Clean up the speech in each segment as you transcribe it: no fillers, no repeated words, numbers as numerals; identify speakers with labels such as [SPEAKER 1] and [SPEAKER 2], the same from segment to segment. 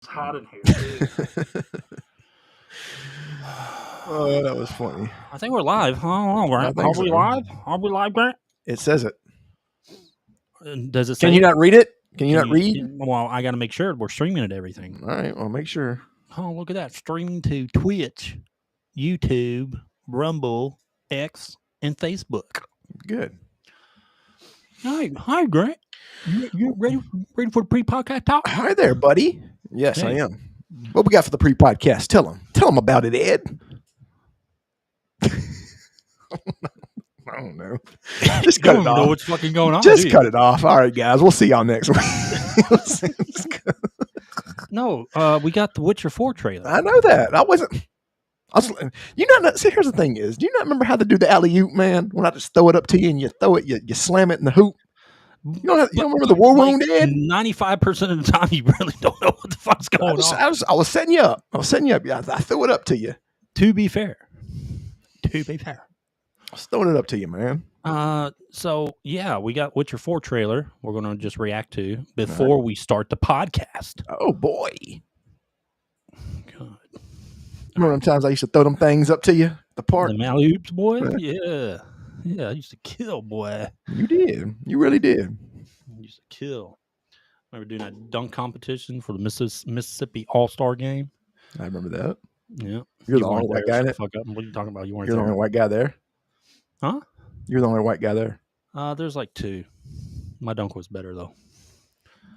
[SPEAKER 1] It's hot in here, dude.
[SPEAKER 2] Oh, that was funny.
[SPEAKER 1] I think we're live. Huh? Are we
[SPEAKER 2] so.
[SPEAKER 1] live? Are we live, Grant?
[SPEAKER 2] It says it.
[SPEAKER 1] Does it say?
[SPEAKER 2] Can you not read it? Can you not read?
[SPEAKER 1] Well, I got to make sure we're streaming it. Everything.
[SPEAKER 2] All right. Well, make sure.
[SPEAKER 1] Oh, look at that! Streaming to Twitch, YouTube, Rumble, X, and Facebook.
[SPEAKER 2] Good.
[SPEAKER 1] Hi, Grant. You ready for the pre-podcast talk?
[SPEAKER 2] Hi there, buddy. Yes, I am. What we got for the pre-podcast? Tell them about it, Ed. I don't know. Just cut it off.
[SPEAKER 1] Know what's fucking going on.
[SPEAKER 2] Just cut it off. All right, guys. We'll see y'all next week.
[SPEAKER 1] No, we got the Witcher 4 trailer.
[SPEAKER 2] I know that. See, here's the thing is, do you not remember how to do the alley-oop, man? When I just throw it up to you and you throw it, you slam it in the hoop? You don't remember the war wound, Ed?
[SPEAKER 1] 95% of the time, you really don't know what the fuck's going on.
[SPEAKER 2] I was setting you up. I threw it up to you.
[SPEAKER 1] To be fair. I
[SPEAKER 2] was throwing it up to you, man.
[SPEAKER 1] So, yeah, we got Witcher 4 trailer we're going to just react to before we start the podcast.
[SPEAKER 2] Oh, boy.
[SPEAKER 1] God.
[SPEAKER 2] Remember them times I used to throw them things up to you at the park?
[SPEAKER 1] The alley-oops, boy? Yeah. Yeah, I used to kill, boy.
[SPEAKER 2] You did. You really did.
[SPEAKER 1] I used to kill. Remember doing that dunk competition for the Mississippi All-Star game?
[SPEAKER 2] I remember that.
[SPEAKER 1] Yeah.
[SPEAKER 2] You're the only white guy there?
[SPEAKER 1] Fuck up. What are you talking about? You weren't
[SPEAKER 2] You're the only white guy there?
[SPEAKER 1] Huh?
[SPEAKER 2] You're the only white guy there?
[SPEAKER 1] There's like two. My dunk was better, though.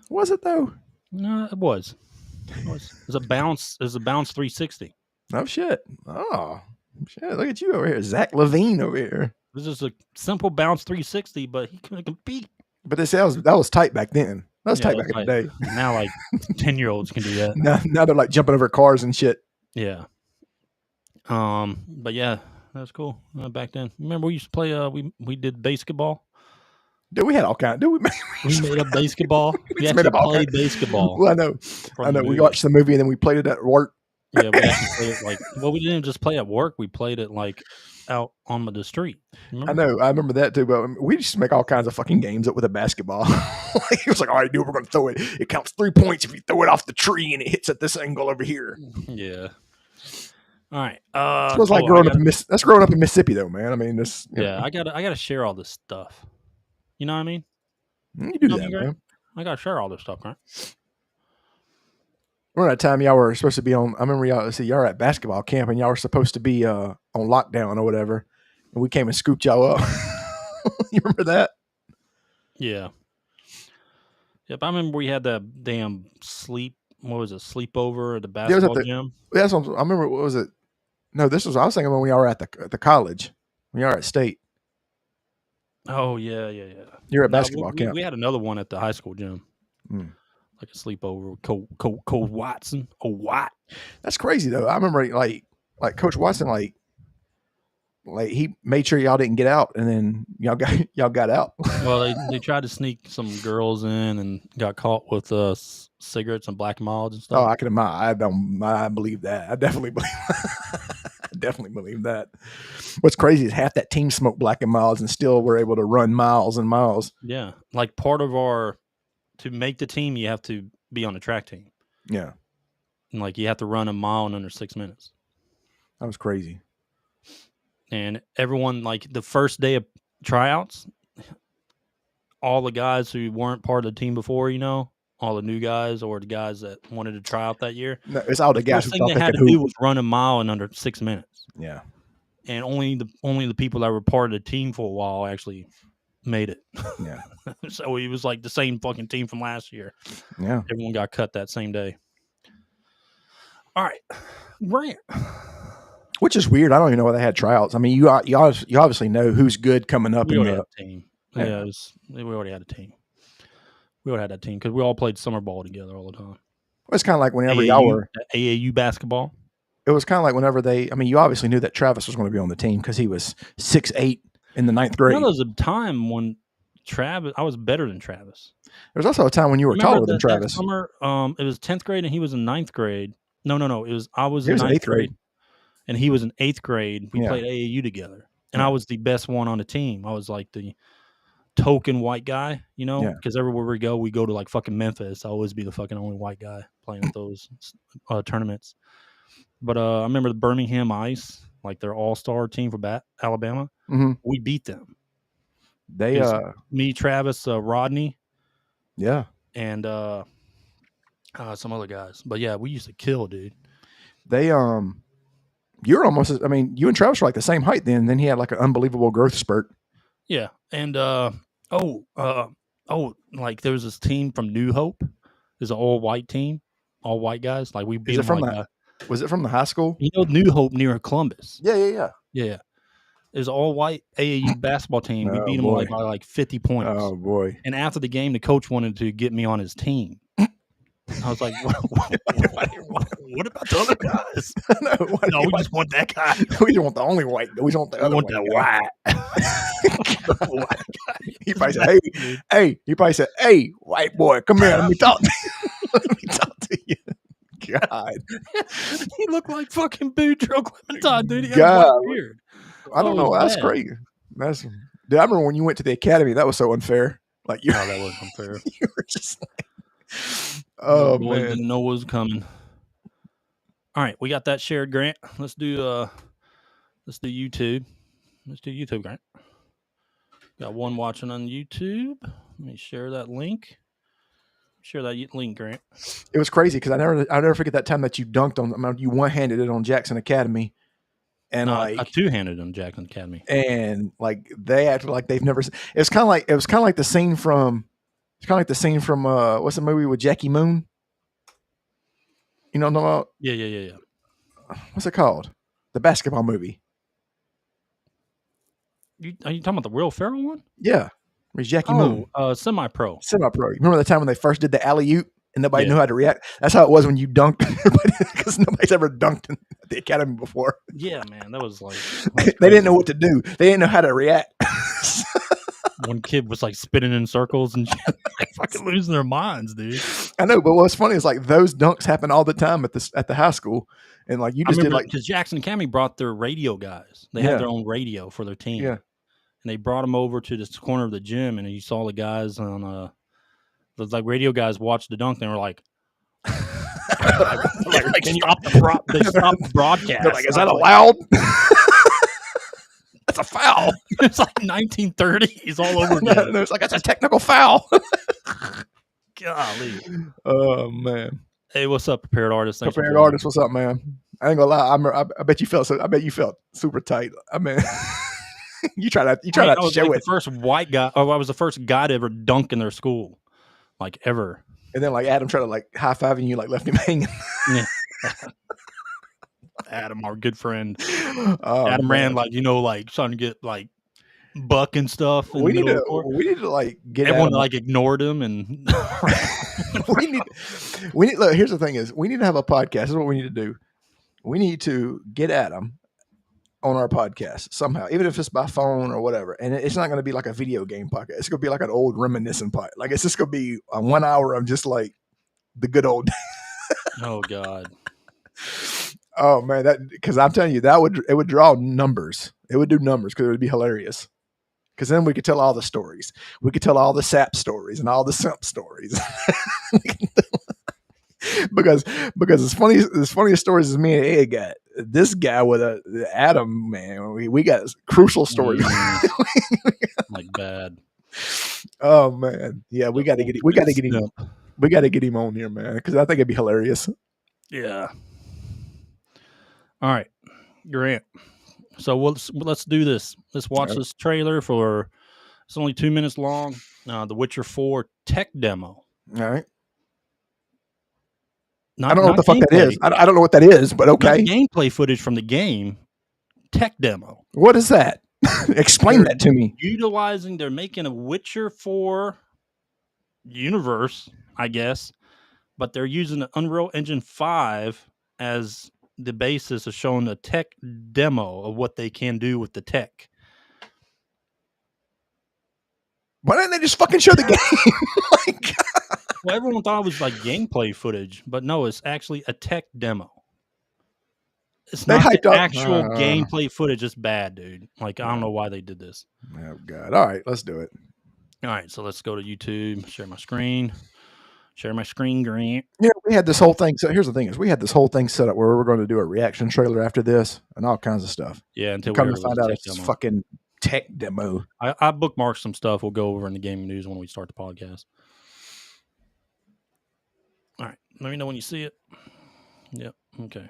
[SPEAKER 2] Was it, though?
[SPEAKER 1] No, it was. It was a bounce 360.
[SPEAKER 2] Oh, shit. Oh, shit. Look at you over here. Zach LaVine over here.
[SPEAKER 1] This is a simple bounce 360, but he couldn't compete.
[SPEAKER 2] But that was tight back then. That was tight back in the day.
[SPEAKER 1] Now, like, 10-year-olds can do that.
[SPEAKER 2] Now they're like jumping over cars and shit.
[SPEAKER 1] Yeah. But yeah, that's cool. Back then, remember we used to play. We did basketball.
[SPEAKER 2] Dude, we had all kinds. Dude,
[SPEAKER 1] we made up basketball. We actually played basketball.
[SPEAKER 2] Well, I know. We watched the movie and then we played it at work.
[SPEAKER 1] Yeah, we actually played it we didn't just play at work. We played it like out on the street. Remember?
[SPEAKER 2] I know. I remember that too. But we used to make all kinds of fucking games up with a basketball. He was like, "All right, dude, we're going to throw it. It counts 3 points if you throw it off the tree and it hits at this angle over here."
[SPEAKER 1] Yeah. All right.
[SPEAKER 2] It was like growing up in that's growing up in Mississippi, though, man. I mean, this.
[SPEAKER 1] Yeah, I gotta share all this stuff. You know what I mean?
[SPEAKER 2] You do that, man.
[SPEAKER 1] I gotta share all this stuff, right?
[SPEAKER 2] Remember that time y'all were supposed to be on? I remember y'all were at basketball camp and y'all were supposed to be on lockdown or whatever, and we came and scooped y'all up. You remember that?
[SPEAKER 1] Yeah. Yep, I remember we had that damn sleepover at the basketball gym.
[SPEAKER 2] That's what I remember. What was it? No, I was thinking when we were at the college, when you were at State.
[SPEAKER 1] Oh yeah.
[SPEAKER 2] You're at basketball camp.
[SPEAKER 1] We had another one at the high school gym, like a sleepover with Coach Watson. Oh, what?
[SPEAKER 2] That's crazy though. I remember like Coach Watson like he made sure y'all didn't get out, and then y'all got out.
[SPEAKER 1] Well, they tried to sneak some girls in and got caught with cigarettes and Black & Milds and stuff.
[SPEAKER 2] Oh, I can imagine. I believe that. I definitely believe that. What's crazy is half that team smoked Black & Milds and still were able to run miles and miles.
[SPEAKER 1] Yeah, like part of to make the team, you have to be on the track team.
[SPEAKER 2] Yeah,
[SPEAKER 1] and like you have to run a mile in under 6 minutes.
[SPEAKER 2] That was crazy.
[SPEAKER 1] And everyone, like the first day of tryouts, all the guys who weren't part of the team before, all the new guys or the guys that wanted to try out that year.
[SPEAKER 2] No, it's all the guys who
[SPEAKER 1] thing they had to do was run a mile in under 6 minutes.
[SPEAKER 2] Yeah.
[SPEAKER 1] And only the people that were part of the team for a while actually made it.
[SPEAKER 2] Yeah.
[SPEAKER 1] So it was like the same fucking team from last year.
[SPEAKER 2] Yeah.
[SPEAKER 1] Everyone got cut that same day. All right. Grant.
[SPEAKER 2] Which is weird. I don't even know why they had tryouts. I mean, you obviously know who's good coming up.
[SPEAKER 1] We already had a team. Yeah, we already had a team. We already had that team because we all played summer ball together all the time.
[SPEAKER 2] It's kind of like whenever y'all were
[SPEAKER 1] AAU basketball.
[SPEAKER 2] It was kind of like whenever you obviously knew that Travis was going to be on the team because he was 6'8" in the 9th grade.
[SPEAKER 1] There was a time when I was better than Travis.
[SPEAKER 2] There was also a time when you were taller than Travis.
[SPEAKER 1] That summer, it was 10th grade and he was in 9th grade. No. I was in 9th grade. And he was in 8th grade. We played AAU together. And I was the best one on the team. I was like the token white guy, because everywhere we go to like fucking Memphis. I always be the fucking only white guy. playing at those tournaments. But I remember the Birmingham Ice, like their all-star team for Alabama.
[SPEAKER 2] Mm-hmm.
[SPEAKER 1] We beat them.
[SPEAKER 2] They
[SPEAKER 1] me, Travis, Rodney,
[SPEAKER 2] yeah,
[SPEAKER 1] and some other guys. But yeah, we used to kill, dude.
[SPEAKER 2] They you're almost. I mean, you and Travis were like the same height then. Then he had like an unbelievable growth spurt.
[SPEAKER 1] Yeah, and like there was this team from New Hope. There's an all-white team, all white guys. Like we beat them.
[SPEAKER 2] Was it from the high school?
[SPEAKER 1] You know, New Hope near Columbus.
[SPEAKER 2] Yeah.
[SPEAKER 1] It was an all-white AAU basketball team. We beat them by like 50 points.
[SPEAKER 2] Oh boy!
[SPEAKER 1] And after the game, the coach wanted to get me on his team. I was like, what about the other guys? No, we just want that guy.
[SPEAKER 2] We don't want the only white. We don't want the other
[SPEAKER 1] white.
[SPEAKER 2] He probably said, hey. He probably said, hey, white boy, come here. Let me talk to you. Let me talk to you. God.
[SPEAKER 1] He looked like fucking Boudreaux Clementine, dude. He had
[SPEAKER 2] God.
[SPEAKER 1] a beard.
[SPEAKER 2] I don't know. That's great. Dude, I remember when you went to the academy, that was so unfair. Like
[SPEAKER 1] that was unfair.
[SPEAKER 2] You were just like, oh
[SPEAKER 1] boy,
[SPEAKER 2] man,
[SPEAKER 1] didn't know what was coming. All right, we got that shared, Grant. Let's do YouTube. Let's do YouTube, Grant. Got one watching on YouTube. Let me share that link. Share that link, Grant.
[SPEAKER 2] It was crazy because I'll never forget that time that you dunked on. I mean, you one-handed it on Jackson Academy, and I
[SPEAKER 1] two-handed on Jackson Academy,
[SPEAKER 2] and like they acted like they've never. It was kind of like the scene from. It's kind of like the scene from what's the movie with Jackie Moon? You know what I'm talking about?
[SPEAKER 1] Yeah.
[SPEAKER 2] What's it called? The basketball movie.
[SPEAKER 1] Are you talking about the Will Ferrell one?
[SPEAKER 2] Yeah. Where's Jackie Moon? Semi-pro. You remember the time when they first did the alley-oop and nobody knew how to react? That's how it was when you dunked, because nobody's ever dunked at the academy before.
[SPEAKER 1] Yeah, man. That was like...
[SPEAKER 2] they didn't know what to do. They didn't know how to react.
[SPEAKER 1] One kid was like spinning in circles and like fucking losing their minds, dude.
[SPEAKER 2] I know, but what's funny is like those dunks happen all the time at the high school, and like you just did like
[SPEAKER 1] because Jackson Academy brought their radio guys. They had their own radio for their team.
[SPEAKER 2] Yeah,
[SPEAKER 1] and they brought them over to this corner of the gym, and you saw the guys on the like radio guys watch the dunk. And they were like, "Can you stop the broadcast?"
[SPEAKER 2] They're like, "Is that allowed?" That's a foul.
[SPEAKER 1] It's like 1930s all over again.
[SPEAKER 2] No, it's like, that's a technical foul.
[SPEAKER 1] Golly.
[SPEAKER 2] Oh, man.
[SPEAKER 1] Hey, what's up, Prepared Artist?
[SPEAKER 2] Prepared Artist, what's up, man? I ain't gonna lie. I bet you felt super tight. I mean, you try not to show
[SPEAKER 1] it.
[SPEAKER 2] The
[SPEAKER 1] first white guy. Oh, I was the first guy to ever dunk in their school, like ever.
[SPEAKER 2] And then like Adam tried to like high fiving you, like left him hanging.
[SPEAKER 1] Yeah. Adam, our good friend. Adam ran like trying to get like buck and stuff.
[SPEAKER 2] We need to like get
[SPEAKER 1] everyone
[SPEAKER 2] Adam.
[SPEAKER 1] Like ignored him, and
[SPEAKER 2] we need. Look, here's the thing: is we need to have a podcast. This is what we need to do. We need to get Adam on our podcast somehow, even if it's by phone or whatever. And it's not going to be like a video game podcast. It's going to be like an old reminiscent podcast. Like it's just going to be a 1 hour of just like the good old.
[SPEAKER 1] Oh God.
[SPEAKER 2] Oh man, because I'm telling you, it would draw numbers. It would do numbers because it would be hilarious. Because then we could tell all the stories. We could tell all the sap stories and all the simp stories. because as funny as stories as me and Ed got, this guy with Adam, man, we got crucial stories.
[SPEAKER 1] Like bad.
[SPEAKER 2] Oh man, yeah, we got to get him on here, man, because I think it'd be hilarious.
[SPEAKER 1] Yeah. All right, Grant. So let's do this. Let's watch this trailer for. It's only 2 minutes long. The Witcher 4 tech demo.
[SPEAKER 2] All right. I don't know what the fuck that is. I don't know what that is, but okay.
[SPEAKER 1] Not gameplay footage from the game. Tech demo.
[SPEAKER 2] What is that? Explain that to me.
[SPEAKER 1] They're making a Witcher 4 universe, I guess, but they're using the Unreal Engine 5 as the basis of showing a tech demo of what they can do with the tech.
[SPEAKER 2] Why didn't they just fucking show the game?
[SPEAKER 1] Well, everyone thought it was like gameplay footage, but no, it's actually a tech demo. It's not the actual gameplay footage. It's bad, dude. Like, I don't know why they did this.
[SPEAKER 2] Oh, God. All right, let's do it.
[SPEAKER 1] All right, so let's go to YouTube, share my screen. Share my screen, Grant.
[SPEAKER 2] Yeah, we had this whole thing. So here's the thing: is we had this whole thing set up where we were going to do a reaction trailer after this and all kinds of stuff.
[SPEAKER 1] Yeah, until
[SPEAKER 2] Come
[SPEAKER 1] we
[SPEAKER 2] to
[SPEAKER 1] heard
[SPEAKER 2] find
[SPEAKER 1] it
[SPEAKER 2] out
[SPEAKER 1] was
[SPEAKER 2] it's
[SPEAKER 1] a tech demo.
[SPEAKER 2] fucking tech demo.
[SPEAKER 1] I bookmarked some stuff. We'll go over in the gaming news when we start the podcast. All right, let me know when you see it. Yep. Okay.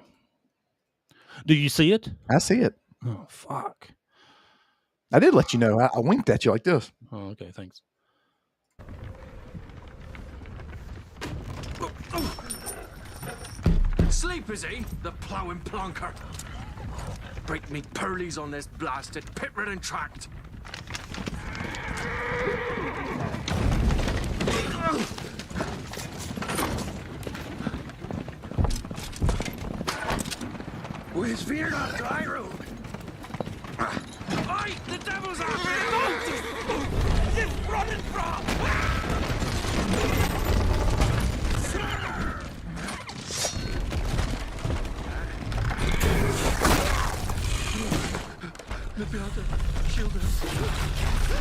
[SPEAKER 1] Do you see it?
[SPEAKER 2] I see it.
[SPEAKER 1] Oh fuck!
[SPEAKER 2] I did let you know. I winked at you like this.
[SPEAKER 1] Oh, okay. Thanks.
[SPEAKER 3] Sleep, is he? The ploughing plonker. Break me pearlies on this blasted pit-ridden tract. Where's fear not dry road? Aye, the devil's after you! It's running from! Maybe I'll have to shield him.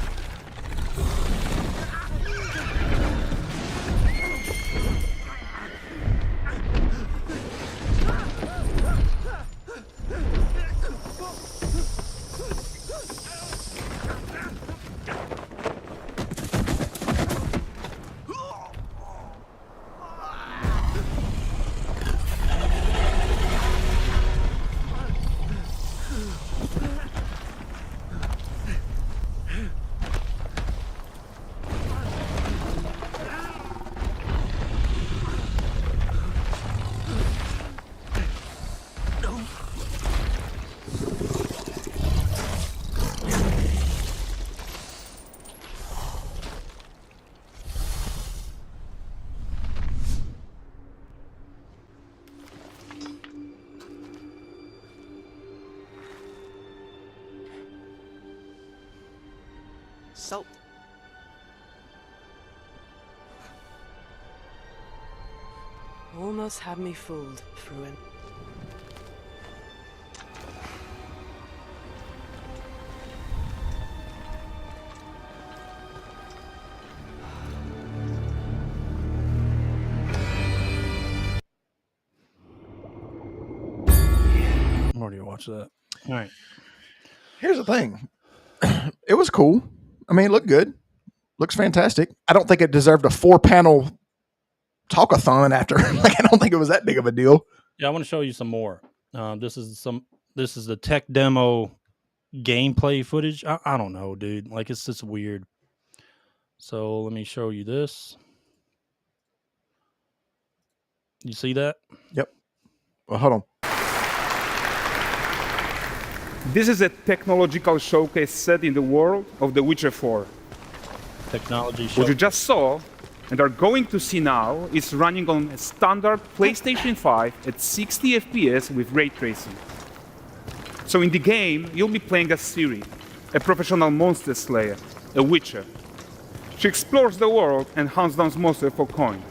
[SPEAKER 4] Salt. Almost had me fooled, Fruin.
[SPEAKER 1] Where do you watch that? All right.
[SPEAKER 2] Here's the thing. It was cool. I mean, it looked good. Looks fantastic. I don't think it deserved a 4-panel talkathon after. Like, I don't think it was that big of a deal.
[SPEAKER 1] Yeah, I want to show you some more. This is the tech demo gameplay footage. I don't know, dude. Like, it's just weird. So let me show you this. You see that?
[SPEAKER 2] Yep. Well, hold on.
[SPEAKER 5] This is a technological showcase set in the world of The Witcher 4.
[SPEAKER 1] Technology show.
[SPEAKER 5] What you just saw and are going to see now is running on a standard PlayStation 5 at 60 FPS with ray tracing. So in the game, you'll be playing as Ciri, a professional monster slayer, a witcher. She explores the world and hunts down monsters for coin.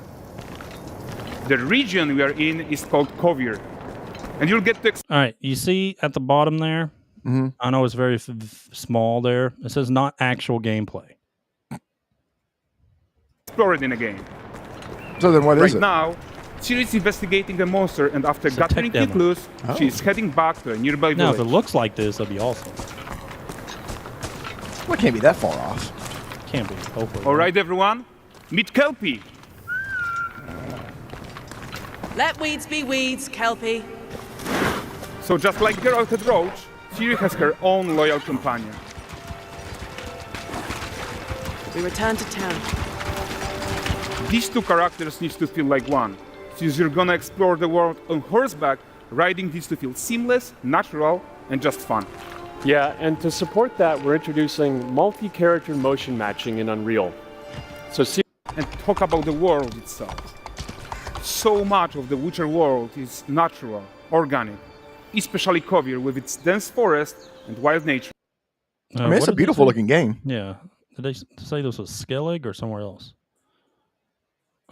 [SPEAKER 5] The region we are in is called 𝐸𝐵𝐴, and you'll get to
[SPEAKER 1] All right, you see at the bottom there?
[SPEAKER 2] Mm-hmm.
[SPEAKER 1] I know it's very small there. It says not actual gameplay.
[SPEAKER 5] explore it in a game.
[SPEAKER 2] So then what is
[SPEAKER 5] Right
[SPEAKER 2] it?
[SPEAKER 5] now, Ciri is investigating a monster, and after
[SPEAKER 1] It's a tech
[SPEAKER 5] gathering key
[SPEAKER 1] demo.
[SPEAKER 5] clues,
[SPEAKER 2] Oh.
[SPEAKER 5] she is heading back to a nearby
[SPEAKER 1] Now, if
[SPEAKER 5] village.
[SPEAKER 1] it looks like this, that'd be awesome.
[SPEAKER 2] Well, it can't be that far off.
[SPEAKER 1] Can't be. Hopefully.
[SPEAKER 5] All right, everyone, meet 𝐾𝐿Pie.
[SPEAKER 4] Let weeds be weeds, 𝐾𝐿Pie.
[SPEAKER 5] So just like Geralt and Roach, Ciri has her own loyal companion.
[SPEAKER 4] We return to town.
[SPEAKER 5] These two characters need to feel like one. Since you're gonna explore the world on horseback, riding needs to feel seamless, natural, and just fun.
[SPEAKER 6] Yeah, and to support that, we're introducing multi-character motion matching in Unreal. So see,
[SPEAKER 5] And talk about the world itself. So much of the Witcher world is natural, organic, especially 𝐸𝐵𝐴 with its dense forest and wild nature.
[SPEAKER 2] I mean, it's a beautiful looking game.
[SPEAKER 1] Yeah. Did they say this was 𝐾𝐿𝐧'𝐭 or somewhere else?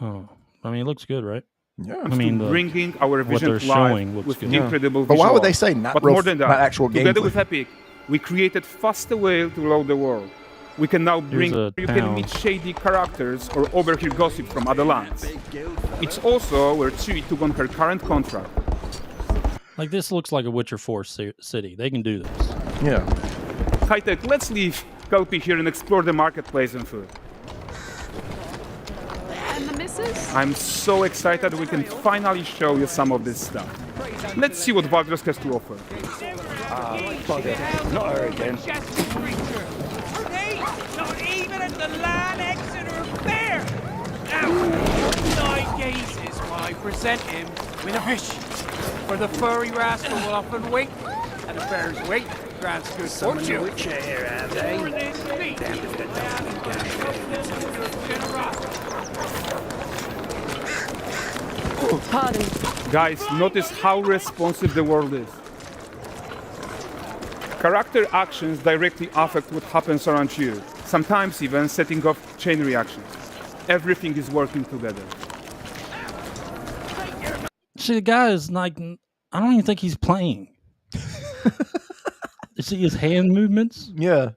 [SPEAKER 1] Oh, I mean, it looks good, right?
[SPEAKER 2] Yeah.
[SPEAKER 1] I mean,
[SPEAKER 5] Bringing our
[SPEAKER 1] what
[SPEAKER 5] vision
[SPEAKER 1] they're
[SPEAKER 5] to life
[SPEAKER 1] showing looks
[SPEAKER 5] with
[SPEAKER 1] good.
[SPEAKER 5] incredible
[SPEAKER 2] But why would
[SPEAKER 5] visuals.
[SPEAKER 2] they say not
[SPEAKER 5] But
[SPEAKER 2] real,
[SPEAKER 5] more than that,
[SPEAKER 2] not actual
[SPEAKER 5] together
[SPEAKER 2] gameplay?
[SPEAKER 5] with Epic, we created fast way to load the world. We can now bring
[SPEAKER 1] a
[SPEAKER 5] you
[SPEAKER 1] town.
[SPEAKER 5] can meet shady characters or overhear gossip from other lands. It's also where Ciri took on her current contract.
[SPEAKER 1] Like, this looks like a Witcher 4 city. They can do this.
[SPEAKER 2] Yeah.
[SPEAKER 5] High-tech, let's leave 𝐾𝐿Py here and explore the marketplace and food.
[SPEAKER 7] And the missus?
[SPEAKER 5] I'm so excited we can finally show you some of this stuff. Let's see what Valdres has to offer.
[SPEAKER 8] Not her again.
[SPEAKER 9] Hey, not even at the Land Exeter Fair! Now, 9 gazes while I present him with a fish. For the furry rascal will often wink, and a bear's weight grants good fortune.
[SPEAKER 8] Witcher here, have they?
[SPEAKER 4] Pardon.
[SPEAKER 5] Guys, notice how responsive the world is. Character actions directly affect what happens around you, sometimes even setting off chain reactions. Everything is working together.
[SPEAKER 1] See, the guy is like, I don't even think he's playing. You see his hand movements?
[SPEAKER 2] Yeah.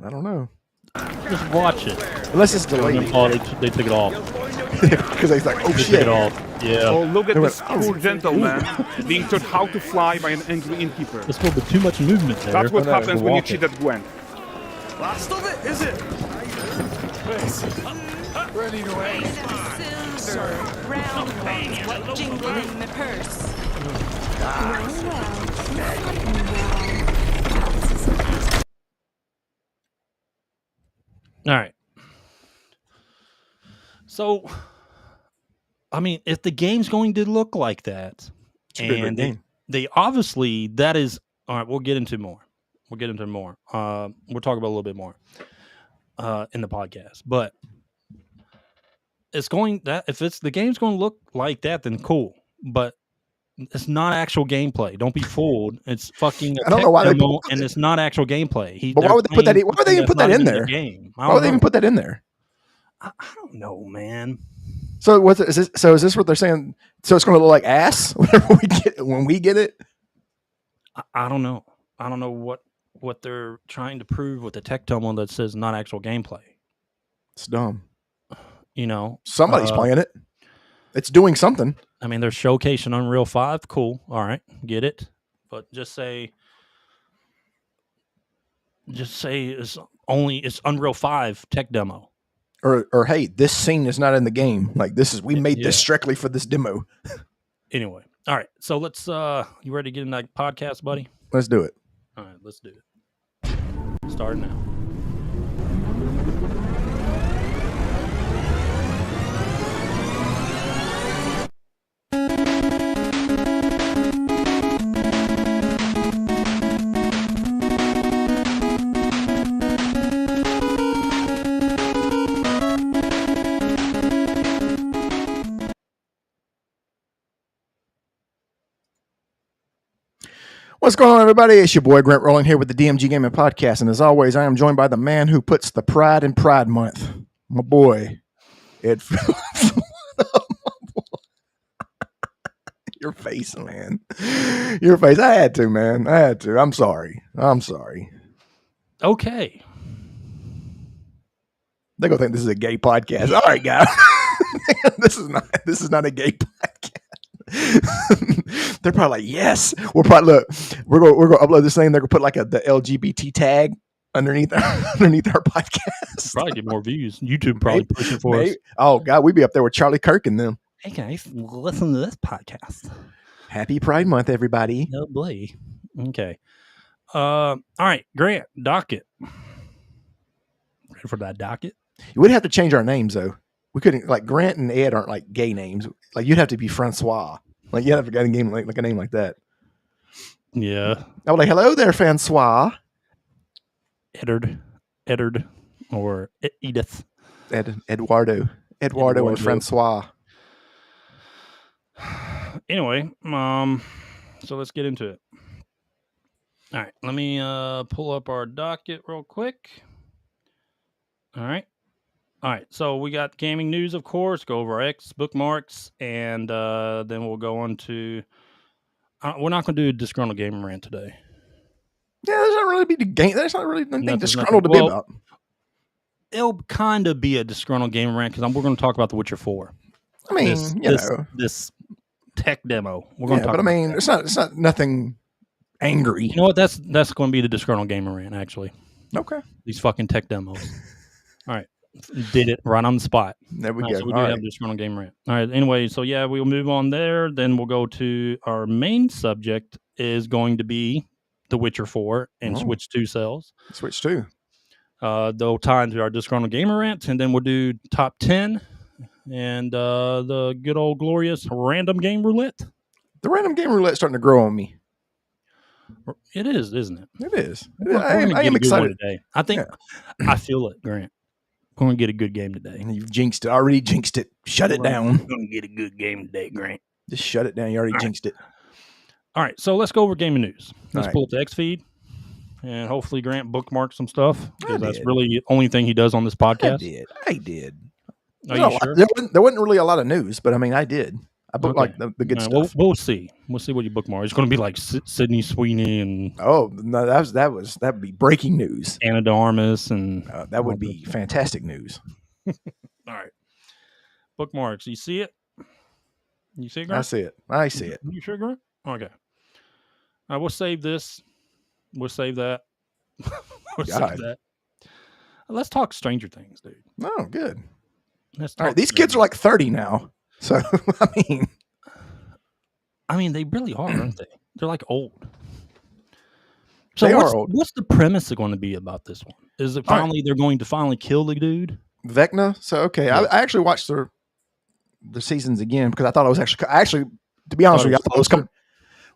[SPEAKER 2] I don't know.
[SPEAKER 1] Just watch it.
[SPEAKER 2] Unless it's delayed.
[SPEAKER 1] Oh, they took it off.
[SPEAKER 2] Because he's like, oh
[SPEAKER 1] They took
[SPEAKER 2] shit.
[SPEAKER 1] it off. Yeah.
[SPEAKER 5] Oh, look at
[SPEAKER 2] They
[SPEAKER 5] this
[SPEAKER 2] went,
[SPEAKER 5] poor gentleman being taught how to fly by an angry innkeeper.
[SPEAKER 1] There's a little bit too much movement there.
[SPEAKER 5] That's what
[SPEAKER 2] I know,
[SPEAKER 5] happens when you
[SPEAKER 1] walk
[SPEAKER 5] cheat
[SPEAKER 1] it.
[SPEAKER 5] at Gwen.
[SPEAKER 3] Last of it, is it? Ready to aim.
[SPEAKER 7] Silver, round ones, what jingle in the purse.
[SPEAKER 1] All right. So, I mean, if the game's going to look like that,
[SPEAKER 2] It's a good
[SPEAKER 1] and
[SPEAKER 2] game.
[SPEAKER 1] they obviously, that is, all right, we'll get into more. We'll talk about a little bit more in the podcast. But it's going that if it's the game's going to look like that, then cool. But it's not actual gameplay. Don't be fooled. It's fucking.
[SPEAKER 2] I don't know why they
[SPEAKER 1] demo,
[SPEAKER 2] put-
[SPEAKER 1] and it's not actual gameplay.
[SPEAKER 2] But why would they put that? Why would they even put that in there?
[SPEAKER 1] Game.
[SPEAKER 2] Why would they even put that in there?
[SPEAKER 1] I don't know, man.
[SPEAKER 2] So what's is this? So is this what they're saying? So it's going to look like ass whenever we get when we get it.
[SPEAKER 1] I don't know. I don't know what they're trying to prove with the tech demo that says not actual gameplay.
[SPEAKER 2] It's dumb.
[SPEAKER 1] You know,
[SPEAKER 2] Somebody's playing it. It's doing something.
[SPEAKER 1] I mean, they're showcasing Unreal 5. Cool. All right, get it. But just say it's Unreal 5 tech demo.
[SPEAKER 2] Or hey, this scene is not in the game. Like we made this strictly for this demo.
[SPEAKER 1] Anyway, all right. So let's. You ready to get in that podcast, buddy?
[SPEAKER 2] Let's do it.
[SPEAKER 1] All right, let's do it. Start now.
[SPEAKER 2] What's going on, everybody? It's your boy Grant Rolling here with the DMG Gaming Podcast, and as always, I am joined by the man who puts the pride in Pride Month, my boy, Ed. Your face, man. Your face. I had to, man. I had to. I'm sorry.
[SPEAKER 1] Okay.
[SPEAKER 2] They're gonna think this is a gay podcast. All right, guys. This is not a gay podcast. They're probably like, yes. We're gonna upload this thing. They're gonna put like the LGBT tag underneath our podcast.
[SPEAKER 1] Probably get more views. YouTube probably pushing for us.
[SPEAKER 2] Oh God, we'd be up there with Charlie Kirk and them.
[SPEAKER 1] Hey guys, listen to this podcast.
[SPEAKER 2] Happy Pride Month, everybody.
[SPEAKER 1] No boy. Okay. All right, Grant, docket. Ready for that docket?
[SPEAKER 2] We'd have to change our names though. We couldn't, like, Grant and Ed aren't like gay names. Like, you'd have to be Francois. Like, you'd have to get a name like a name like that.
[SPEAKER 1] Yeah.
[SPEAKER 2] I was like, hello there, Francois.
[SPEAKER 1] Eddard, or Edith.
[SPEAKER 2] Eduardo, and Francois.
[SPEAKER 1] Anyway, so let's get into it. All right, let me pull up our docket real quick. All right, so we got gaming news, of course. Go over our X bookmarks, and then we'll go on to. We're not going to do a disgruntled gamer rant today.
[SPEAKER 2] Yeah, there's not really be the game. There's not really anything
[SPEAKER 1] There's
[SPEAKER 2] disgruntled to
[SPEAKER 1] nothing-
[SPEAKER 2] be about.
[SPEAKER 1] It'll kind of be a disgruntled game rant because we're going to talk about The Witcher 4.
[SPEAKER 2] I mean,
[SPEAKER 1] this tech demo. We're going to talk.
[SPEAKER 2] But I mean, it's not nothing angry.
[SPEAKER 1] You know what? That's going to be the disgruntled gamer rant. Actually,
[SPEAKER 2] Okay,
[SPEAKER 1] these fucking tech demos. All right, did it right on the spot.
[SPEAKER 2] there we
[SPEAKER 1] All right,
[SPEAKER 2] go.
[SPEAKER 1] so we
[SPEAKER 2] All
[SPEAKER 1] do
[SPEAKER 2] right.
[SPEAKER 1] have disgruntled gamer rant. All right. Anyway, so yeah, we'll move on there. Then we'll go to our main subject is going to be The Witcher 4 and Switch 2 sales.
[SPEAKER 2] Switch 2.
[SPEAKER 1] They'll tie into our disgruntled gamer rant, and then we'll do top 10 and the good old glorious random game roulette.
[SPEAKER 2] The random game roulette's starting to grow on me.
[SPEAKER 1] It is, isn't it?
[SPEAKER 2] It is.
[SPEAKER 1] We're
[SPEAKER 2] I
[SPEAKER 1] gonna get
[SPEAKER 2] am
[SPEAKER 1] a good one
[SPEAKER 2] excited.
[SPEAKER 1] today. I think I feel it, Grant. We're going to get a good game today.
[SPEAKER 2] You've jinxed it. Already jinxed it. Shut it down.
[SPEAKER 1] We're going to get a good game today, Grant.
[SPEAKER 2] Just shut it down. You already jinxed it.
[SPEAKER 1] All right, so let's go over gaming news. Let's
[SPEAKER 2] right.
[SPEAKER 1] pull up the X feed, and hopefully Grant bookmarks some stuff because that's
[SPEAKER 2] did.
[SPEAKER 1] really the only thing he does on this podcast.
[SPEAKER 2] I did.
[SPEAKER 1] Are you sure?
[SPEAKER 2] There wasn't really a lot of news, but I mean, I did. I booked
[SPEAKER 1] Okay.
[SPEAKER 2] like the good
[SPEAKER 1] All right,
[SPEAKER 2] stuff.
[SPEAKER 1] We'll see. We'll see what you bookmark. It's going to be like Sydney Sweeney and
[SPEAKER 2] Oh no, that would be breaking news.
[SPEAKER 1] Anna de Armas and
[SPEAKER 2] That would be fantastic news.
[SPEAKER 1] all right. Bookmarks. You see it? You see it, Grant?
[SPEAKER 2] I see it. I see it.
[SPEAKER 1] You sure, Grant? Okay. All right, we'll save this. We'll save that. We'll save
[SPEAKER 2] God.
[SPEAKER 1] that. Let's talk Stranger Things, dude.
[SPEAKER 2] Oh, good.
[SPEAKER 1] Let's
[SPEAKER 2] All right,
[SPEAKER 1] talk
[SPEAKER 2] these kids are like 30 now. So, I mean,
[SPEAKER 1] they really are, aren't they? They're like old. So
[SPEAKER 2] They are
[SPEAKER 1] what's,
[SPEAKER 2] old.
[SPEAKER 1] what's the premise going to be about this one? Is it finally they're going to finally kill the dude?
[SPEAKER 2] Vecna. So, okay.
[SPEAKER 1] Yeah.
[SPEAKER 2] I actually watched the seasons again because I thought it was actually, to be honest with you, I thought it was coming.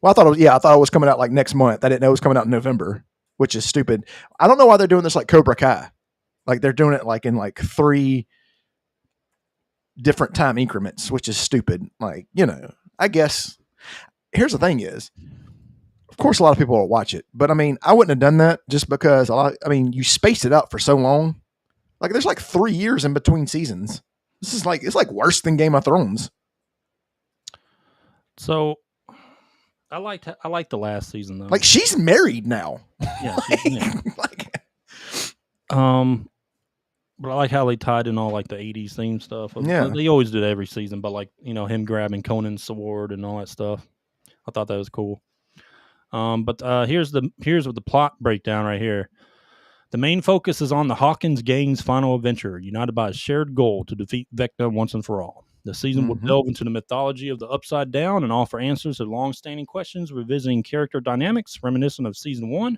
[SPEAKER 2] Well, I thought it was coming out like next month. I didn't know it was coming out in November, which is stupid. I don't know why they're doing this like Cobra Kai. Like they're doing it like in like 3 different time increments, which is stupid. Like, I guess here's the thing is, of course, a lot of people will watch it, but I mean, I wouldn't have done that just because you spaced it out for so long. Like there's like 3 years in between seasons. This is like, it's like worse than Game of Thrones.
[SPEAKER 1] So I liked the last season though.
[SPEAKER 2] Like she's married now.
[SPEAKER 1] Yeah. But I like how they tied in all like the 80s theme stuff.
[SPEAKER 2] Yeah.
[SPEAKER 1] They always do that every season, but like, him grabbing Conan's sword and all that stuff. I thought that was cool. But here's what the plot breakdown right here. The main focus is on the Hawkins gang's final adventure, united by a shared goal to defeat Vecna once and for all. The season will delve into the mythology of the Upside Down and offer answers to long-standing questions, revisiting character dynamics reminiscent of Season 1.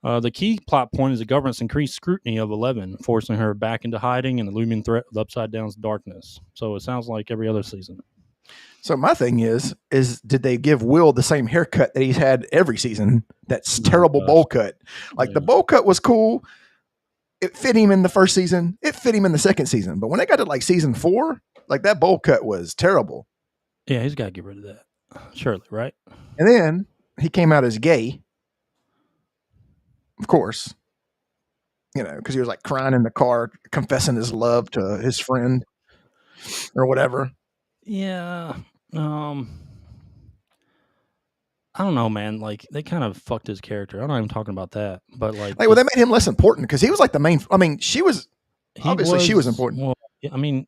[SPEAKER 1] The key plot point is the government's increased scrutiny of Eleven, forcing her back into hiding and the looming threat of the Upside Down's darkness. So it sounds like every other season.
[SPEAKER 2] So my thing is did they give Will the same haircut that he's had every season? That's terrible bowl cut. Like the bowl cut was cool. It fit him in the first season. It fit him in the second season. But when they got to like season 4, like that bowl cut was terrible.
[SPEAKER 1] Yeah, he's got to get rid of that. Surely, right?
[SPEAKER 2] And then he came out as gay. Of course. Because he was like crying in the car, confessing his love to his friend or whatever.
[SPEAKER 1] Yeah. I don't know, man. Like they kind of fucked his character. I'm not even talking about that, but like
[SPEAKER 2] well, they made him less important because he was like the main. I mean, she was important.
[SPEAKER 1] Well, I mean,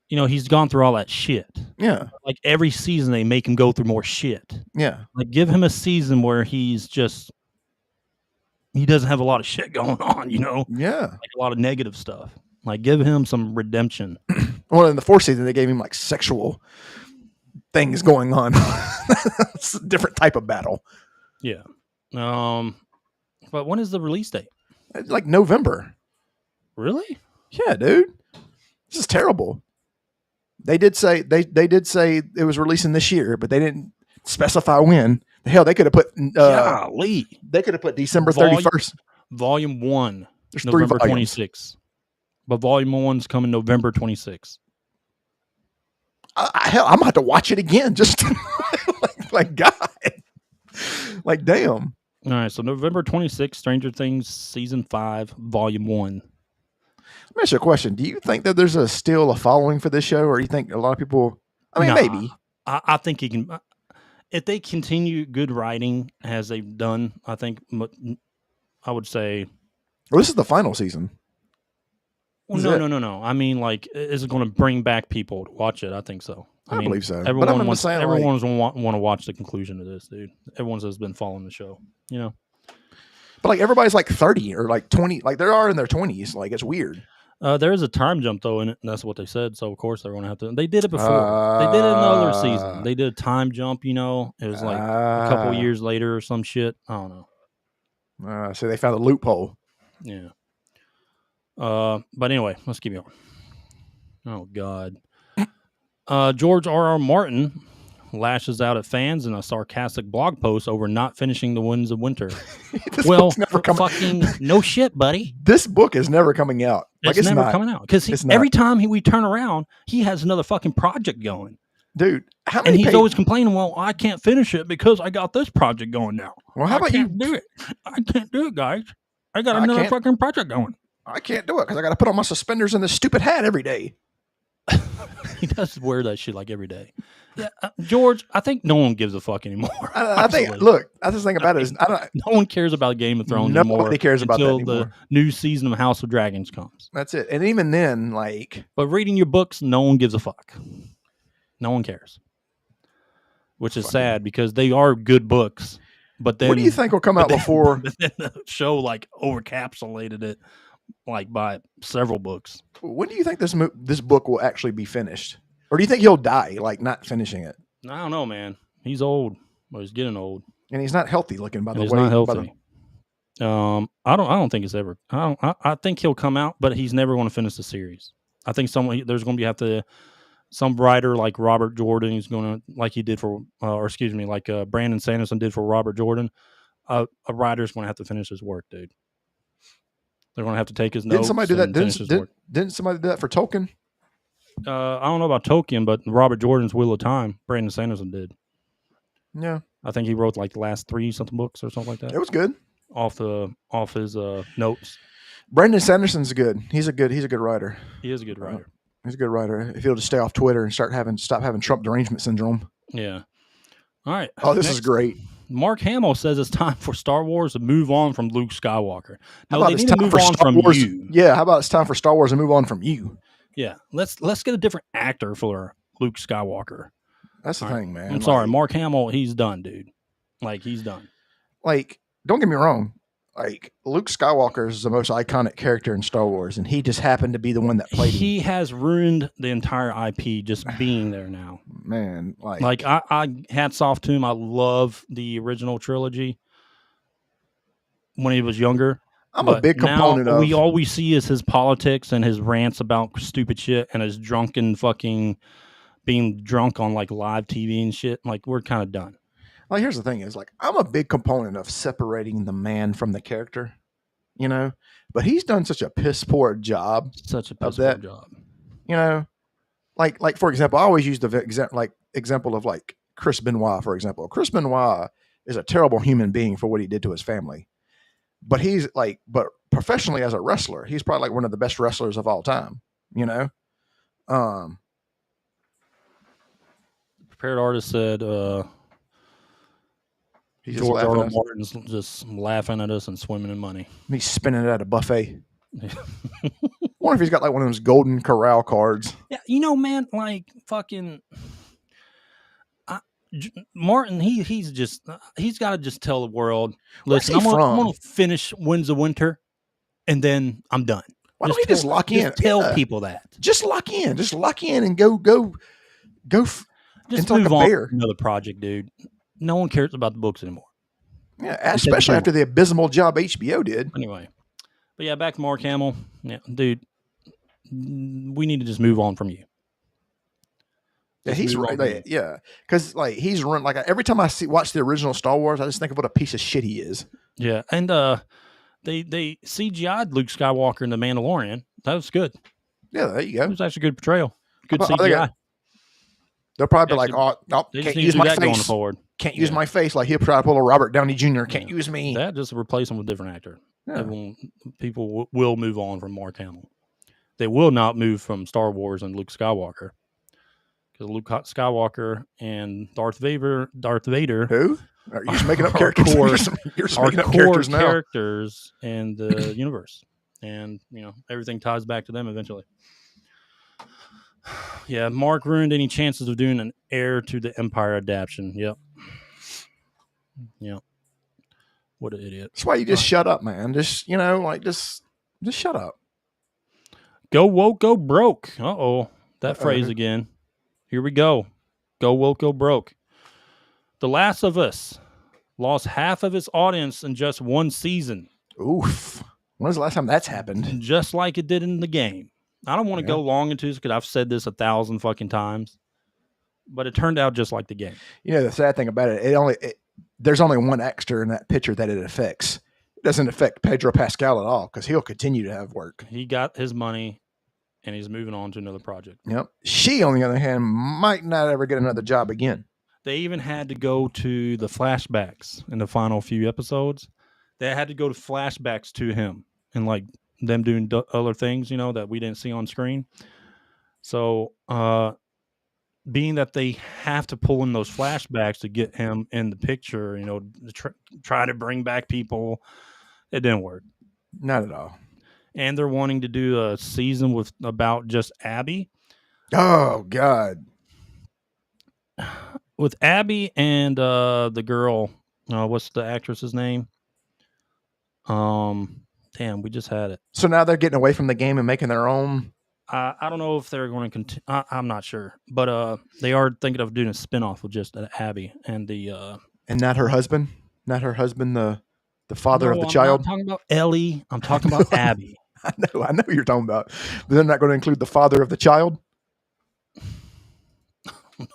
[SPEAKER 1] he's gone through all that shit.
[SPEAKER 2] Yeah.
[SPEAKER 1] Like every season, they make him go through more shit.
[SPEAKER 2] Yeah.
[SPEAKER 1] Like give him a season where he doesn't have a lot of shit going on.
[SPEAKER 2] Yeah.
[SPEAKER 1] Like a lot of negative stuff. Like give him some redemption.
[SPEAKER 2] Well, in the 4th season, they gave him like sexual things going on. It's a different type of battle.
[SPEAKER 1] Yeah. But when is the release date?
[SPEAKER 2] It's like November.
[SPEAKER 1] Really?
[SPEAKER 2] Yeah, dude. This is terrible. They did say it was releasing this year, but they didn't specify when. The hell, they could have put
[SPEAKER 1] golly.
[SPEAKER 2] They could have put December 31st.
[SPEAKER 1] Volume 1.
[SPEAKER 2] There's
[SPEAKER 1] November
[SPEAKER 2] 3 volumes.
[SPEAKER 1] 26th. But Volume 1's coming November 26th.
[SPEAKER 2] Hell, I'm about to watch it again. Just like God, like damn.
[SPEAKER 1] All right, so November 26th, Stranger Things Season 5, Volume 1.
[SPEAKER 2] Let me ask you a question. Do you think that there's still a following for this show, or do you think a lot of people? I mean, maybe.
[SPEAKER 1] I think he can. if they continue good writing as they've done, I think I would say.
[SPEAKER 2] Well, this is the final season.
[SPEAKER 1] Well, no. I mean, like, is it going to bring back people to watch it? I think so.
[SPEAKER 2] I believe so.
[SPEAKER 1] Everyone wants to want to watch the conclusion of this, dude. Everyone has been following the show, you know.
[SPEAKER 2] But like everybody's like 30 or like 20, like they are in their 20s. Like it's weird.
[SPEAKER 1] There is a time jump though in it, and that's what they said. So of course they're going to have to. They did it before. They did it in another season. They did a time jump. You know, it was like a couple years later or some shit. I don't know.
[SPEAKER 2] So they found a loophole.
[SPEAKER 1] Yeah. But anyway, let's keep going. Oh God. George R.R. Martin lashes out at fans in a sarcastic blog post over not finishing The Winds of Winter. Well, fucking no shit, buddy.
[SPEAKER 2] This book is never coming out.
[SPEAKER 1] It's never coming out because every time we turn around, he has another fucking project going.
[SPEAKER 2] Dude,
[SPEAKER 1] and he's always complaining, well, I can't finish it because I got this project going now.
[SPEAKER 2] Well, how about you
[SPEAKER 1] do it? I can't do it, guys. I got another fucking project going.
[SPEAKER 2] I can't do it because I got to put on my suspenders and this stupid hat every day.
[SPEAKER 1] He does wear that shit like every day. Yeah, George, I think no one gives a fuck anymore.
[SPEAKER 2] I think, look, I just think about it is,
[SPEAKER 1] no one cares about Game of Thrones anymore.
[SPEAKER 2] Nobody cares about that anymore.
[SPEAKER 1] Until the new season of House of Dragons comes.
[SPEAKER 2] That's it. And even then, like...
[SPEAKER 1] But reading your books, no one gives a fuck. No one cares. Which is sad because they are good books. But then...
[SPEAKER 2] What do you think will come out before...
[SPEAKER 1] But then the show, like, overcapsulated it, like, by several books.
[SPEAKER 2] When do you think this book will actually be finished? Or do you think he'll die, like not finishing it?
[SPEAKER 1] I don't know, man. He's old. Well, he's getting old,
[SPEAKER 2] and he's not healthy looking. By the way,
[SPEAKER 1] he's not healthy. I don't think it's ever. I think he'll come out, but he's never going to finish the series. I think there's going to be some writer like Robert Jordan is going to, like he did for, like Brandon Sanderson did for Robert Jordan. A writer's going to have to finish his work, dude. They're going to have to take his notes.
[SPEAKER 2] Didn't somebody do that? Didn't somebody do that for Tolkien?
[SPEAKER 1] I don't know about Tolkien, but Robert Jordan's Wheel of Time, Brandon Sanderson did.
[SPEAKER 2] Yeah,
[SPEAKER 1] I think he wrote like the last 3-something books or something like that.
[SPEAKER 2] It was good
[SPEAKER 1] off his notes.
[SPEAKER 2] Brandon Sanderson's good. He's a good writer.
[SPEAKER 1] He is a good writer.
[SPEAKER 2] He's a good writer. If he'll just stay off Twitter and stop having Trump derangement syndrome.
[SPEAKER 1] Yeah. All right.
[SPEAKER 2] Oh, this is great.
[SPEAKER 1] Mark Hamill says it's time for Star Wars to move on from Luke Skywalker. No, they need to move on from you.
[SPEAKER 2] Yeah, how about it's time for Star Wars to move on from you?
[SPEAKER 1] Yeah, let's get a different actor for Luke Skywalker.
[SPEAKER 2] That's the thing, man.
[SPEAKER 1] I'm sorry, Mark Hamill, he's done, dude. Like, he's done.
[SPEAKER 2] Like, don't get me wrong. Like, Luke Skywalker is the most iconic character in Star Wars, and he just happened to be the one that played him.
[SPEAKER 1] He has ruined the entire IP just being there now.
[SPEAKER 2] Man,
[SPEAKER 1] like I hats off to him. I love the original trilogy when he was younger.
[SPEAKER 2] I'm a big component of...
[SPEAKER 1] All we see is his politics and his rants about stupid shit and his drunken fucking being drunk on like live TV and shit. Like, we're kind of done.
[SPEAKER 2] Like, here's the thing is, like, I'm a big component of separating the man from the character, you know? But he's done such a piss poor job.
[SPEAKER 1] Such a piss poor job.
[SPEAKER 2] You know? Like for example, I always use the example of like Chris Benoit, for example. Chris Benoit is a terrible human being for what he did to his family. But but professionally as a wrestler, he's probably like one of the best wrestlers of all time, you know?
[SPEAKER 1] Prepared artist said, George R. R. Martin's just laughing at us and swimming in money.
[SPEAKER 2] He's spinning it at a buffet. I wonder if he's got like one of those Golden Corral cards.
[SPEAKER 1] Yeah, you know, man, like fucking Martin. He's got to just tell the world, listen, I'm gonna finish Winds of Winter, and then I'm done.
[SPEAKER 2] Why don't we just lock in?
[SPEAKER 1] Tell people that.
[SPEAKER 2] Just lock in. Just lock in and go.
[SPEAKER 1] Just move on to another project, dude. No one cares about the books anymore.
[SPEAKER 2] Yeah, especially after the abysmal job HBO did.
[SPEAKER 1] Anyway, but yeah, back to Mark Hamill. Yeah, dude, we need to just move on from you.
[SPEAKER 2] Yeah, he's right. Yeah, because like he's run like every time I watch the original Star Wars, I just think of what a piece of shit he is.
[SPEAKER 1] Yeah, and they CGI'd Luke Skywalker in The Mandalorian. That was good.
[SPEAKER 2] Yeah, there you go.
[SPEAKER 1] It was actually a good portrayal. Good CGI.
[SPEAKER 2] They'll probably be like, "Oh, no,
[SPEAKER 1] can't use my face going forward.
[SPEAKER 2] Can't use my face." Like he'll probably pull a Robert Downey Jr. Can't use me.
[SPEAKER 1] That just replace him with a different actor. Yeah. People will move on from Mark Hamill. They will not move from Star Wars and Luke Skywalker because Luke Skywalker and Darth Vader.
[SPEAKER 2] Who? Are you just making up characters? You're just
[SPEAKER 1] Are
[SPEAKER 2] making up
[SPEAKER 1] core
[SPEAKER 2] characters now.
[SPEAKER 1] characters in the universe, and everything ties back to them eventually. Yeah, Mark ruined any chances of doing an Heir to the Empire adaptation. Yep. What an idiot.
[SPEAKER 2] That's why you just shut up, man. Just just shut up.
[SPEAKER 1] Go woke, go broke. Uh-oh. That phrase again. Here we go. Go woke, go broke. The Last of Us lost half of its audience in just one season.
[SPEAKER 2] Oof. When was the last time that's happened?
[SPEAKER 1] Just like it did in the game. I don't want to go long into this because I've said this 1,000 fucking times. But it turned out just like the game.
[SPEAKER 2] The sad thing about it, there's only one extra in that picture that it affects. It doesn't affect Pedro Pascal at all because he'll continue to have work.
[SPEAKER 1] He got his money and he's moving on to another project.
[SPEAKER 2] Yep. She, on the other hand, might not ever get another job again.
[SPEAKER 1] They even had to go to the flashbacks in the final few episodes. They had to go to flashbacks to him and like them doing other things, that we didn't see on screen. So, being that they have to pull in those flashbacks to get him in the picture, to try to bring back people, it didn't work.
[SPEAKER 2] Not at all.
[SPEAKER 1] And they're wanting to do a season about just Abby.
[SPEAKER 2] Oh, God.
[SPEAKER 1] With Abby and the girl, what's the actress's name? Damn, we just had it.
[SPEAKER 2] So now they're getting away from the game and making their own.
[SPEAKER 1] I don't know if they're going to continue. I'm not sure, but they are thinking of doing a spinoff with just Abby and the.
[SPEAKER 2] And not her husband, the father of the child.
[SPEAKER 1] I'm talking about Ellie. I'm talking about Abby.
[SPEAKER 2] I know who you're talking about. But they're not going to include the father of the child.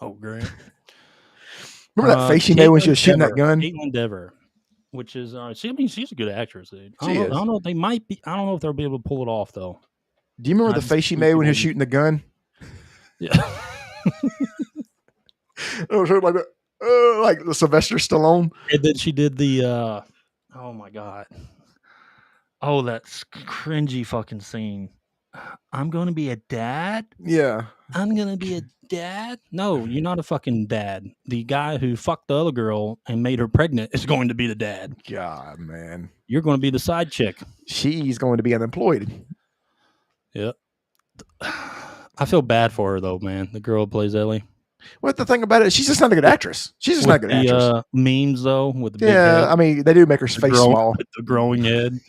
[SPEAKER 1] No, Grant.
[SPEAKER 2] Remember that face she made when she was shooting that gun?
[SPEAKER 1] Caitlin Dever, which is she's a good actress, dude.
[SPEAKER 2] She is.
[SPEAKER 1] I don't know if they might be. I don't know if they'll be able to pull it off though.
[SPEAKER 2] Do you remember the face she made when he was shooting the gun?
[SPEAKER 1] Yeah.
[SPEAKER 2] It was her like the Sylvester Stallone.
[SPEAKER 1] And then she did the oh my God. Oh, that cringy fucking scene. I'm going to be a dad?
[SPEAKER 2] Yeah.
[SPEAKER 1] I'm going to be a dad? No, you're not a fucking dad. The guy who fucked the other girl and made her pregnant is going to be the dad.
[SPEAKER 2] God, man.
[SPEAKER 1] You're going to be the side chick.
[SPEAKER 2] She's going to be unemployed.
[SPEAKER 1] Yep. I feel bad for her, though, man. The girl who plays Ellie.
[SPEAKER 2] What the thing about it? She's just not a good actress. She's just not a good actress.
[SPEAKER 1] Memes, though, with the big head.
[SPEAKER 2] I mean, they do make her face small.
[SPEAKER 1] With the growing head.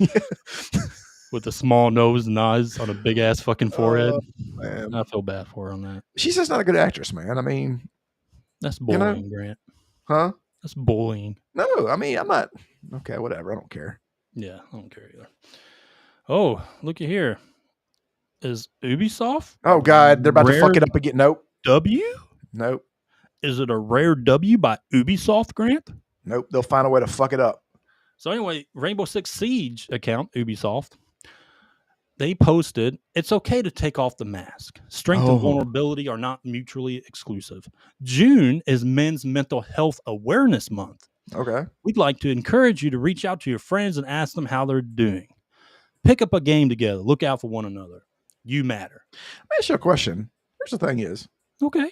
[SPEAKER 1] With the small nose and eyes on a big-ass fucking forehead. Man. I feel bad for her on that.
[SPEAKER 2] She's just not a good actress, man. I mean...
[SPEAKER 1] That's bullying, Grant.
[SPEAKER 2] Huh?
[SPEAKER 1] That's bullying.
[SPEAKER 2] No, I mean, I'm not... Okay, whatever. I don't care.
[SPEAKER 1] Yeah, I don't care either. Oh, looky here. Is Ubisoft?
[SPEAKER 2] Oh, God. They're about to fuck it up again. Nope.
[SPEAKER 1] W?
[SPEAKER 2] Nope.
[SPEAKER 1] Is it a rare W by Ubisoft, Grant?
[SPEAKER 2] Nope. They'll find a way to fuck it up.
[SPEAKER 1] So anyway, Rainbow Six Siege account, Ubisoft, they posted, it's okay to take off the mask. Strength and vulnerability are not mutually exclusive. June is Men's Mental Health Awareness Month.
[SPEAKER 2] Okay.
[SPEAKER 1] We'd like to encourage you to reach out to your friends and ask them how they're doing. Pick up a game together. Look out for one another. You matter.
[SPEAKER 2] Let me ask you a question. Here's the thing is.
[SPEAKER 1] Okay.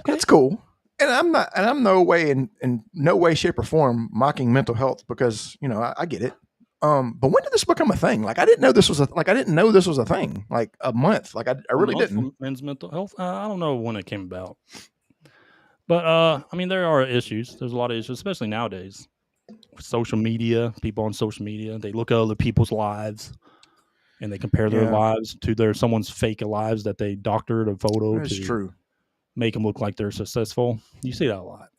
[SPEAKER 2] That's cool. And I'm no way in no way, shape, or form mocking mental health because, I get it. But when did this become a thing? Like I didn't know this was a thing. Like a month. Like I really didn't.
[SPEAKER 1] Men's mental health. I don't know when it came about. But I mean there are issues. There's a lot of issues, especially nowadays. With social media, people on social media, they look at other people's lives and they compare their lives to someone's fake lives that they doctored a photo
[SPEAKER 2] That's
[SPEAKER 1] to
[SPEAKER 2] true.
[SPEAKER 1] Make them look like they're successful. You see that a lot.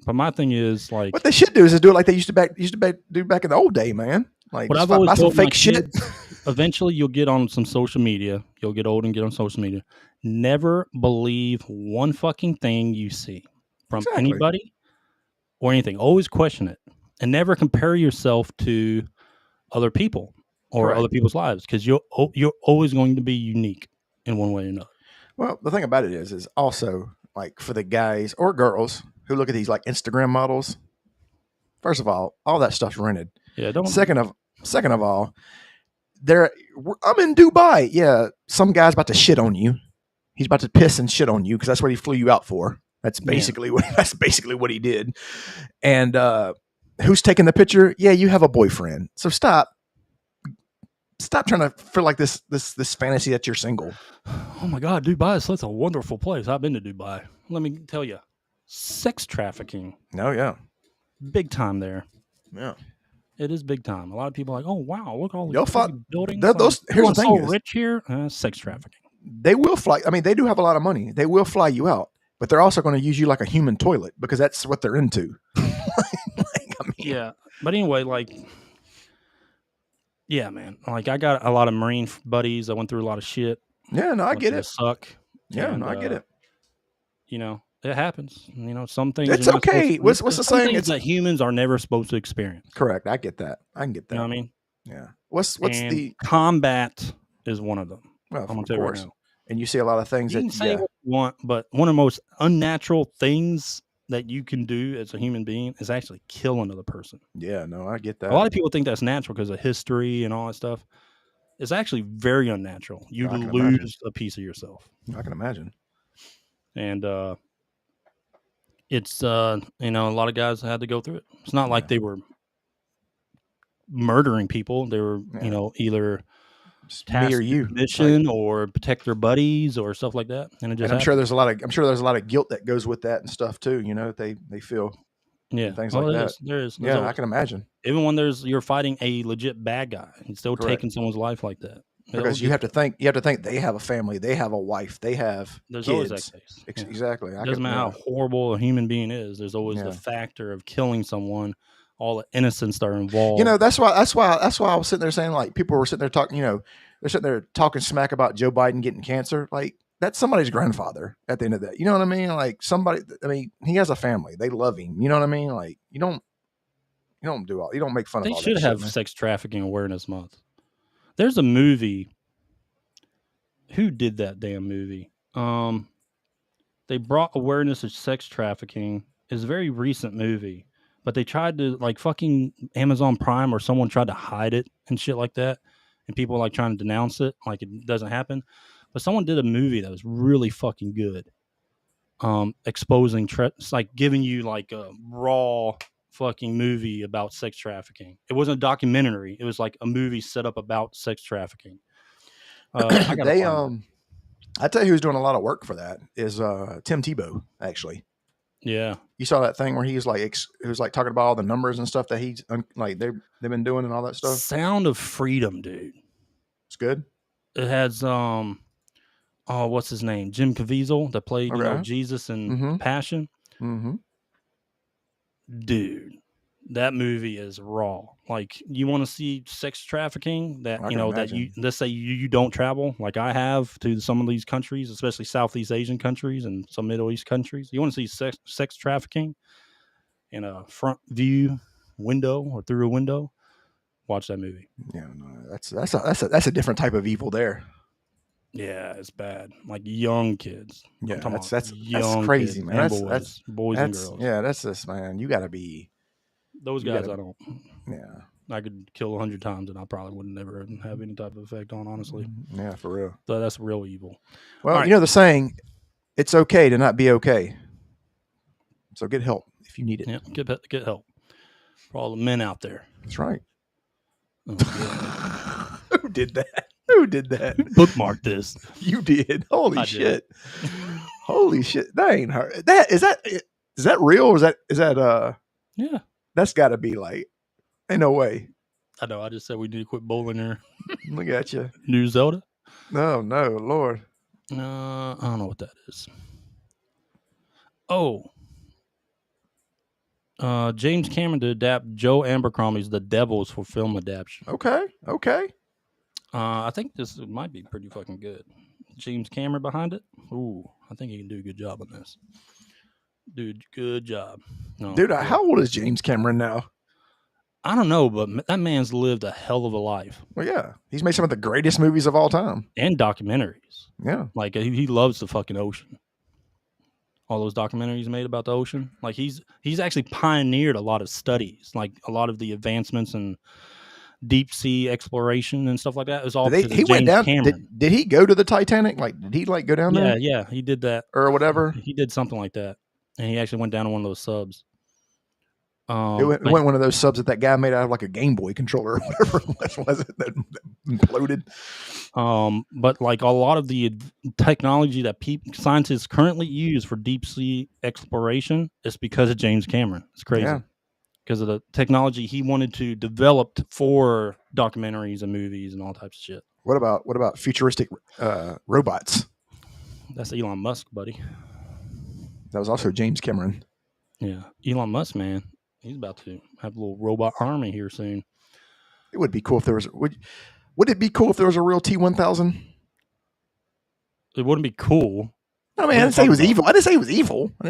[SPEAKER 1] But my thing is like
[SPEAKER 2] what they should do is do it like they used to do back in the old day, man. Like
[SPEAKER 1] what I've always
[SPEAKER 2] buy some
[SPEAKER 1] told my
[SPEAKER 2] fake shit.
[SPEAKER 1] kids, eventually you'll get on some social media. You'll get old and get on social media. Never believe one fucking thing you see from anybody or anything. Always question it and never compare yourself to other people or other people's lives because you're always going to be unique in one way or another.
[SPEAKER 2] Well, the thing about it is also like for the guys or girls who look at these like Instagram models. First of all that stuff's rented.
[SPEAKER 1] Yeah. Don't.
[SPEAKER 2] Second of all, I'm in Dubai. Yeah, some guy's about to shit on you. He's about to piss and shit on you because that's what he flew you out for. That's basically what he did. And who's taking the picture? Yeah, you have a boyfriend. So stop trying to feel like this fantasy that you're single.
[SPEAKER 1] Oh my God, Dubai is such a wonderful place. I've been to Dubai. Let me tell you, sex trafficking.
[SPEAKER 2] Oh yeah,
[SPEAKER 1] big time there.
[SPEAKER 2] Yeah,
[SPEAKER 1] it is big time. A lot of people are like, oh wow, look at all
[SPEAKER 2] They'll
[SPEAKER 1] these buildings.
[SPEAKER 2] Here's the thing:
[SPEAKER 1] so rich here. Sex trafficking.
[SPEAKER 2] They will fly. I mean, they do have a lot of money. They will fly you out, but they're also going to use you like a human toilet because that's what they're into.
[SPEAKER 1] Yeah, but anyway, like. Yeah, man. Like I got a lot of Marine buddies. I went through a lot of shit.
[SPEAKER 2] Yeah, no, I get it.
[SPEAKER 1] Suck.
[SPEAKER 2] Yeah, no, I get it.
[SPEAKER 1] You know, it happens. You know, some things.
[SPEAKER 2] It's okay. What's the saying?
[SPEAKER 1] It's that humans are never supposed to experience.
[SPEAKER 2] Correct. I get that. I can get that.
[SPEAKER 1] You know what I mean?
[SPEAKER 2] Yeah. What's the
[SPEAKER 1] combat is one of them.
[SPEAKER 2] Well,
[SPEAKER 1] I'm gonna
[SPEAKER 2] of
[SPEAKER 1] tell
[SPEAKER 2] course.
[SPEAKER 1] You right now.
[SPEAKER 2] And you see a lot of things
[SPEAKER 1] you can say what you want, but one of the most unnatural things that you can do as a human being is actually kill another person.
[SPEAKER 2] Yeah, no, I get that.
[SPEAKER 1] A lot of people think that's natural because of history and all that stuff. It's actually very unnatural. You lose a piece of yourself.
[SPEAKER 2] I can imagine.
[SPEAKER 1] And it's a lot of guys had to go through it. It's not like they were murdering people. They were, either
[SPEAKER 2] me or you
[SPEAKER 1] mission or protect their buddies or stuff like that. And
[SPEAKER 2] I'm sure there's a lot of guilt that goes with that and stuff too. You know, they feel things like that.
[SPEAKER 1] There is.
[SPEAKER 2] Yeah, I can imagine.
[SPEAKER 1] Even when you're fighting a legit bad guy and still taking someone's life like that.
[SPEAKER 2] Because you have to think they have a family, they have a wife, they have
[SPEAKER 1] there's
[SPEAKER 2] kids.
[SPEAKER 1] Always that case.
[SPEAKER 2] Exactly.
[SPEAKER 1] It doesn't matter how horrible a human being is. There's always the factor of killing someone. All the innocents that are involved.
[SPEAKER 2] You know, that's why I was sitting there saying, like, people were sitting there talking, they're sitting there talking smack about Joe Biden getting cancer. Like, that's somebody's grandfather at the end of that. You know what I mean? Like, he has a family. They love him. You know what I mean? Like, you don't make fun of all that.
[SPEAKER 1] They should have Sex Trafficking Awareness Month. There's a movie. Who did that damn movie? They brought awareness of sex trafficking. It's a very recent movie. But they tried to, like, fucking Amazon Prime or someone tried to hide it and shit like that. And people like trying to denounce it like it doesn't happen. But someone did a movie that was really fucking good. Exposing, it's like giving you like a raw fucking movie about sex trafficking. It wasn't a documentary. It was like a movie set up about sex trafficking. I
[SPEAKER 2] tell you who's doing a lot of work for that is Tim Tebow, actually.
[SPEAKER 1] Yeah,
[SPEAKER 2] you saw that thing where he was like talking about all the numbers and stuff that he's like they've been doing and all that stuff.
[SPEAKER 1] Sound of Freedom, dude.
[SPEAKER 2] It's good.
[SPEAKER 1] It has what's his name? 𝐬𝐿 that played Jesus in Passion.
[SPEAKER 2] Mm-hmm.
[SPEAKER 1] Dude, that movie is raw. Like, you want to see sex trafficking that let's say you don't travel like I have to some of these countries, especially Southeast Asian countries and some Middle East countries. You want to see sex trafficking in a front view window or through a window, watch that movie.
[SPEAKER 2] Yeah, no, that's a different type of evil there.
[SPEAKER 1] Yeah, it's bad. Like young kids.
[SPEAKER 2] Yeah, that's crazy,
[SPEAKER 1] kids,
[SPEAKER 2] man.
[SPEAKER 1] That's boys and girls.
[SPEAKER 2] Yeah, that's this, man. You got to be.
[SPEAKER 1] Those guys, I don't.
[SPEAKER 2] Yeah,
[SPEAKER 1] I could kill 100 times, and I probably would never have any type of effect on. Honestly.
[SPEAKER 2] Yeah, for real.
[SPEAKER 1] So that's real evil.
[SPEAKER 2] Well, right. You know the saying, "It's okay to not be okay." So get help if you need it.
[SPEAKER 1] Yeah, get help for all the men out there.
[SPEAKER 2] That's right.
[SPEAKER 1] Oh,
[SPEAKER 2] Who did that? Who did that?
[SPEAKER 1] Bookmark this.
[SPEAKER 2] You did. Holy shit. Holy shit. That ain't her. Is that real? Or is that
[SPEAKER 1] yeah.
[SPEAKER 2] That's gotta be like, ain't no way.
[SPEAKER 1] I know. I just said we need to quit bowling there.
[SPEAKER 2] Look at you.
[SPEAKER 1] New Zelda?
[SPEAKER 2] No, Lord.
[SPEAKER 1] I don't know what that is. Oh. James Cameron to adapt Joe Abercrombie's The Devils for film adaptation.
[SPEAKER 2] Okay.
[SPEAKER 1] I think this might be pretty fucking good. James Cameron behind it. Ooh, I think he can do a good job on this. Dude, good job. No,
[SPEAKER 2] dude, how old is James Cameron now?
[SPEAKER 1] I don't know, but that man's lived a hell of a life.
[SPEAKER 2] Well, yeah. He's made some of the greatest movies of all time.
[SPEAKER 1] And documentaries.
[SPEAKER 2] Yeah.
[SPEAKER 1] Like, he loves the fucking ocean. All those documentaries made about the ocean. Like, he's actually pioneered a lot of studies. Like, a lot of the advancements and deep sea exploration and stuff like that. It was all
[SPEAKER 2] He
[SPEAKER 1] because of
[SPEAKER 2] went
[SPEAKER 1] James
[SPEAKER 2] down.
[SPEAKER 1] Cameron.
[SPEAKER 2] Did he go to the Titanic? Like, did he like go down there?
[SPEAKER 1] Yeah, he did that
[SPEAKER 2] or whatever.
[SPEAKER 1] He did something like that, and he actually went down on one of those subs.
[SPEAKER 2] It went one of those subs that guy made out of like a Game Boy controller or whatever it was it that imploded.
[SPEAKER 1] But like a lot of the technology that scientists currently use for deep sea exploration is because of James Cameron. It's crazy.
[SPEAKER 2] Yeah.
[SPEAKER 1] Because of the technology he wanted to develop for documentaries and movies and all types of shit.
[SPEAKER 2] What about futuristic robots?
[SPEAKER 1] That's Elon Musk, buddy.
[SPEAKER 2] That was also James Cameron.
[SPEAKER 1] Yeah, Elon Musk, man. He's about to have a little robot army here soon.
[SPEAKER 2] It would be cool if there was. Would it be cool if there was a real T-1000?
[SPEAKER 1] It wouldn't be cool.
[SPEAKER 2] I mean, I didn't say it was evil. I didn't say it was evil. I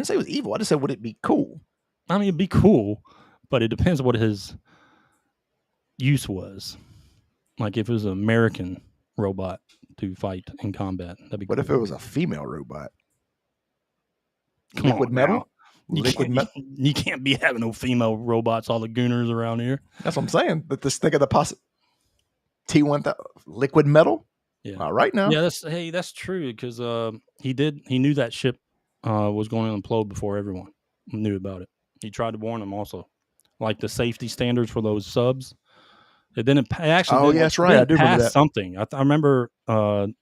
[SPEAKER 2] just said, would it be cool?
[SPEAKER 1] I mean, it'd be cool, but it depends what his use was. Like if it was an American robot to fight in combat, that'd be cool.
[SPEAKER 2] What if it was a female robot?
[SPEAKER 1] Come
[SPEAKER 2] Liquid
[SPEAKER 1] on
[SPEAKER 2] metal?
[SPEAKER 1] now. You can't be having no female robots, all the gooners around here.
[SPEAKER 2] That's what I'm saying. But just think of the T-1000 liquid metal.
[SPEAKER 1] Yeah.
[SPEAKER 2] All right now.
[SPEAKER 1] Yeah, that's true because he knew that ship was going to implode before everyone knew about it. He tried to warn them also, like the safety standards for those subs. It didn't actually.
[SPEAKER 2] Oh, yeah, that's right. I do remember that.
[SPEAKER 1] Something. I remember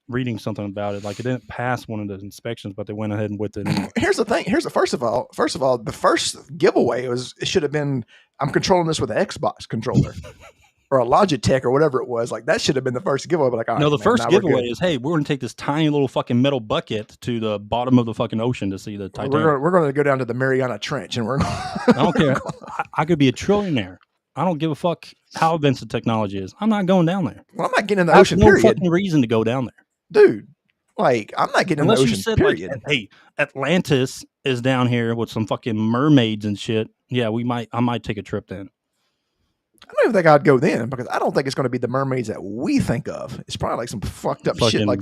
[SPEAKER 1] reading something about it. Like it didn't pass one of the inspections, but they went ahead and with it. Anyway.
[SPEAKER 2] Here's the thing. First of all, the first giveaway it should have been I'm controlling this with an Xbox controller or a Logitech or whatever it was. Like that should have been the first giveaway. But like, all right,
[SPEAKER 1] no, the first giveaway
[SPEAKER 2] is
[SPEAKER 1] is, hey, we're going to take this tiny little fucking metal bucket to the bottom of the fucking ocean to see the Titanic.
[SPEAKER 2] We're going to go down to the Mariana Trench and
[SPEAKER 1] I don't care. I could be a trillionaire. I don't give a fuck how advanced the technology is. I'm not going down there.
[SPEAKER 2] Well, I'm not getting in the ocean, period.
[SPEAKER 1] No fucking reason to go down there.
[SPEAKER 2] Dude, like, I'm not getting in the ocean,
[SPEAKER 1] you said,
[SPEAKER 2] period.
[SPEAKER 1] Like, hey, Atlantis is down here with some fucking mermaids and shit. Yeah, I might take a trip then.
[SPEAKER 2] I don't even think I'd go then because I don't think it's going to be the mermaids that we think of. It's probably like some fucked up shit. Like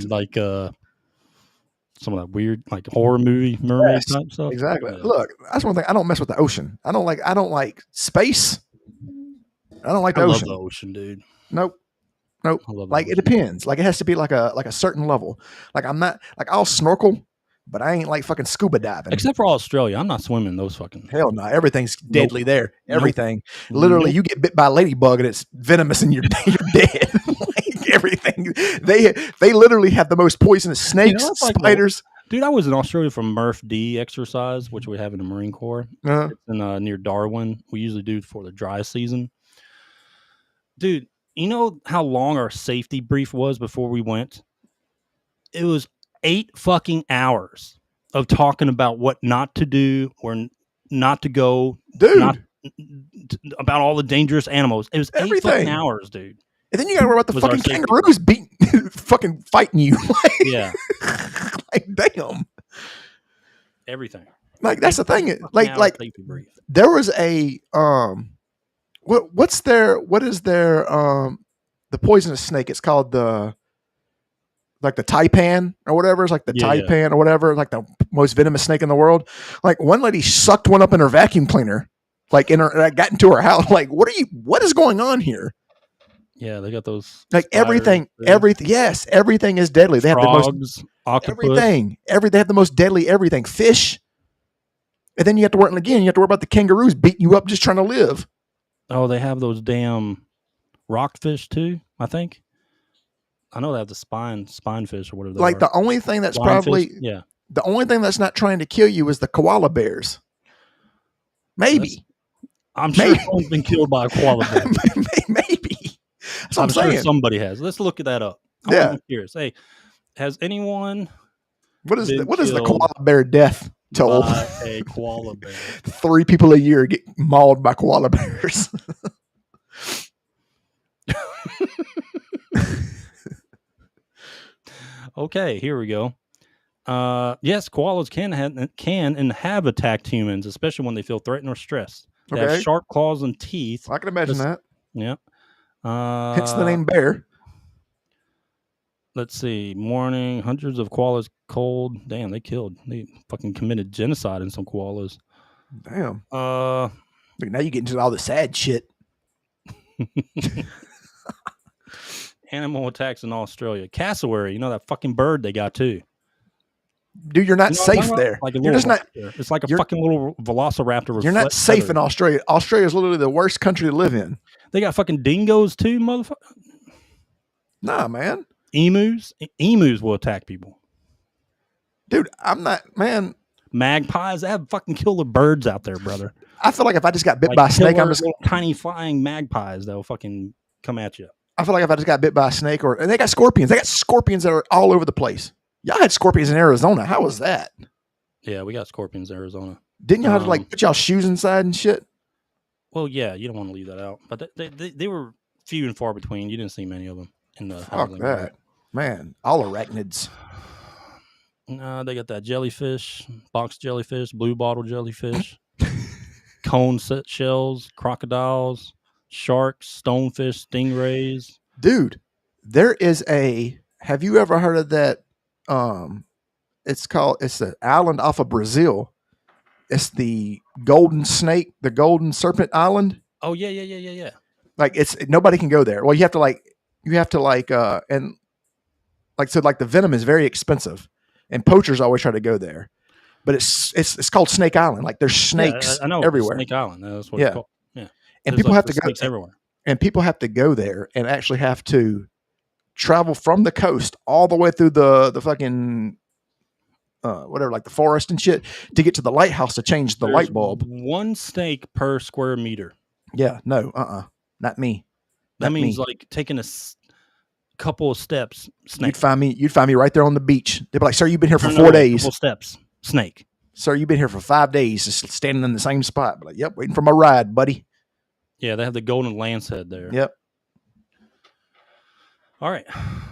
[SPEAKER 1] some of that weird like horror movie mermaid type stuff.
[SPEAKER 2] Exactly.
[SPEAKER 1] Yeah.
[SPEAKER 2] Look, that's one thing. I don't mess with the ocean. I don't like space. I don't like the ocean.
[SPEAKER 1] I love the ocean, dude.
[SPEAKER 2] Nope. Like it depends. Like it has to be like a certain level. Like I'm not like I'll snorkel, but I ain't like fucking scuba diving.
[SPEAKER 1] Except for Australia, I'm not swimming those fucking.
[SPEAKER 2] Hell no, everything's deadly there. Everything. Literally, you get bit by a ladybug and it's venomous and you're dead. Like everything. They literally have the most poisonous snakes, spiders.
[SPEAKER 1] Dude, I was in Australia for Murph D exercise, which we have in the Marine Corps. It's in, near Darwin. We usually do for the dry season. Dude, you know how long our safety brief was before we went? It was 8 fucking hours of talking about what not to do or not to go.
[SPEAKER 2] Dude.
[SPEAKER 1] About all the dangerous animals. It was 8 fucking hours, dude.
[SPEAKER 2] And then you got to worry about the fucking kangaroos fucking fighting you.
[SPEAKER 1] Yeah.
[SPEAKER 2] Like, damn.
[SPEAKER 1] Everything.
[SPEAKER 2] Like, that's the thing. Like there was a, what is their the poisonous snake? It's called the taipan or whatever. It's like the taipan or whatever, like the most venomous snake in the world. Like one lady sucked one up in her vacuum cleaner, like got into her house. Like, what is going on here?
[SPEAKER 1] Yeah, they got those.
[SPEAKER 2] Like everything. Yes, everything is deadly. They
[SPEAKER 1] Frogs,
[SPEAKER 2] have the most
[SPEAKER 1] octopus.
[SPEAKER 2] Everything. They have the most deadly everything. Fish. And then you have to worry about the kangaroos beating you up just trying to live.
[SPEAKER 1] Oh, they have those damn rockfish too, I think. I know they have the spine fish or whatever.
[SPEAKER 2] Like the only thing that's the only thing that's not trying to kill you is the koala bears. Maybe.
[SPEAKER 1] I'm sure someone's been killed by a koala bear.
[SPEAKER 2] Maybe. That's what I'm saying.
[SPEAKER 1] Sure somebody has. Let's look that up. I'm curious. Hey, has anyone
[SPEAKER 2] what is the koala bear death toll?
[SPEAKER 1] A koala bear.
[SPEAKER 2] 3 people a year get mauled by koala bears.
[SPEAKER 1] Okay, here we go. Yes, koalas can and have attacked humans, especially when they feel threatened or stressed. They have sharp claws and teeth.
[SPEAKER 2] I can imagine that.
[SPEAKER 1] Yeah.
[SPEAKER 2] Hence the name bear.
[SPEAKER 1] Let's see. Morning, hundreds of koalas cold. Damn, they fucking committed genocide in some koalas.
[SPEAKER 2] Damn. Now you get into all the sad shit.
[SPEAKER 1] Animal attacks in Australia. Cassowary, that fucking bird they got too.
[SPEAKER 2] Dude, you're not
[SPEAKER 1] You know what I'm
[SPEAKER 2] safe
[SPEAKER 1] talking about?
[SPEAKER 2] there.
[SPEAKER 1] Like a
[SPEAKER 2] You're
[SPEAKER 1] little
[SPEAKER 2] just not.
[SPEAKER 1] raptor. It's like a
[SPEAKER 2] you're-
[SPEAKER 1] fucking little velociraptor with
[SPEAKER 2] You're not safe
[SPEAKER 1] feathers.
[SPEAKER 2] in Australia. Australia is literally the worst country to live in.
[SPEAKER 1] They got fucking dingoes too, motherfucker.
[SPEAKER 2] Nah, man.
[SPEAKER 1] Emus will attack people.
[SPEAKER 2] Dude, I'm not, man.
[SPEAKER 1] Magpies, they have fucking killer birds out there, brother.
[SPEAKER 2] I feel like if I just got bit
[SPEAKER 1] Like
[SPEAKER 2] by a snake,
[SPEAKER 1] killer
[SPEAKER 2] I'm just.
[SPEAKER 1] little tiny flying magpies that'll fucking come at you.
[SPEAKER 2] I feel like if I just got bit by a snake, and they got scorpions. They got scorpions that are all over the place. Y'all had scorpions in Arizona. How was that?
[SPEAKER 1] Yeah, we got scorpions in Arizona.
[SPEAKER 2] Didn't y'all have to like put y'all shoes inside and shit?
[SPEAKER 1] Well, yeah, you don't want to leave that out, but they were few and far between. You didn't see many of them in the
[SPEAKER 2] Fuck
[SPEAKER 1] housing
[SPEAKER 2] that,
[SPEAKER 1] area.
[SPEAKER 2] man. All arachnids.
[SPEAKER 1] They got that jellyfish, box jellyfish, blue bottle jellyfish, cone shells, crocodiles, sharks, stonefish, stingrays.
[SPEAKER 2] Dude, there is have you ever heard of that? It's the island off of Brazil. It's the golden snake, the golden serpent island.
[SPEAKER 1] Oh yeah.
[SPEAKER 2] Like nobody can go there. Well, you have to the venom is very expensive and poachers always try to go there, but it's called Snake Island. Like there's snakes
[SPEAKER 1] I know,
[SPEAKER 2] everywhere.
[SPEAKER 1] Snake Island. That's what
[SPEAKER 2] Yeah.
[SPEAKER 1] it's called. Yeah.
[SPEAKER 2] And
[SPEAKER 1] There's
[SPEAKER 2] people have to
[SPEAKER 1] snakes
[SPEAKER 2] go
[SPEAKER 1] everywhere.
[SPEAKER 2] and people have to go there and actually have to travel from the coast all the way through the fucking whatever, like the forest and shit, to get to the lighthouse to change the light bulb.
[SPEAKER 1] One snake per square meter.
[SPEAKER 2] Yeah, no, not me.
[SPEAKER 1] That
[SPEAKER 2] Not
[SPEAKER 1] means
[SPEAKER 2] me.
[SPEAKER 1] like taking a couple of steps. Snake.
[SPEAKER 2] You'd find me right there on the beach. They'd be like, "Sir, you've been here for
[SPEAKER 1] No,
[SPEAKER 2] 4 days."
[SPEAKER 1] Couple steps. Snake.
[SPEAKER 2] "Sir, you've been here for 5 days, just standing in the same spot." But like, "Yep, waiting for my ride, buddy."
[SPEAKER 1] Yeah, they have the golden lance head there.
[SPEAKER 2] Yep.
[SPEAKER 1] All right.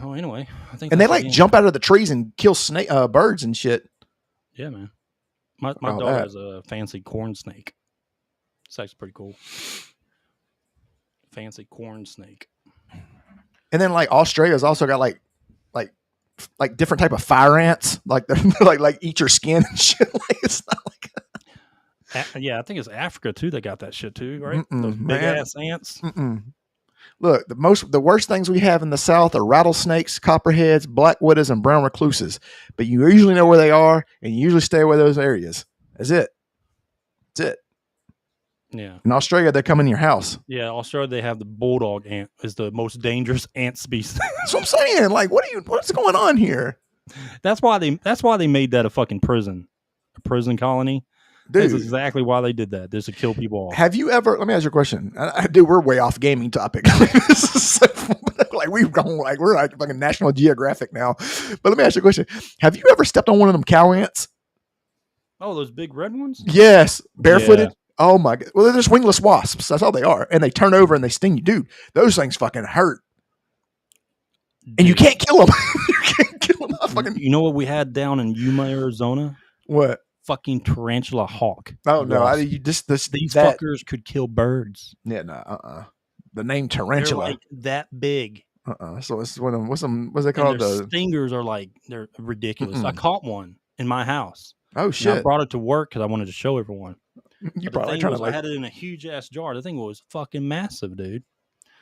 [SPEAKER 1] Oh, anyway, I think.
[SPEAKER 2] And they
[SPEAKER 1] that's
[SPEAKER 2] like
[SPEAKER 1] the end.
[SPEAKER 2] jump out of the trees and kill birds and shit.
[SPEAKER 1] Yeah, man. My
[SPEAKER 2] All
[SPEAKER 1] daughter
[SPEAKER 2] that.
[SPEAKER 1] has a fancy corn snake. It's actually pretty cool. Fancy corn snake.
[SPEAKER 2] And then like Australia's also got like different type of fire ants. Like they're like eat your skin and shit. Like it's not like
[SPEAKER 1] Yeah, I think it's Africa too. They got that shit too, right?
[SPEAKER 2] Mm-mm,
[SPEAKER 1] Those big
[SPEAKER 2] man.
[SPEAKER 1] ass ants.
[SPEAKER 2] Look, the worst things we have in the South are rattlesnakes, copperheads, black widows, and brown recluses. But you usually know where they are, and you usually stay away those areas. That's it. That's it.
[SPEAKER 1] Yeah.
[SPEAKER 2] In Australia, they come in your house.
[SPEAKER 1] Yeah, Australia they have the bulldog ant is the most dangerous ant species.
[SPEAKER 2] That's what I'm saying. Like, what's going on here,
[SPEAKER 1] That's why they made that a fucking prison. A prison colony.
[SPEAKER 2] dude?
[SPEAKER 1] That's exactly why they did that. Just to kill people off.
[SPEAKER 2] Have you ever? Let me ask you a question. Dude, we're way off gaming topic. This is so, like we've gone like we're like fucking National Geographic now. But let me ask you a question. Have you ever stepped on one of them cow ants?
[SPEAKER 1] Oh, those big red ones?
[SPEAKER 2] Yes, barefooted.
[SPEAKER 1] Yeah.
[SPEAKER 2] Oh my god! Well, they're just wingless wasps. That's all they are, and they turn over and they sting you, dude. Those things fucking hurt, and you can't kill them. You can't kill them.
[SPEAKER 1] You know what we had down in Yuma, Arizona?
[SPEAKER 2] What?
[SPEAKER 1] Fucking tarantula hawk.
[SPEAKER 2] Oh no!
[SPEAKER 1] Wasp. These fuckers could kill birds.
[SPEAKER 2] Yeah, no. The name
[SPEAKER 1] They're
[SPEAKER 2] tarantula.
[SPEAKER 1] like that big.
[SPEAKER 2] So it's one of them. What's it
[SPEAKER 1] And
[SPEAKER 2] called?
[SPEAKER 1] their stingers are like they're ridiculous. I caught one in my house.
[SPEAKER 2] Oh
[SPEAKER 1] And I
[SPEAKER 2] shit!
[SPEAKER 1] brought it to work because I wanted to show everyone.
[SPEAKER 2] You
[SPEAKER 1] But the
[SPEAKER 2] probably
[SPEAKER 1] thing
[SPEAKER 2] trying
[SPEAKER 1] was,
[SPEAKER 2] to
[SPEAKER 1] I
[SPEAKER 2] like
[SPEAKER 1] had it in a huge ass jar. The thing was fucking massive, dude.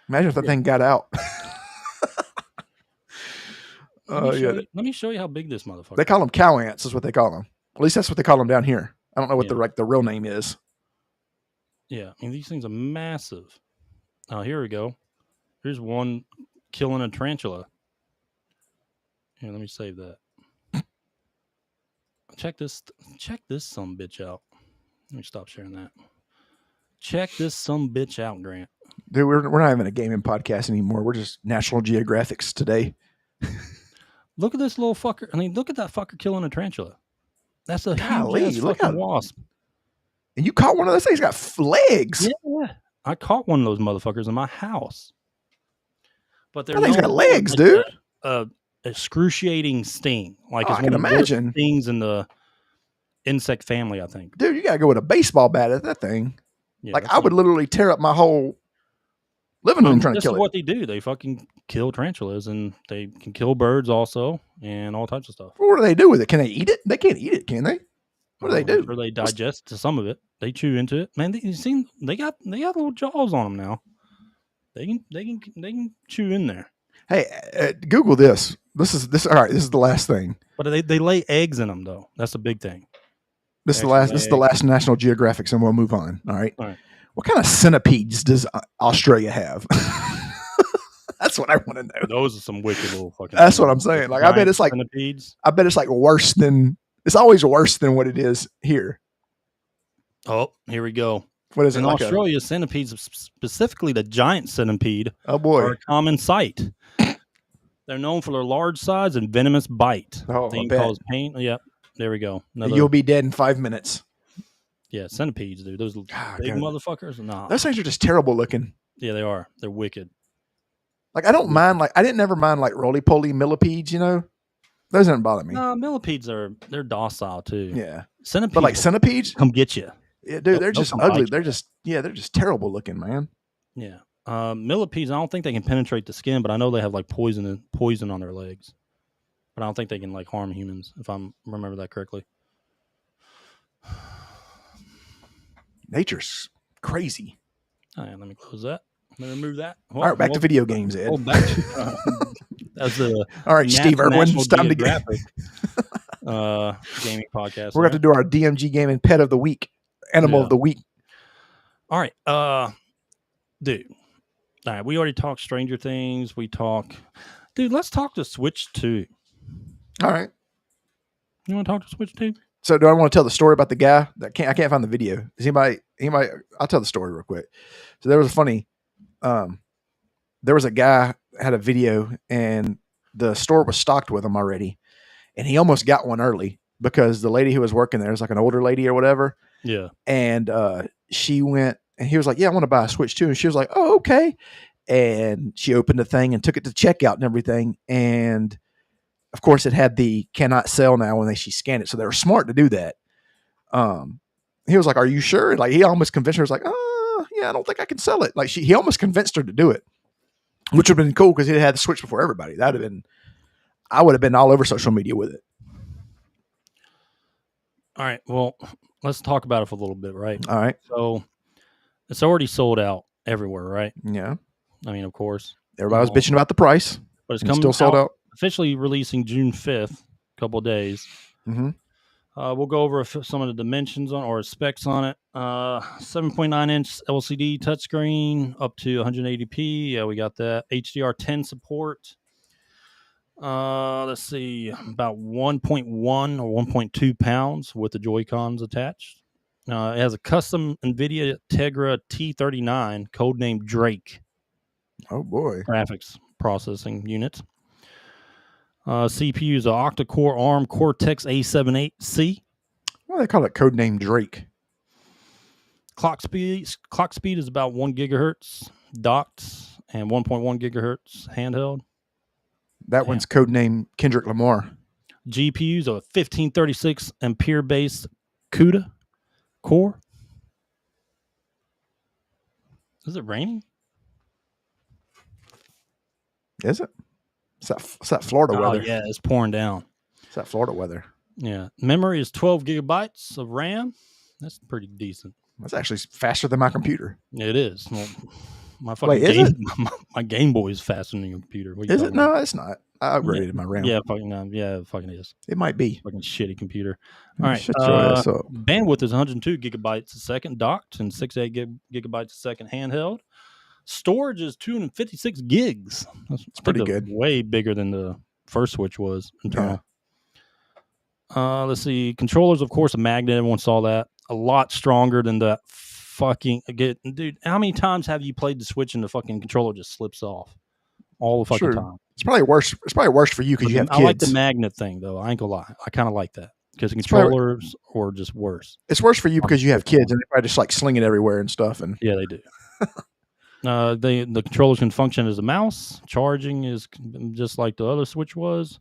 [SPEAKER 2] imagine if that thing got out. Oh yeah,
[SPEAKER 1] Let me show you how big this motherfucker.
[SPEAKER 2] they call them cow ants. Is what they call them. At least that's what they call them down here. I don't know what
[SPEAKER 1] Yeah.
[SPEAKER 2] the real name is.
[SPEAKER 1] Yeah, I mean these things are massive. Oh, here we go. Here's one killing a tarantula. Here, let me save that. Check this some bitch out. Let me stop sharing that. Check this some bitch out, Grant.
[SPEAKER 2] Dude, we're not even a gaming podcast anymore. We're just National Geographics today.
[SPEAKER 1] Look at this little fucker. I mean, look at that fucker killing a tarantula. That's a
[SPEAKER 2] Golly,
[SPEAKER 1] huge ass
[SPEAKER 2] look
[SPEAKER 1] fucking
[SPEAKER 2] how-
[SPEAKER 1] wasp.
[SPEAKER 2] And you caught one of those things. Got legs.
[SPEAKER 1] Yeah, I caught one of those motherfuckers in my house. But they're
[SPEAKER 2] That thing's got
[SPEAKER 1] known for,
[SPEAKER 2] legs,
[SPEAKER 1] like,
[SPEAKER 2] dude.
[SPEAKER 1] A excruciating sting. Like
[SPEAKER 2] Oh,
[SPEAKER 1] it's
[SPEAKER 2] I
[SPEAKER 1] one
[SPEAKER 2] can
[SPEAKER 1] of the worst
[SPEAKER 2] imagine.
[SPEAKER 1] stings in the insect family, I think.
[SPEAKER 2] Dude, you gotta go with a baseball bat at that thing.
[SPEAKER 1] Yeah,
[SPEAKER 2] Like
[SPEAKER 1] that's
[SPEAKER 2] I would literally tear up my whole living room trying to
[SPEAKER 1] This
[SPEAKER 2] kill
[SPEAKER 1] is
[SPEAKER 2] it.
[SPEAKER 1] what they do. They fucking kill tarantulas, and they can kill birds also, and all types of stuff.
[SPEAKER 2] What do they do with it? Can they eat it? They can't eat it, can they? What do they do?
[SPEAKER 1] Or they digest to some of it. They chew into it. Man, you seen they got little jaws on them now. They can chew in there.
[SPEAKER 2] Hey, Google this. This is all right. This is the last thing.
[SPEAKER 1] But they lay eggs in them though. That's a big thing.
[SPEAKER 2] This is the last. This is the last National Geographic, and we'll move on. All right.
[SPEAKER 1] All right.
[SPEAKER 2] What kind of centipedes does Australia have? That's what I want to know.
[SPEAKER 1] Those are some wicked little fucking.
[SPEAKER 2] That's what I'm saying. Like, I bet it's like
[SPEAKER 1] centipedes.
[SPEAKER 2] I bet it's like worse than. It's always worse than what it is here.
[SPEAKER 1] Oh, here we go.
[SPEAKER 2] What is it?
[SPEAKER 1] In
[SPEAKER 2] like
[SPEAKER 1] Australia, centipedes, specifically the giant centipede,
[SPEAKER 2] oh boy,
[SPEAKER 1] are a common sight. They're known for their large size and venomous bite.
[SPEAKER 2] Oh,
[SPEAKER 1] They
[SPEAKER 2] I
[SPEAKER 1] can
[SPEAKER 2] bet.
[SPEAKER 1] cause pain. Yep, there we go.
[SPEAKER 2] You'll be dead in 5 minutes.
[SPEAKER 1] Yeah, centipedes, dude. Those big
[SPEAKER 2] God.
[SPEAKER 1] motherfuckers. Nah.
[SPEAKER 2] Those things are just terrible looking.
[SPEAKER 1] Yeah, they are. They're wicked.
[SPEAKER 2] Like, I don't mind. Like, I didn't ever mind like roly poly millipedes. You know, those don't bother me.
[SPEAKER 1] No, millipedes they're docile too.
[SPEAKER 2] Yeah,
[SPEAKER 1] Centipedes,
[SPEAKER 2] but like centipedes,
[SPEAKER 1] come get you.
[SPEAKER 2] yeah, dude, they're
[SPEAKER 1] they'll
[SPEAKER 2] just
[SPEAKER 1] come
[SPEAKER 2] ugly.
[SPEAKER 1] bite you.
[SPEAKER 2] They're just terrible looking, man.
[SPEAKER 1] Yeah. Millipedes, I don't think they can penetrate the skin, but I know they have like poison on their legs. But I don't think they can like harm humans, if I remember that correctly.
[SPEAKER 2] Nature's crazy.
[SPEAKER 1] Oh, yeah, let me close that. Let me remove that.
[SPEAKER 2] All right, back to video games, Ed.
[SPEAKER 1] Back to that's the
[SPEAKER 2] All right, Steve Irwin,
[SPEAKER 1] National
[SPEAKER 2] it's time to get.
[SPEAKER 1] Geographic, gaming podcast.
[SPEAKER 2] We're going to do our DMG Gaming Pet of the Week, Animal of the Week.
[SPEAKER 1] All right, dude. All right, we already talked Stranger Things. Dude. Let's talk to Switch 2.
[SPEAKER 2] All right.
[SPEAKER 1] You want to talk to Switch 2?
[SPEAKER 2] So, do I want to tell the story about the guy that I can't find the video? Is anybody? I'll tell the story real quick. So there was a funny. There was a guy had a video, and the store was stocked with them already, and he almost got one early because the lady who was working there was like an older lady or whatever.
[SPEAKER 1] Yeah.
[SPEAKER 2] And she went, and he was like, "Yeah, I want to buy a Switch 2," and she was like, "Oh, okay." And she opened the thing and took it to checkout and everything, and of course, it had the cannot sell now when she scanned it. So they were smart to do that. He was like, "Are you sure?" Like, he almost convinced her. He was like, yeah, I don't think I can sell it. Like, he almost convinced her to do it, which would have been cool because he had the Switch before everybody. I would have been all over social media with it.
[SPEAKER 1] All right. Well, let's talk about it for a little bit, right?
[SPEAKER 2] All right.
[SPEAKER 1] So it's already sold out everywhere, right?
[SPEAKER 2] Yeah.
[SPEAKER 1] I mean, of course.
[SPEAKER 2] Everybody was bitching about the price,
[SPEAKER 1] but it's
[SPEAKER 2] still sold out.
[SPEAKER 1] Officially releasing June 5th, a couple of days.
[SPEAKER 2] Mm-hmm.
[SPEAKER 1] We'll go over some of the dimensions or specs on it. 7.9 inch LCD touchscreen up to 180p. Yeah, we got that. HDR10 support. Let's see, about 1.1 or 1.2 pounds with the Joy-Cons attached. It has a custom NVIDIA Tegra T39, codenamed Drake.
[SPEAKER 2] Oh boy!
[SPEAKER 1] Graphics processing unit. CPU is an octa-core ARM Cortex A78C.
[SPEAKER 2] Why do they call it codename Drake?
[SPEAKER 1] Clock speed is about 1 gigahertz docked and 1.1 gigahertz handheld.
[SPEAKER 2] That one's codename Kendrick Lamar.
[SPEAKER 1] GPUs are 1536 Ampere based CUDA core. Is it raining?
[SPEAKER 2] Is it? It's that Florida weather.
[SPEAKER 1] Yeah, it's pouring down.
[SPEAKER 2] It's that Florida weather.
[SPEAKER 1] Yeah. Memory is 12 gigabytes of RAM. That's pretty decent.
[SPEAKER 2] That's actually faster than my computer.
[SPEAKER 1] It is. Well, my fucking
[SPEAKER 2] Wait, is it?
[SPEAKER 1] My Game Boy is faster than your computer.
[SPEAKER 2] Is it? No, it's not. I upgraded my RAM.
[SPEAKER 1] Yeah, it fucking is.
[SPEAKER 2] It might be.
[SPEAKER 1] Fucking shitty computer. All right.
[SPEAKER 2] Shut your ass up.
[SPEAKER 1] Bandwidth is 102 gigabytes a second docked and 68 gigabytes a second handheld. Storage is 256 gigs. That's
[SPEAKER 2] pretty good.
[SPEAKER 1] Way bigger than the first Switch was internal. Yeah. Let's see. Controllers, of course, a magnet. Everyone saw that. A lot stronger than the fucking... Dude, how many times have you played the Switch and the fucking controller just slips off? All the fucking time.
[SPEAKER 2] It's probably worse. It's probably worse for you because you have kids.
[SPEAKER 1] I like the magnet thing, though. I ain't gonna lie. I kind of like that because the controllers are just worse.
[SPEAKER 2] It's worse for you because you have kids and they probably just like sling it everywhere and stuff. And
[SPEAKER 1] yeah, they do. The controllers can function as a mouse. Charging is just like the other Switch was.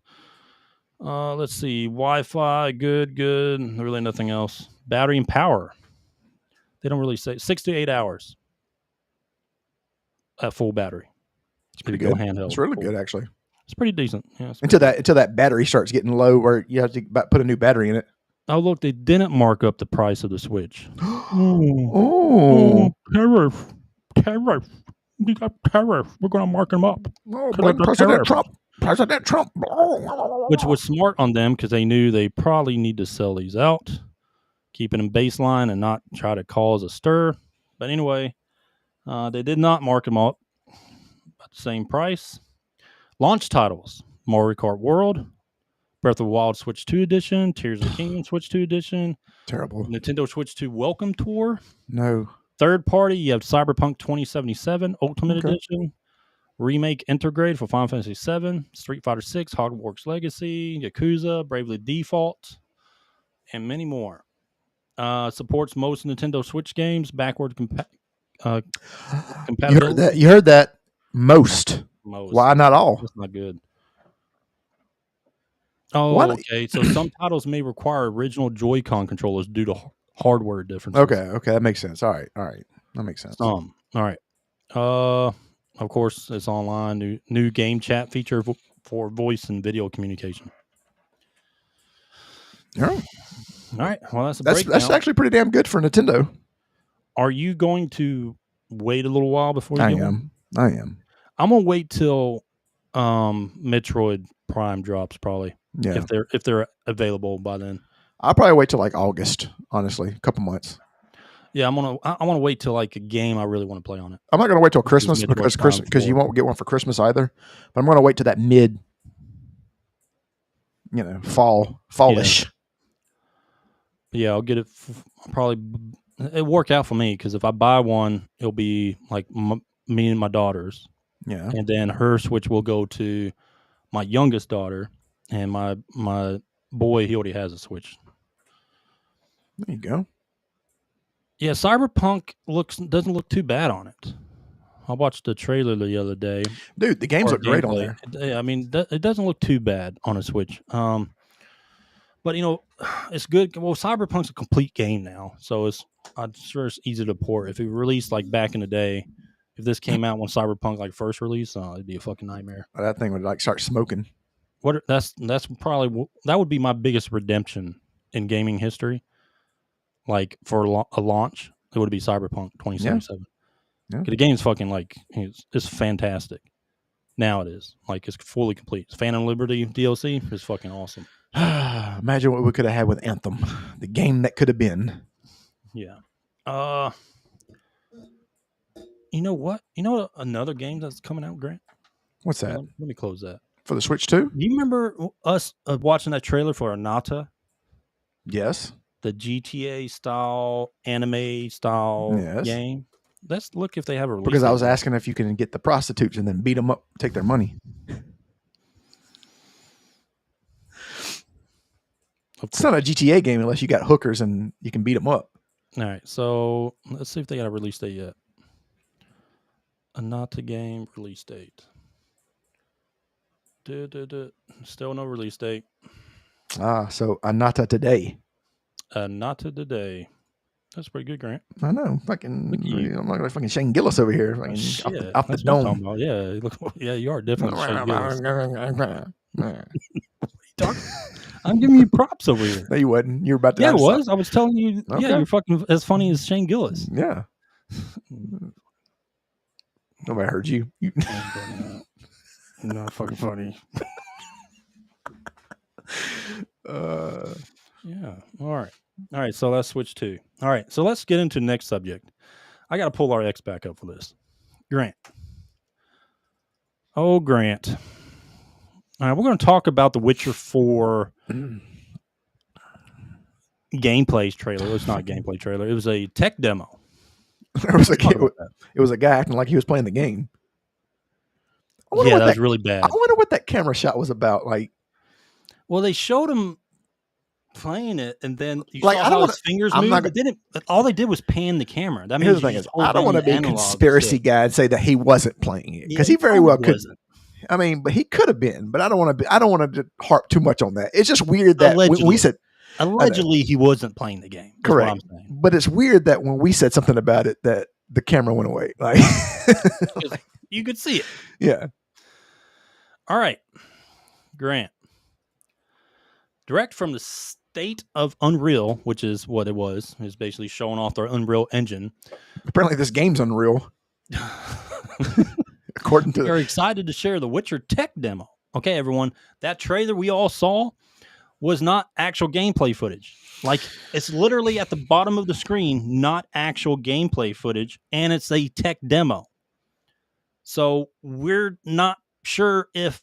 [SPEAKER 1] Let's see. Wi-Fi, good. Really nothing else. Battery and power. They don't really say 6 to 8 hours at full battery.
[SPEAKER 2] It's pretty good. Handheld. It's really good, actually.
[SPEAKER 1] It's pretty decent. Yeah,
[SPEAKER 2] until that battery starts getting low, where you have to put a new battery in it.
[SPEAKER 1] Oh, look, they didn't mark up the price of the Switch.
[SPEAKER 2] Oh,
[SPEAKER 1] tariff. We got tariff. We're going to mark them up.
[SPEAKER 2] Oh,
[SPEAKER 1] Blame
[SPEAKER 2] President Trump. President Trump.
[SPEAKER 1] Which was smart on them because they knew they probably need to sell these out, keeping them baseline and not try to cause a stir. But anyway, they did not mark them up at the same price. Launch titles: Mario Kart World, Breath of the Wild Switch 2 Edition, Tears of the Kingdom Switch 2 Edition,
[SPEAKER 2] Terrible.
[SPEAKER 1] Nintendo Switch 2 Welcome Tour.
[SPEAKER 2] No.
[SPEAKER 1] Third party, you have Cyberpunk 2077 Ultimate
[SPEAKER 2] Okay.
[SPEAKER 1] Edition, Remake Intergrade for Final Fantasy VII, Street Fighter VI, Hogwarts Legacy, Yakuza, Bravely Default, and many more. Supports most Nintendo Switch games, backward compatibility.
[SPEAKER 2] You heard that? Most.
[SPEAKER 1] Most.
[SPEAKER 2] Why not all?
[SPEAKER 1] That's not good. Oh,
[SPEAKER 2] Why not-
[SPEAKER 1] okay. So some titles may require original Joy-Con controllers due to hardware differences.
[SPEAKER 2] Okay, that makes sense. All right, that makes sense.
[SPEAKER 1] All right. Of course, it's online. New game chat feature for voice and video communication.
[SPEAKER 2] Yeah.
[SPEAKER 1] All right. Well, that's
[SPEAKER 2] That's actually pretty damn good for Nintendo.
[SPEAKER 1] Are you going to wait a little while before you
[SPEAKER 2] I
[SPEAKER 1] get
[SPEAKER 2] am.
[SPEAKER 1] one? I'm gonna wait till Metroid Prime drops, probably.
[SPEAKER 2] Yeah.
[SPEAKER 1] If they're available by then.
[SPEAKER 2] I'll probably wait till like August. Honestly, a couple months.
[SPEAKER 1] Yeah, I want to wait till like a game I really want to play on it.
[SPEAKER 2] I'm not going to wait till Christmas
[SPEAKER 1] Metroid
[SPEAKER 2] because
[SPEAKER 1] Prime
[SPEAKER 2] you
[SPEAKER 1] 4.
[SPEAKER 2] won't get one for Christmas either. But I'm going to wait till that mid, fallish.
[SPEAKER 1] Yeah, I'll get it. Probably it'll work out for me because if I buy one, it'll be like me and my daughters.
[SPEAKER 2] Yeah,
[SPEAKER 1] and then her Switch will go to my youngest daughter, and my boy, he already has a Switch.
[SPEAKER 2] There you go.
[SPEAKER 1] Yeah, Cyberpunk doesn't look too bad on it. I watched the trailer the other day.
[SPEAKER 2] Dude, the games look great on there.
[SPEAKER 1] I mean, it doesn't look too bad on a Switch. But it's good. Well, Cyberpunk's a complete game now, so I'm sure it's easy to port. If it released like back in the day, if this came out when Cyberpunk like first released, it'd be a fucking nightmare.
[SPEAKER 2] That thing would like start smoking.
[SPEAKER 1] That's probably that would be my biggest redemption in gaming history. Like for a launch, it would be Cyberpunk 2077.
[SPEAKER 2] Yeah.
[SPEAKER 1] The game's fucking like it's fantastic. Now it is like it's fully complete. Phantom Liberty DLC is fucking awesome.
[SPEAKER 2] Imagine what we could have had with Anthem, the game that could have been.
[SPEAKER 1] Yeah. You know what? You know another game that's coming out, Grant?
[SPEAKER 2] What's that?
[SPEAKER 1] Let me close that.
[SPEAKER 2] For the Switch 2?
[SPEAKER 1] You remember us watching that trailer for Anata?
[SPEAKER 2] Yes.
[SPEAKER 1] The GTA style, anime style game. Let's look if they have a release.
[SPEAKER 2] Because I was asking if you can get the prostitutes and then beat them up, take their money. It's not a GTA game unless you got hookers and you can beat them up.
[SPEAKER 1] All right, so let's see if they got a release date yet. Anata game release date. Still no release date.
[SPEAKER 2] So Anata today.
[SPEAKER 1] Anata today. That's pretty good, Grant.
[SPEAKER 2] I know. I'm not like fucking Shane Gillis over here. Off the dome.
[SPEAKER 1] Yeah, you are definitely Shane Gillis. I'm giving you props over here.
[SPEAKER 2] No, you wasn't. You were about to.
[SPEAKER 1] Yeah, it was. I was telling you. Okay. Yeah, you're fucking as funny as Shane Gillis.
[SPEAKER 2] Yeah. Nobody heard you.
[SPEAKER 1] Not fucking funny. Yeah. All right. So that's Switch 2. All right. So let's get into the next subject. I got to pull our X back up for this. Grant. Oh, Grant. All right. We're going to talk about the Witcher 4 gameplay trailer. It's not a gameplay trailer. It was a tech demo.
[SPEAKER 2] It was a guy acting like he was playing the game.
[SPEAKER 1] Yeah, that was really bad.
[SPEAKER 2] I wonder what that camera shot was about. Like,
[SPEAKER 1] well, they showed him playing it, and then you saw how his fingers moved. All they did was pan the camera. That means
[SPEAKER 2] the thing is, I don't want to be a conspiracy guy and say that he wasn't playing it because he very well could. I mean, but he could have been. But I don't want to. I don't want to harp too much on that. It's just weird that we said
[SPEAKER 1] allegedly he wasn't playing the game.
[SPEAKER 2] Correct. But it's weird that when we said something about it, that the camera went away. Like
[SPEAKER 1] you could see it.
[SPEAKER 2] Yeah.
[SPEAKER 1] All right, Grant. Direct from the state of Unreal, which is what it was, is basically showing off their Unreal Engine.
[SPEAKER 2] Apparently, this game's Unreal. According to
[SPEAKER 1] They're excited to share the Witcher tech demo. Okay, everyone, that trailer we all saw was not actual gameplay footage. Like, it's literally at the bottom of the screen, not actual gameplay footage, and it's a tech demo. So we're not sure if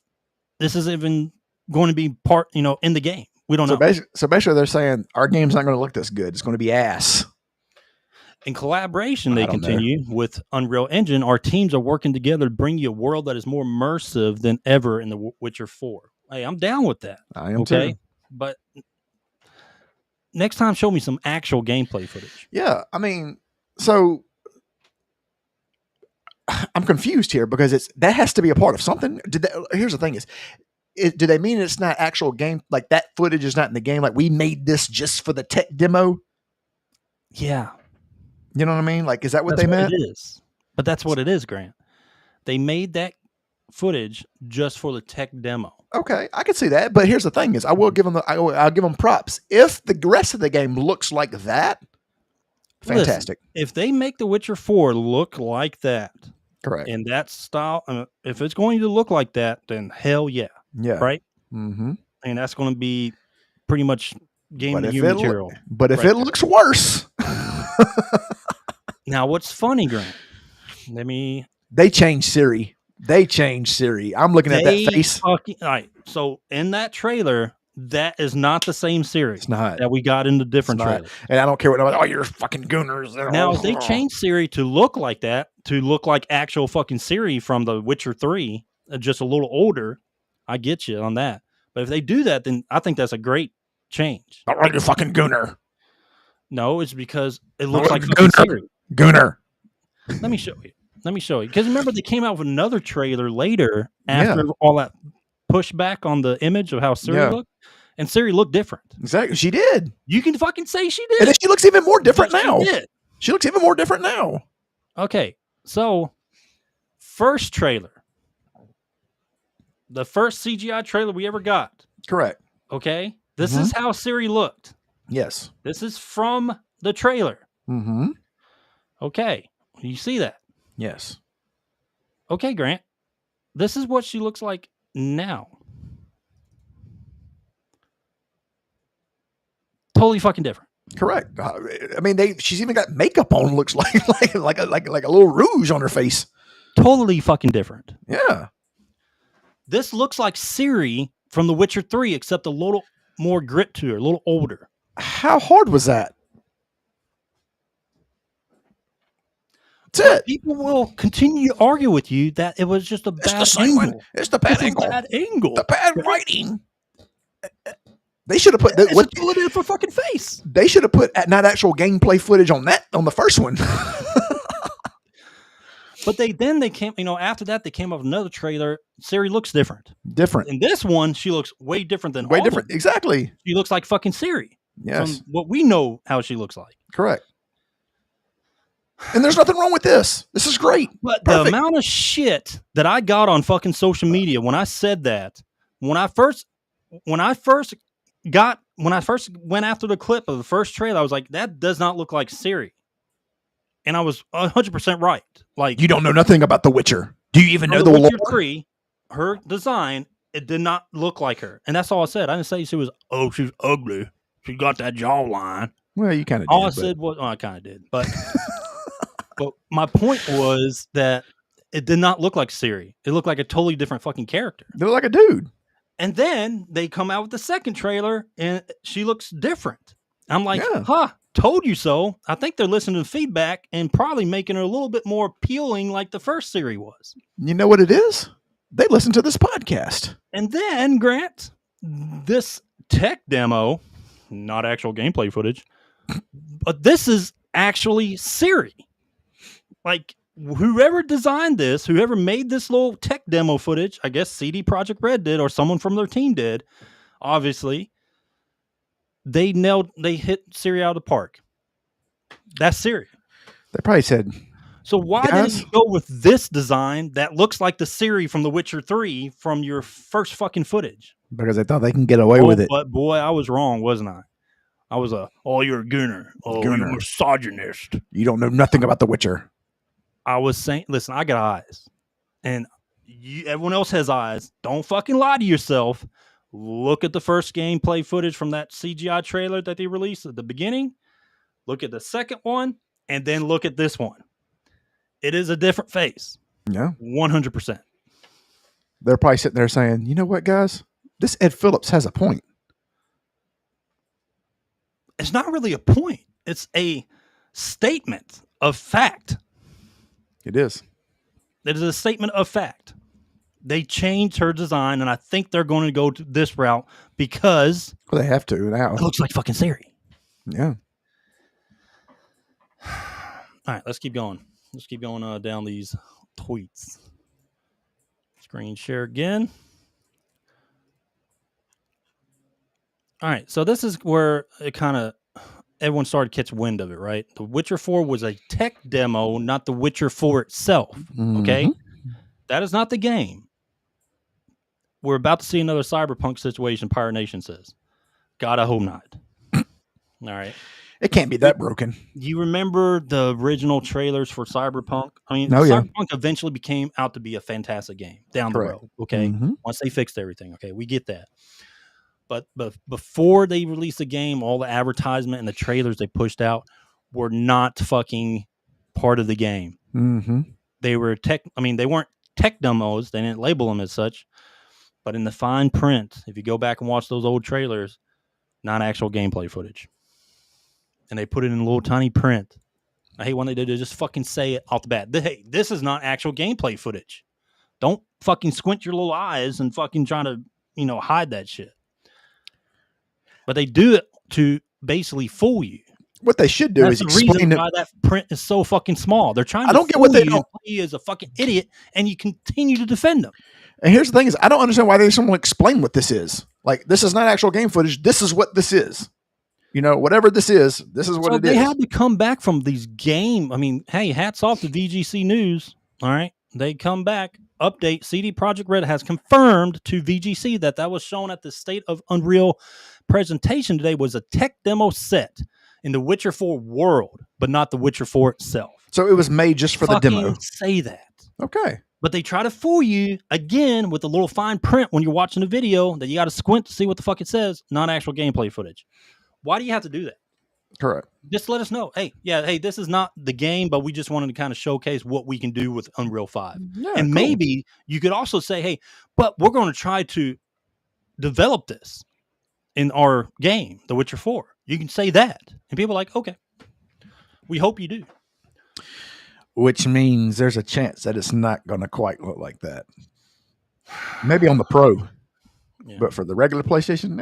[SPEAKER 1] this is even going to be part, in the game. We don't know.
[SPEAKER 2] So basically, they're saying our game's not going to look this good. It's going to be ass.
[SPEAKER 1] In collaboration, they continue with Unreal Engine. Our teams are working together to bring you a world that is more immersive than ever in The Witcher 4. Hey, I'm down with that.
[SPEAKER 2] I am too.
[SPEAKER 1] But next time, show me some actual gameplay footage.
[SPEAKER 2] Yeah, I mean, so I'm confused here because that has to be a part of something. Here's the thing: do they mean it's not actual game? Like that footage is not in the game? Like we made this just for the tech demo?
[SPEAKER 1] Yeah.
[SPEAKER 2] You know what I mean? Like, is that what they meant?
[SPEAKER 1] It is. But that's what it is, Grant. They made that footage just for the tech demo.
[SPEAKER 2] Okay, I can see that. But here's the thing: is I'll give them props if the rest of the game looks like that. Fantastic.
[SPEAKER 1] Listen, if they make The Witcher 4 look like that,
[SPEAKER 2] correct,
[SPEAKER 1] in that style, if it's going to look like that, then hell yeah, right.
[SPEAKER 2] Mm-hmm.
[SPEAKER 1] And that's going to be pretty much game of the year material.
[SPEAKER 2] But if it looks worse.
[SPEAKER 1] Now, what's funny, Grant?
[SPEAKER 2] They changed Siri. I'm looking at that face.
[SPEAKER 1] All right. So in that trailer, that is not the same Siri.
[SPEAKER 2] It's not.
[SPEAKER 1] That we got in the different trailer.
[SPEAKER 2] And I don't care what nobody. Oh, you're fucking gooners.
[SPEAKER 1] Now, if they change Siri to look like that, to look like actual fucking Siri from The Witcher 3, just a little older, I get you on that. But if they do that, then I think that's a great change.
[SPEAKER 2] All right, you fucking gooner.
[SPEAKER 1] No, it's because it looks like fucking Siri.
[SPEAKER 2] Gooner.
[SPEAKER 1] Let me show you. Because remember, they came out with another trailer later after all that pushback on the image of how Siri looked. And Siri looked different.
[SPEAKER 2] Exactly. She did.
[SPEAKER 1] You can fucking say she did.
[SPEAKER 2] And then she looks even more different now.
[SPEAKER 1] She
[SPEAKER 2] looks even more different now.
[SPEAKER 1] Okay. So, first trailer. The first CGI trailer we ever got.
[SPEAKER 2] Correct.
[SPEAKER 1] Okay. This is how Siri looked.
[SPEAKER 2] Yes.
[SPEAKER 1] This is from the trailer.
[SPEAKER 2] Mm-hmm.
[SPEAKER 1] Okay. You see that?
[SPEAKER 2] Yes.
[SPEAKER 1] Okay, Grant. This is what she looks like now. Totally fucking different.
[SPEAKER 2] Correct. I mean, she's even got makeup on. Looks like a little rouge on her face.
[SPEAKER 1] Totally fucking different.
[SPEAKER 2] Yeah.
[SPEAKER 1] This looks like Siri from The Witcher 3, except a little more grit to her, a little older.
[SPEAKER 2] How hard was that? That's it.
[SPEAKER 1] People will continue to argue with you that it was just a bad angle.
[SPEAKER 2] It's the bad angle.
[SPEAKER 1] Bad angle.
[SPEAKER 2] The bad writing. They should have put
[SPEAKER 1] pull it in for fucking face.
[SPEAKER 2] They should have put not actual gameplay footage on the first one.
[SPEAKER 1] But they came, after that they came up with another trailer. Siri looks different.
[SPEAKER 2] In
[SPEAKER 1] this one, she looks way different than
[SPEAKER 2] Exactly.
[SPEAKER 1] She looks like fucking Siri.
[SPEAKER 2] Yes.
[SPEAKER 1] From what we know how she looks like.
[SPEAKER 2] Correct. And there's nothing wrong with this. This is great.
[SPEAKER 1] But the amount of shit that I got on fucking social media when I said that, when I first went after the clip of the first trailer, I was like, that does not look like Siri. And I was 100% right. Like,
[SPEAKER 2] you don't know nothing about The Witcher. Do you even know the
[SPEAKER 1] Witcher 3? Her design, it did not look like her, and that's all I said. I didn't say she was ugly. She got that jawline.
[SPEAKER 2] Well, you kind of.
[SPEAKER 1] All I said was, I kind of did, but but my point was that it did not look like Siri. It looked like a totally different fucking character.
[SPEAKER 2] They look like a dude.
[SPEAKER 1] And then they come out with the second trailer, and she looks different. I'm like, told you so. I think they're listening to feedback and probably making her a little bit more appealing like the first Siri was.
[SPEAKER 2] You know what it is? They listen to this podcast.
[SPEAKER 1] And then, Grant, this tech demo, not actual gameplay footage, but this is actually Siri. Like, whoever designed this, whoever made this little tech demo footage, I guess CD Projekt Red did, or someone from their team did, obviously, they hit Siri out of the park. That's Siri.
[SPEAKER 2] They probably said,
[SPEAKER 1] so why didn't you go with this design that looks like the Siri from The Witcher 3 from your first fucking footage?
[SPEAKER 2] Because they thought they can get away with it.
[SPEAKER 1] But boy, I was wrong, wasn't I? I was you're a gooner. Oh, you're a misogynist.
[SPEAKER 2] You don't know nothing about The Witcher.
[SPEAKER 1] I was saying, listen, I got eyes, and everyone else has eyes. Don't fucking lie to yourself. Look at the first gameplay footage from that CGI trailer that they released at the beginning. Look at the second one, and then look at this one. It is a different face.
[SPEAKER 2] Yeah.
[SPEAKER 1] 100%.
[SPEAKER 2] They're probably sitting there saying, you know what, guys? This Ed Phillips has a point.
[SPEAKER 1] It's not really a point. It's a statement of fact.
[SPEAKER 2] It is.
[SPEAKER 1] It is a statement of fact. They changed her design, and I think they're going to go to this route because
[SPEAKER 2] Well, they have to now.
[SPEAKER 1] it looks like fucking Siri.
[SPEAKER 2] Yeah.
[SPEAKER 1] All right, let's keep going. Let's keep going down these tweets. Screen share again. All right, so this is where it kind of everyone started to catch wind of it, right? The Witcher 4 was a tech demo, not the Witcher 4 itself. Okay, that is not the game. We're about to see another cyberpunk situation. Pirate Nation says, "God, I hope not." All right.
[SPEAKER 2] It can't be that broken.
[SPEAKER 1] You remember the original trailers for Cyberpunk? I mean,
[SPEAKER 2] Oh, yeah.
[SPEAKER 1] Cyberpunk eventually became out to be a fantastic game down
[SPEAKER 2] Correct.
[SPEAKER 1] the road. Okay,
[SPEAKER 2] Mhm.
[SPEAKER 1] once they fixed everything, okay, we get that. But before they released the game, all the advertisement and the trailers they pushed out were not fucking part of the game.
[SPEAKER 2] Mm-hmm.
[SPEAKER 1] They were tech. I mean, they weren't tech demos. They didn't label them as such. But in the fine print, if you go back and watch those old trailers, not actual gameplay footage. And they put it in a little tiny print. I hate when they do. They just fucking say it off the bat. Hey, this is not actual gameplay footage. Don't fucking squint your little eyes and fucking try to, hide that shit. But they do it to basically fool you.
[SPEAKER 2] What they should do
[SPEAKER 1] That's
[SPEAKER 2] is
[SPEAKER 1] the reason
[SPEAKER 2] explain it.
[SPEAKER 1] why that print is so fucking small. They're trying to
[SPEAKER 2] I don't get what
[SPEAKER 1] fool
[SPEAKER 2] they
[SPEAKER 1] you
[SPEAKER 2] don't.
[SPEAKER 1] and play you as a fucking idiot, and you continue to defend them.
[SPEAKER 2] And here's the thing: is I don't understand why they just don't explain what this is. Like, this is not actual game footage. This is what this is. Whatever this is what
[SPEAKER 1] So
[SPEAKER 2] it is.
[SPEAKER 1] they had to come back from these game. I mean, hey, hats off to VGC News. All right, they come back. Update: CD Projekt Red has confirmed to VGC that was shown at the State of Unreal presentation today was a tech demo set in the Witcher 4 world, but not the Witcher 4 itself.
[SPEAKER 2] So it was made just for the demo.
[SPEAKER 1] Say that.
[SPEAKER 2] Okay.
[SPEAKER 1] But they try to fool you again with a little fine print when you're watching the video that you got to squint to see what the fuck it says. Not actual gameplay footage. Why do you have to do that?
[SPEAKER 2] Correct.
[SPEAKER 1] Just let us know. Hey, this is not the game, but we just wanted to kind of showcase what we can do with Unreal 5.
[SPEAKER 2] Yeah,
[SPEAKER 1] and
[SPEAKER 2] cool.
[SPEAKER 1] maybe you could also say, hey, but we're going to try to develop this in our game, The Witcher 4. You can say that. And people are like, okay, we hope you do.
[SPEAKER 2] Which means there's a chance that it's not going to quite look like that. Maybe on the Pro.
[SPEAKER 1] Yeah.
[SPEAKER 2] But for the regular PlayStation,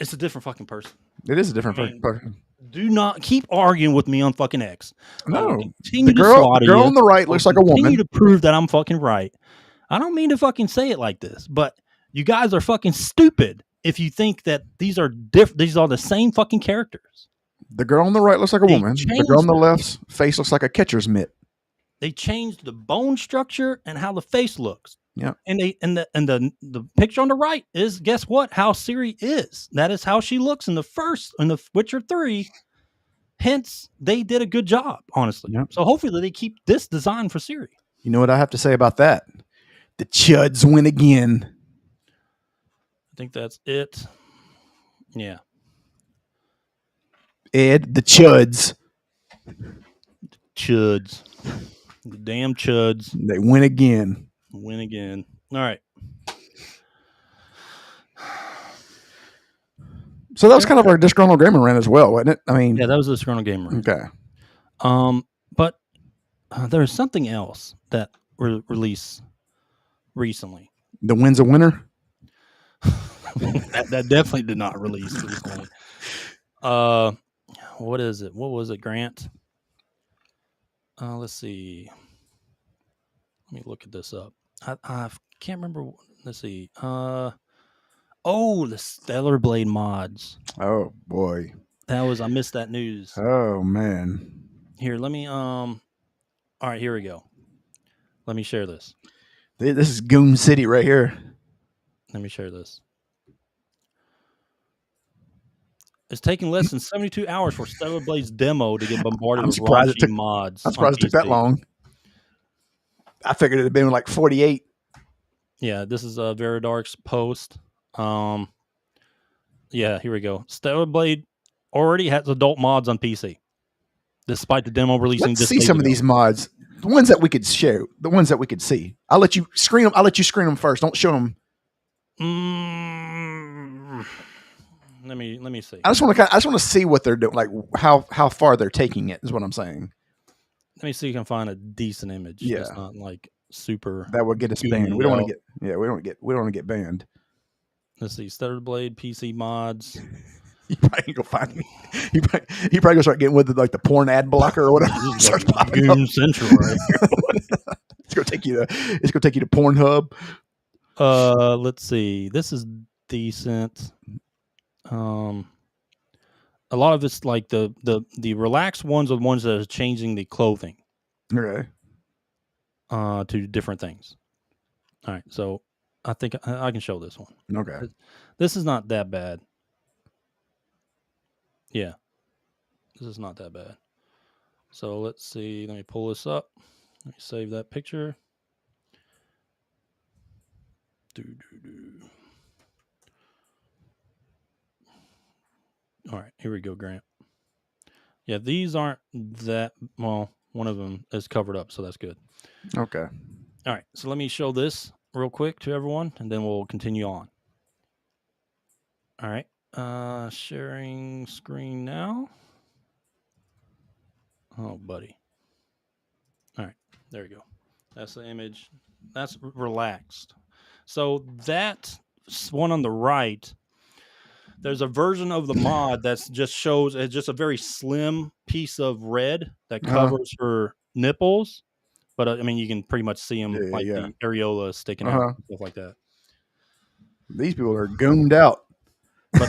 [SPEAKER 1] It's a different fucking person.
[SPEAKER 2] it is a different person.
[SPEAKER 1] Do not keep arguing with me on fucking X.
[SPEAKER 2] No.
[SPEAKER 1] Continue
[SPEAKER 2] The girl
[SPEAKER 1] to
[SPEAKER 2] on the right looks like a woman.
[SPEAKER 1] Continue to prove that I'm fucking right. I don't mean to fucking say it like this, but you guys are fucking stupid if you think that these are different. These are the same fucking characters.
[SPEAKER 2] The girl on the right looks like a
[SPEAKER 1] They
[SPEAKER 2] woman. The
[SPEAKER 1] changed
[SPEAKER 2] girl on the left's face looks like a catcher's mitt.
[SPEAKER 1] They changed the bone structure and how the face looks.
[SPEAKER 2] Yeah.
[SPEAKER 1] And the picture on the right is, guess what? How Siri is. That is how she looks in the Witcher 3. Hence, they did a good job, honestly.
[SPEAKER 2] Yeah.
[SPEAKER 1] So hopefully they keep this design for Siri.
[SPEAKER 2] You know what I have to say about that? The chuds win again.
[SPEAKER 1] I think that's it. Yeah.
[SPEAKER 2] Ed, the chuds.
[SPEAKER 1] Chuds. The damn chuds
[SPEAKER 2] They win again.
[SPEAKER 1] win again. All right.
[SPEAKER 2] So that was kind of our disgruntled gamer rant as well, wasn't it? I mean,
[SPEAKER 1] Yeah, that was the Scrono Gamer.
[SPEAKER 2] okay.
[SPEAKER 1] But there's something else that released recently.
[SPEAKER 2] The win's a winner.
[SPEAKER 1] that definitely did not release recently. What is it? What was it, Grant? Let's see. Let me look at this up. I can't remember. Let's see. The Stellar Blade mods.
[SPEAKER 2] Oh boy.
[SPEAKER 1] I missed that news.
[SPEAKER 2] Oh man.
[SPEAKER 1] Here, let me all right, here we go. Let me share this.
[SPEAKER 2] This is Goon City right here.
[SPEAKER 1] Let me share this. It's taking less than 72 hours for Stellar Blade's demo to get bombarded
[SPEAKER 2] I'm
[SPEAKER 1] with
[SPEAKER 2] surprised
[SPEAKER 1] raunchy mods.
[SPEAKER 2] I'm surprised it took that
[SPEAKER 1] PC.
[SPEAKER 2] long. I figured it'd been like 48.
[SPEAKER 1] Yeah, this is Veridark's post. Yeah, here we go. Stellar Blade already has adult mods on PC, despite the demo releasing.
[SPEAKER 2] Let's see some of these mods. The ones that we could share. The ones that we could see. I'll let you screen them. I'll let you screen them first. Don't show them.
[SPEAKER 1] Let me see.
[SPEAKER 2] I just want to see what they're doing. Like how far they're taking it is what I'm saying.
[SPEAKER 1] Let me see if I can find a decent image.
[SPEAKER 2] Yeah.
[SPEAKER 1] That's not like super.
[SPEAKER 2] That would get us banned. We don't want to get. Yeah, we don't want to get banned.
[SPEAKER 1] Let's see. Stellar Blade PC mods.
[SPEAKER 2] You probably ain't gonna find me. He probably gonna start getting with like the porn ad blocker or whatever. Starts popping up.
[SPEAKER 1] Central, right?
[SPEAKER 2] It's gonna take you to Pornhub.
[SPEAKER 1] Let's see. This is decent. A lot of it's like the relaxed ones are the ones that are changing the clothing.
[SPEAKER 2] Okay.
[SPEAKER 1] To different things. All right, so I think I can show this one.
[SPEAKER 2] Okay.
[SPEAKER 1] This is not that bad. Yeah, this is not that bad. So let's see. Let me pull this up. Let me save that picture. All right, here we go, Grant. Yeah, these aren't that well. One of them is covered up, so that's good.
[SPEAKER 2] Okay.
[SPEAKER 1] All right, so let me show this real quick to everyone, and then we'll continue on. All right, sharing screen now. Oh, buddy. All right, there we go. That's the image. That's relaxed. So that one on the right, there's a version of the mod that's just shows it's just a very slim piece of red that covers her nipples. But I mean, you can pretty much see them the areola sticking out and stuff like that.
[SPEAKER 2] These people are gooned out.
[SPEAKER 1] But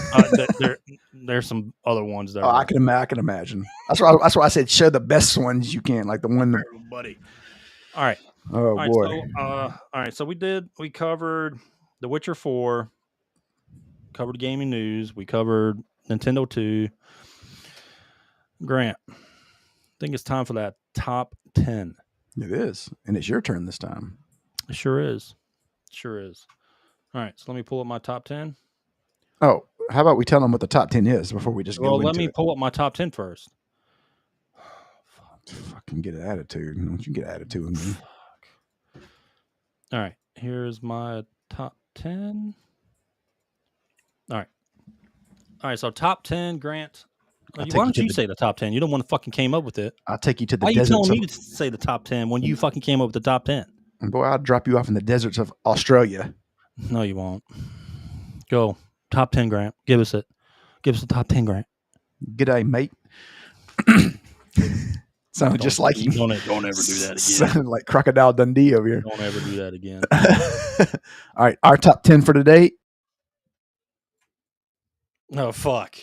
[SPEAKER 1] there's some other ones that.
[SPEAKER 2] I can imagine. That's why I said show the best ones you can, like the one that.
[SPEAKER 1] Buddy. All right.
[SPEAKER 2] Oh,
[SPEAKER 1] all
[SPEAKER 2] boy.
[SPEAKER 1] So, all right. So we covered The Witcher 4, covered gaming news. We covered Nintendo 2. Grant, I think it's time for that top 10.
[SPEAKER 2] It is. And it's your turn this time.
[SPEAKER 1] It sure is. Sure is. All right. So let me pull up my top 10.
[SPEAKER 2] Oh, how about we tell them what the top 10 is before we just go into it?
[SPEAKER 1] Well, let me pull up my top 10 first.
[SPEAKER 2] Fucking get an attitude. Don't you get an attitude with me.
[SPEAKER 1] All right. Here's my top 10. All right. So top 10, Grant. Why don't you say the top 10? You don't want to fucking came up with it.
[SPEAKER 2] I'll take you to the
[SPEAKER 1] Why
[SPEAKER 2] deserts.
[SPEAKER 1] Why are you telling me to say the top 10 when you fucking came up with the top 10?
[SPEAKER 2] Boy, I'll drop you off in the deserts of Australia.
[SPEAKER 1] No, you won't. Go. Top 10, Grant. Give us it. Give us the top 10, Grant.
[SPEAKER 2] G'day, mate. Sounded just like you.
[SPEAKER 1] Don't ever do that again.
[SPEAKER 2] Sounded like Crocodile Dundee over here.
[SPEAKER 1] Don't ever do that again.
[SPEAKER 2] All right. Our top 10 for today.
[SPEAKER 1] Oh, fuck.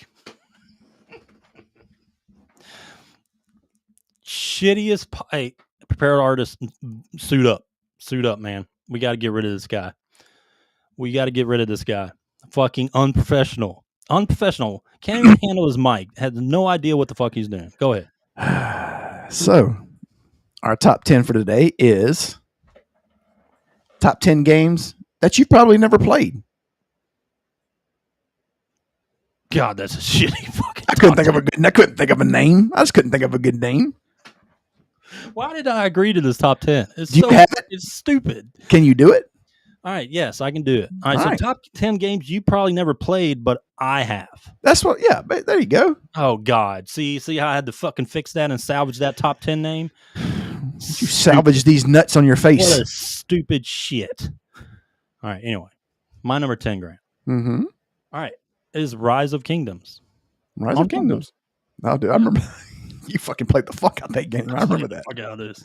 [SPEAKER 1] Shittiest. Hey, prepared artist, suit up, man. We got to get rid of this guy. Fucking unprofessional. Can't even handle his mic. Has no idea what the fuck he's doing. Go ahead.
[SPEAKER 2] So, our top 10 for today is top 10 games that you've probably never played.
[SPEAKER 1] God, that's a shitty fucking.
[SPEAKER 2] I couldn't think of a name. I just couldn't think of a good name.
[SPEAKER 1] Why did I agree to this top 10? It's stupid.
[SPEAKER 2] Can you do it?
[SPEAKER 1] All right, yes, I can do it. All right, so top 10 games you probably never played, but I have.
[SPEAKER 2] That's what, yeah, but there you go.
[SPEAKER 1] Oh, God. See how I had to fucking fix that and salvage that top 10 name?
[SPEAKER 2] You salvage these nuts on your face.
[SPEAKER 1] What a stupid shit. All right, anyway. My number 10, Grant.
[SPEAKER 2] Mm-hmm.
[SPEAKER 1] All right, is Rise of Kingdoms.
[SPEAKER 2] Rise of Kingdoms. Oh, dude, I remember. You fucking played the fuck out that game. I remember that.
[SPEAKER 1] Fuck out of this.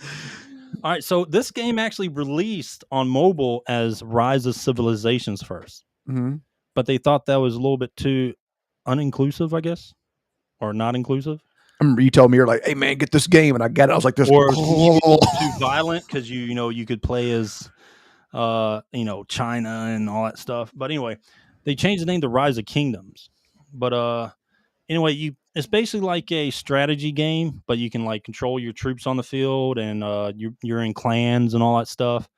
[SPEAKER 1] All right, so this game actually released on mobile as Rise of Civilizations first.
[SPEAKER 2] Mm-hmm.
[SPEAKER 1] But they thought that was a little bit too uninclusive, I guess, or not inclusive.
[SPEAKER 2] I remember you told me, you're like, hey, man, get this game. And I got it. I was like, this
[SPEAKER 1] or too violent because you could play as, China and all that stuff. But anyway, they changed the name to Rise of Kingdoms. But anyway, it's basically like a strategy game, but you can like control your troops on the field, and you're in clans and all that stuff.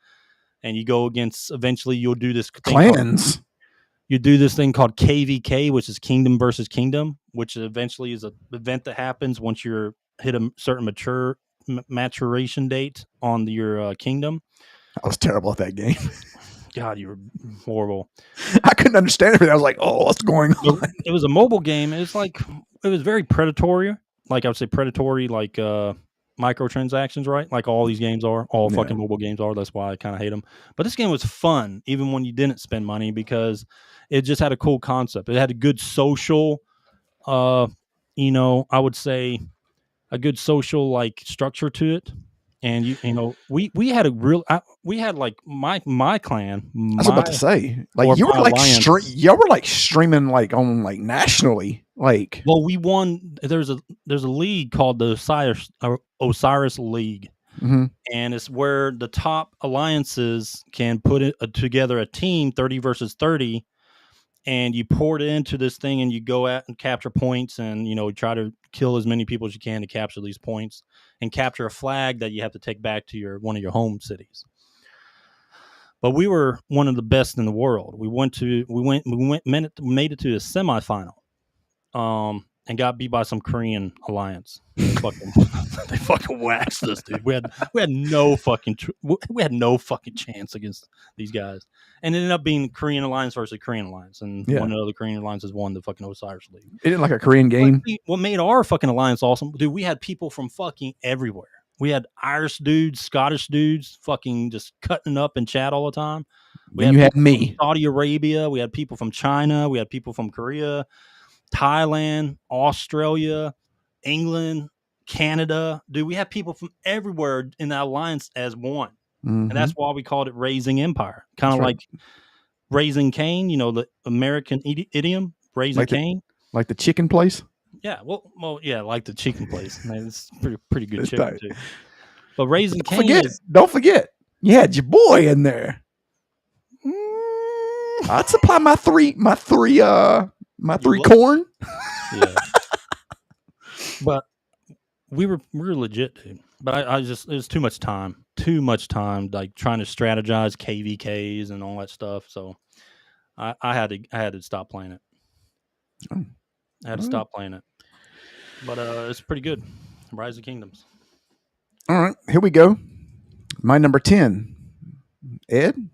[SPEAKER 1] And you go against. Eventually, you'll do this thing
[SPEAKER 2] Clans.
[SPEAKER 1] you do this thing called 𝐾𝐵, which is kingdom versus kingdom, which eventually is an event that happens once you're hit a certain maturation date on your kingdom.
[SPEAKER 2] I was terrible at that game.
[SPEAKER 1] God, you were horrible.
[SPEAKER 2] I couldn't understand everything. I was like, "Oh, what's going on?"
[SPEAKER 1] It was a mobile game. It was very predatory. Like I would say, predatory, like microtransactions, right? Like all these games are, all fucking mobile games are. That's why I kind of hate them. But this game was fun, even when you didn't spend money, because it just had a cool concept. It had a good social, I would say, a good social like structure to it. And we had a real, we had like my clan.
[SPEAKER 2] I was about to say, like you were like y'all were like streaming like on like nationally, like.
[SPEAKER 1] Well, we won. There's a league called the Osiris League,
[SPEAKER 2] Mm-hmm.
[SPEAKER 1] and it's where the top alliances can put together a team 30 versus 30, and you pour it into this thing, and you go out and capture points, and try to kill as many people as you can to capture these points and capture a flag that you have to take back to one of your home cities. But we were one of the best in the world. We made it to the semifinal, and got beat by some Korean alliance. They fucking waxed us, dude. We had no fucking chance against these guys, and it ended up being Korean alliance versus Korean alliance, and one of the other Korean alliances won the fucking Osiris League.
[SPEAKER 2] It didn't like a Korean game.
[SPEAKER 1] What made our fucking alliance awesome, dude? We had people from fucking everywhere. We had Irish dudes, Scottish dudes, fucking just cutting up in chat all the time.
[SPEAKER 2] You had me,
[SPEAKER 1] Saudi Arabia. We had people from China. We had people from Korea, Thailand, Australia, England, Canada. Dude, we had people from everywhere in that alliance as one.
[SPEAKER 2] Mm-hmm.
[SPEAKER 1] And that's why we called it Raising Empire. Kind of like Raising Cain, the American idiom, Raising Cain.
[SPEAKER 2] Like the chicken place?
[SPEAKER 1] Yeah, well, yeah, like the chicken place. Man, it's pretty good chicken, too. But Raising Cain
[SPEAKER 2] Don't forget, you had your boy in there. I'd supply my three corn.
[SPEAKER 1] Yeah. But we were legit, dude. But I just, it was too much time, like trying to strategize KVKs and all that stuff. So I had to stop playing it.
[SPEAKER 2] Oh.
[SPEAKER 1] I had to stop playing it. But it's pretty good. Rise of Kingdoms.
[SPEAKER 2] All right, here we go. My number 10. Ed, did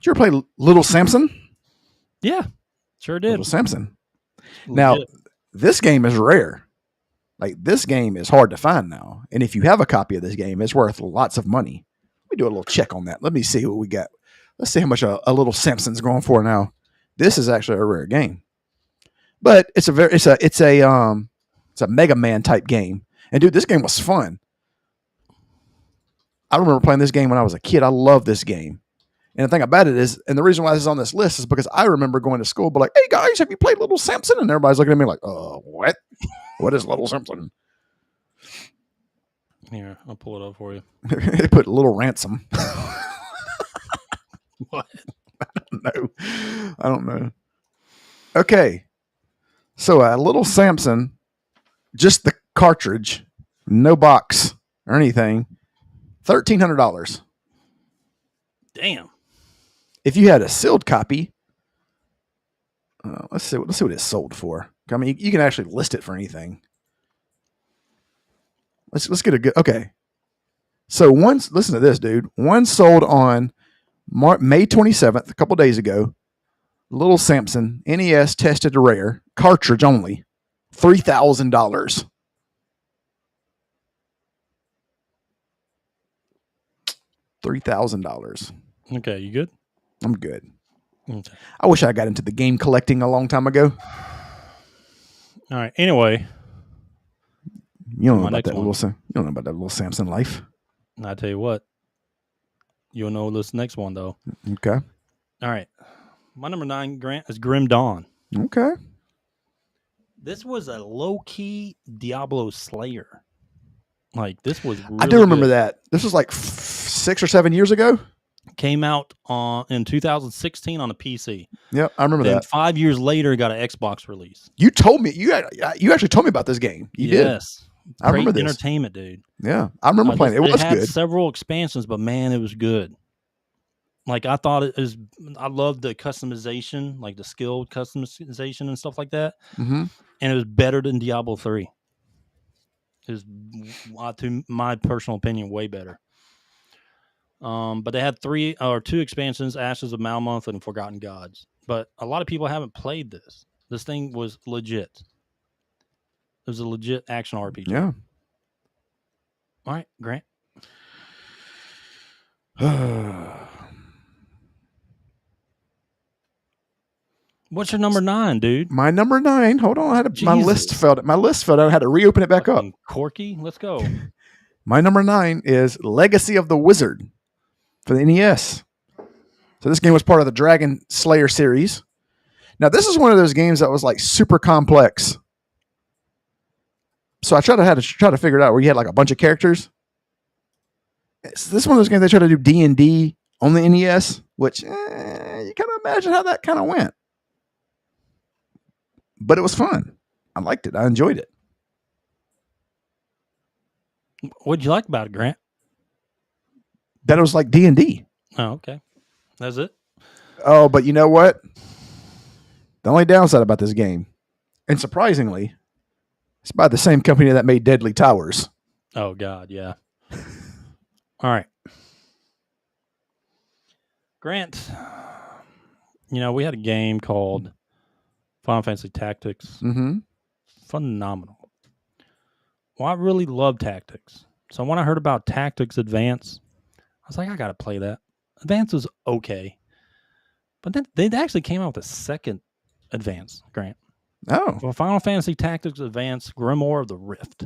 [SPEAKER 2] you ever play Little Samson?
[SPEAKER 1] Yeah, sure did.
[SPEAKER 2] Little Samson. Now, this game is rare. Like, this game is hard to find now. And if you have a copy of this game, it's worth lots of money. Let me do a little check on that. Let me see what we got. Let's see how much a Little Samson's going for now. This is actually a rare game. But it's a Mega Man type game. And dude, this game was fun. I remember playing this game when I was a kid. I love this game. And the thing about it is, and the reason why this is on this list is because I remember going to school, but like, hey guys, have you played Little Samson? And everybody's looking at me like, what? What is Little Samson?
[SPEAKER 1] Here, I'll pull it up for you.
[SPEAKER 2] They put Little Ransom.
[SPEAKER 1] What?
[SPEAKER 2] I don't know. Okay. So Little Samson, just the cartridge, no box or anything, $1,300.
[SPEAKER 1] Damn.
[SPEAKER 2] If you had a sealed copy, let's see what it's sold for. I mean, you can actually list it for anything. Let's get a good. Okay. So listen to this, dude. One sold on May 27th, a couple days ago. Little Samson NES tested rare cartridge only, $3,000. $3,000.
[SPEAKER 1] Okay, you good?
[SPEAKER 2] I'm good.
[SPEAKER 1] Okay.
[SPEAKER 2] I wish I got into the game collecting a long time ago.
[SPEAKER 1] All right. Anyway,
[SPEAKER 2] you don't know about that little Samson life.
[SPEAKER 1] I tell you what, you'll know this next one though.
[SPEAKER 2] Okay.
[SPEAKER 1] All right. My number 9, Grant, is Grim Dawn.
[SPEAKER 2] Okay.
[SPEAKER 1] This was a low-key Diablo Slayer. Like, this was really
[SPEAKER 2] I do remember
[SPEAKER 1] good.
[SPEAKER 2] that. This was like 6 or 7 years ago.
[SPEAKER 1] Came out in 2016 on a PC.
[SPEAKER 2] Yep, I remember
[SPEAKER 1] Then
[SPEAKER 2] that.
[SPEAKER 1] 5 years later, it got an Xbox release.
[SPEAKER 2] You told me you actually told me about this game. You did.
[SPEAKER 1] Yes.
[SPEAKER 2] I remember
[SPEAKER 1] Great
[SPEAKER 2] this.
[SPEAKER 1] entertainment, dude.
[SPEAKER 2] Yeah, I remember playing it. It was
[SPEAKER 1] had
[SPEAKER 2] good.
[SPEAKER 1] several expansions, but man, it was good. Like I thought it was. I loved the customization, like the skill customization and stuff like that.
[SPEAKER 2] Mm-hmm.
[SPEAKER 1] And it was better than Diablo 3. It was, to my personal opinion, way better. But they had 2 expansions: Ashes of Malmoth and Forgotten Gods. But a lot of people haven't played this. This thing was legit. It was a legit action RPG.
[SPEAKER 2] Yeah.
[SPEAKER 1] All right, Grant. What's your number 9, dude?
[SPEAKER 2] My number 9. Hold on, my list
[SPEAKER 1] Jesus.
[SPEAKER 2] fell. My list fell down. I had to reopen it back up.
[SPEAKER 1] Fucking Corky, let's go.
[SPEAKER 2] My number 9 is Legacy of the Wizard for the NES. So this game was part of the Dragon Slayer series. Now this is one of those games that was like super complex. So I had to figure it out where you had like a bunch of characters. This is one of those games they try to do D&D on the NES, which you kind of imagine how that kind of went. But it was fun. I liked it. I enjoyed it.
[SPEAKER 1] What'd you like about it, Grant?
[SPEAKER 2] That it was like D&D.
[SPEAKER 1] Oh, okay. That's it?
[SPEAKER 2] Oh, but you know what? The only downside about this game, and surprisingly, it's by the same company that made Deadly Towers.
[SPEAKER 1] Oh, God, yeah. All right. Grant, we had a game called Final Fantasy Tactics.
[SPEAKER 2] Mm-hmm.
[SPEAKER 1] Phenomenal. Well, I really love Tactics. So when I heard about Tactics Advance, I was like, I got to play that. Advance was okay. But then they actually came out with a second Advance, Grant.
[SPEAKER 2] Oh.
[SPEAKER 1] Well, Final Fantasy Tactics Advance Grimoire of the Rift.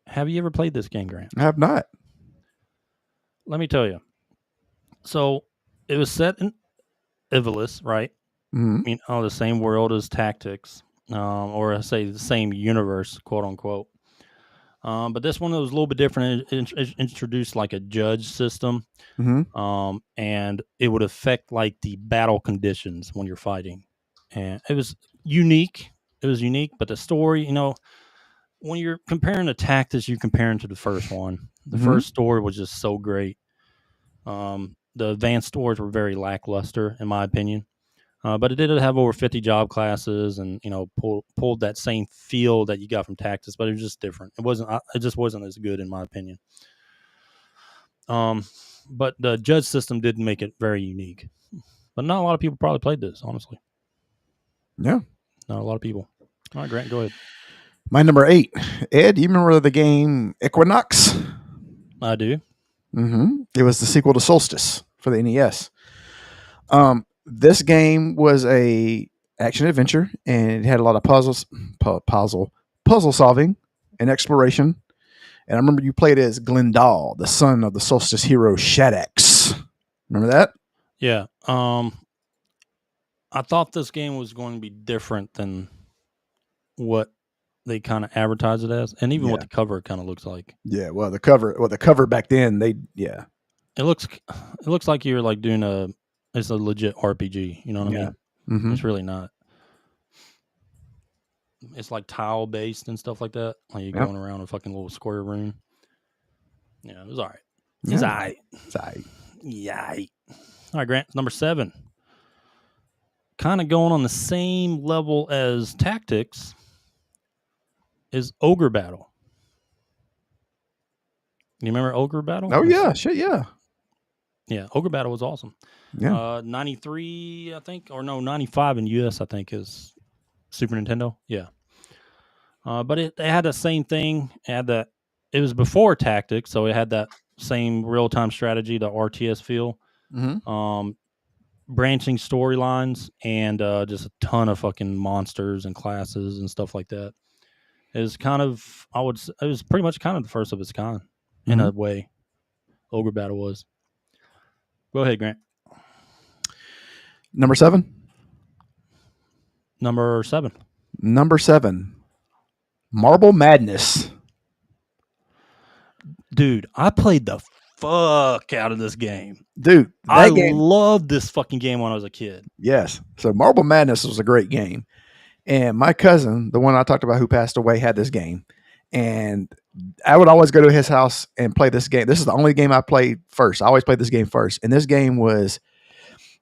[SPEAKER 1] Have you ever played this game, Grant?
[SPEAKER 2] I have not.
[SPEAKER 1] Let me tell you. So it was set in Ivalice, right?
[SPEAKER 2] Mm-hmm.
[SPEAKER 1] The same world as Tactics, or I say the same universe, quote unquote. But this one was a little bit different. It introduced like a judge system, and it would affect like the battle conditions when you're fighting. And it was unique. But the story, when you're comparing the Tactics, you're comparing to the first one. The first story was just so great. The advanced stories were very lackluster, in my opinion. But it did have over 50 job classes, and pulled that same feel that you got from Tactics, but it was just different. It just wasn't as good, in my opinion. But the judge system did make it very unique. But not a lot of people probably played this, honestly.
[SPEAKER 2] Yeah,
[SPEAKER 1] not a lot of people. All right, Grant, go ahead.
[SPEAKER 2] My number 8, Ed. Do you remember the game Equinox?
[SPEAKER 1] I do.
[SPEAKER 2] Mm-hmm. It was the sequel to Solstice for the NES. This game was a action adventure, and it had a lot of puzzle solving and exploration. And I remember you played as Glendal, the son of the Solstice hero Shaddix. Remember that?
[SPEAKER 1] Yeah. I thought this game was going to be different than what they kind of advertise it as, and even what the cover kind of looks like.
[SPEAKER 2] Yeah. Well, the cover back then, it
[SPEAKER 1] looks like you're like doing it's a legit RPG. You know what I mean?
[SPEAKER 2] Mm-hmm.
[SPEAKER 1] It's really not. It's like tile based and stuff like that. Like you're going around a fucking little square room. Yeah, it was all right. It's all right.
[SPEAKER 2] It's all right.
[SPEAKER 1] Yeah. All right, Grant. Number 7. Kind of going on the same level as Tactics is Ogre Battle. You remember Ogre Battle?
[SPEAKER 2] Oh, yeah. Shit, yeah.
[SPEAKER 1] Yeah, Ogre Battle was awesome.
[SPEAKER 2] Yeah.
[SPEAKER 1] 93, I think, or no, 95 in US, I think, is Super Nintendo. Yeah. But it had the same thing. It was before Tactics, so it had that same real-time strategy, the RTS feel.
[SPEAKER 2] Mm-hmm.
[SPEAKER 1] Branching storylines, and just a ton of fucking monsters and classes and stuff like that. It was it was pretty much kind of the first of its kind, in a way. Ogre Battle was. Go ahead, Grant.
[SPEAKER 2] Number 7.
[SPEAKER 1] Number 7.
[SPEAKER 2] Number 7. Marble Madness.
[SPEAKER 1] Dude, I played the fuck out of this game.
[SPEAKER 2] Dude,
[SPEAKER 1] I
[SPEAKER 2] that game.
[SPEAKER 1] loved this fucking game when I was a kid.
[SPEAKER 2] Yes. So Marble Madness was a great game. And my cousin, the one I talked about who passed away, had this game. And I would always go to his house and play this game. This is the only game I played first. I always played this game first. And this game was,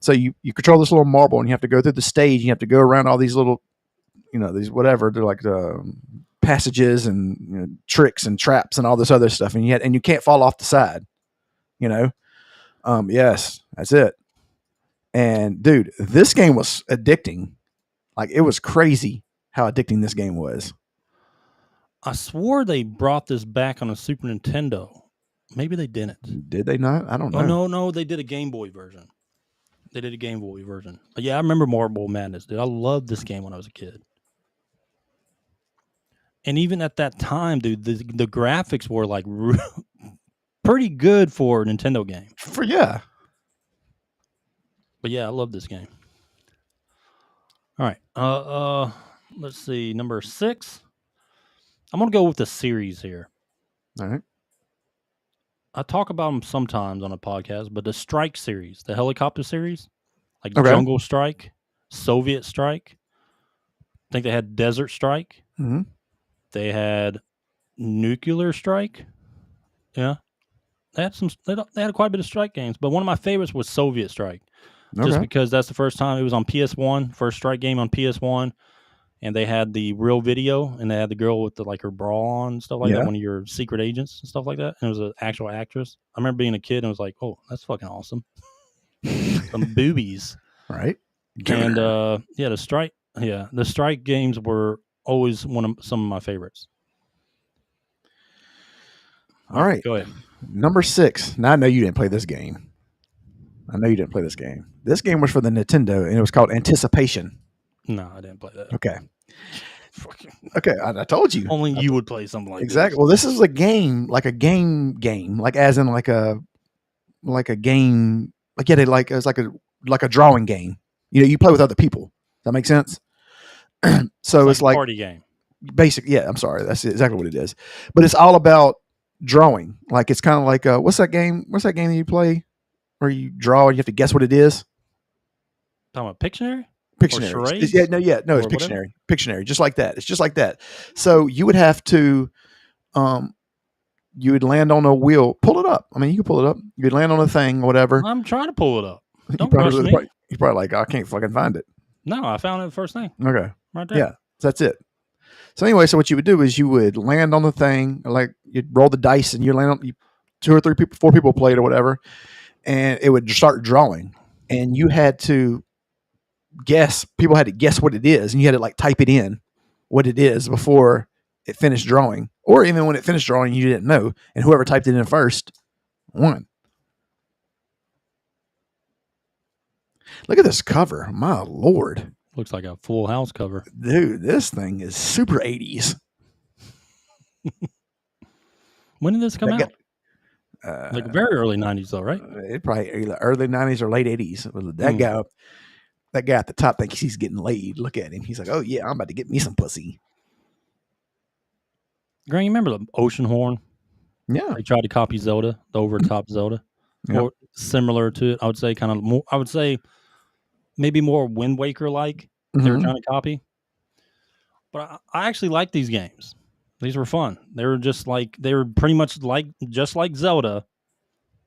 [SPEAKER 2] so you control this little marble and you have to go through the stage. And you have to go around all these little, these whatever, they're like passages and tricks and traps and all this other stuff. And you can't fall off the side, Yes, that's it. And dude, this game was addicting. Like, it was crazy how addicting this game was.
[SPEAKER 1] I swore they brought this back on a Super Nintendo. Maybe they didn't.
[SPEAKER 2] Did they not? I don't know.
[SPEAKER 1] Oh, no, they did a Game Boy version. But yeah, I remember Marble Madness, dude. I loved this game when I was a kid. And even at that time, dude, the graphics were like pretty good for a Nintendo game.
[SPEAKER 2] Yeah.
[SPEAKER 1] But yeah, I love this game. All right. Let's see. Number 6. I'm going to go with the series here.
[SPEAKER 2] All right.
[SPEAKER 1] I talk about them sometimes on a podcast, but the Strike series, the helicopter series, like
[SPEAKER 2] Okay.
[SPEAKER 1] Jungle Strike, Soviet Strike. I think they had Desert Strike.
[SPEAKER 2] Mm-hmm.
[SPEAKER 1] They had Nuclear Strike. Yeah. They had quite a bit of strike games, but one of my favorites was Soviet Strike. Just because that's the first time it was on PS1, first Strike game on PS1, and they had the real video, and they had the girl with her bra on and stuff like that, one of your secret agents and stuff like that, and it was an actual actress. I remember being a kid and was like, oh, that's fucking awesome. Some boobies.
[SPEAKER 2] Right.
[SPEAKER 1] And the Strike games were always some of my favorites.
[SPEAKER 2] All right.
[SPEAKER 1] Go ahead.
[SPEAKER 2] Number 6. Now I know you didn't play this game. This game was for the Nintendo, and it was called Anticipation.
[SPEAKER 1] No, I didn't play that.
[SPEAKER 2] Okay. I told you.
[SPEAKER 1] Only you would play something like
[SPEAKER 2] exactly.
[SPEAKER 1] this.
[SPEAKER 2] Well, this is a game, like a game, like as in like a game, it's like a drawing game. You play with other people. Does that make sense? So it's like
[SPEAKER 1] party game.
[SPEAKER 2] Basic. Yeah, I'm sorry. That's exactly what it is. But it's all about drawing. Like, it's kind of like what's that game that you play where you draw and you have to guess what it is?
[SPEAKER 1] Talking about Pictionary?
[SPEAKER 2] Pictionary.
[SPEAKER 1] Or charades?
[SPEAKER 2] No, it's Pictionary. Pictionary, just like that. It's just like that. So you would have to, you would land on a wheel. Pull it up. I mean, you can pull it up. You would land on a thing, whatever.
[SPEAKER 1] I'm trying to pull it up. Don't
[SPEAKER 2] you're
[SPEAKER 1] rush me.
[SPEAKER 2] You're probably like, I can't fucking find it.
[SPEAKER 1] No, I found it the first thing.
[SPEAKER 2] Okay.
[SPEAKER 1] Right there.
[SPEAKER 2] Yeah, so that's it. So anyway, so what you would do is you would land on the thing, like you'd roll the dice, and you land on 2 or 3 people, 4 people played or whatever, and it would start drawing, and you had to guess. People had to guess what it is, and you had to like type it in what it is before it finished drawing, or even when it finished drawing, you didn't know, and whoever typed it in first won. Look at this cover, my lord!
[SPEAKER 1] Looks like a Full House cover.
[SPEAKER 2] Dude, this thing is super 80s.
[SPEAKER 1] When did this come out? Like very early 90s, though, right?
[SPEAKER 2] It probably either early 90s or late 80s. That guy at the top thinks he's getting laid. Look at him. He's like, oh, yeah, I'm about to get me some pussy.
[SPEAKER 1] Grant, you remember the Ocean Horn?
[SPEAKER 2] Yeah.
[SPEAKER 1] They tried to copy Zelda, the over-the-top Zelda.
[SPEAKER 2] Yep.
[SPEAKER 1] Or similar to it, I would say, kind of more, I would say maybe more Wind Waker-like. They were trying to copy. But I actually like these games. These were fun. They were pretty much just like Zelda,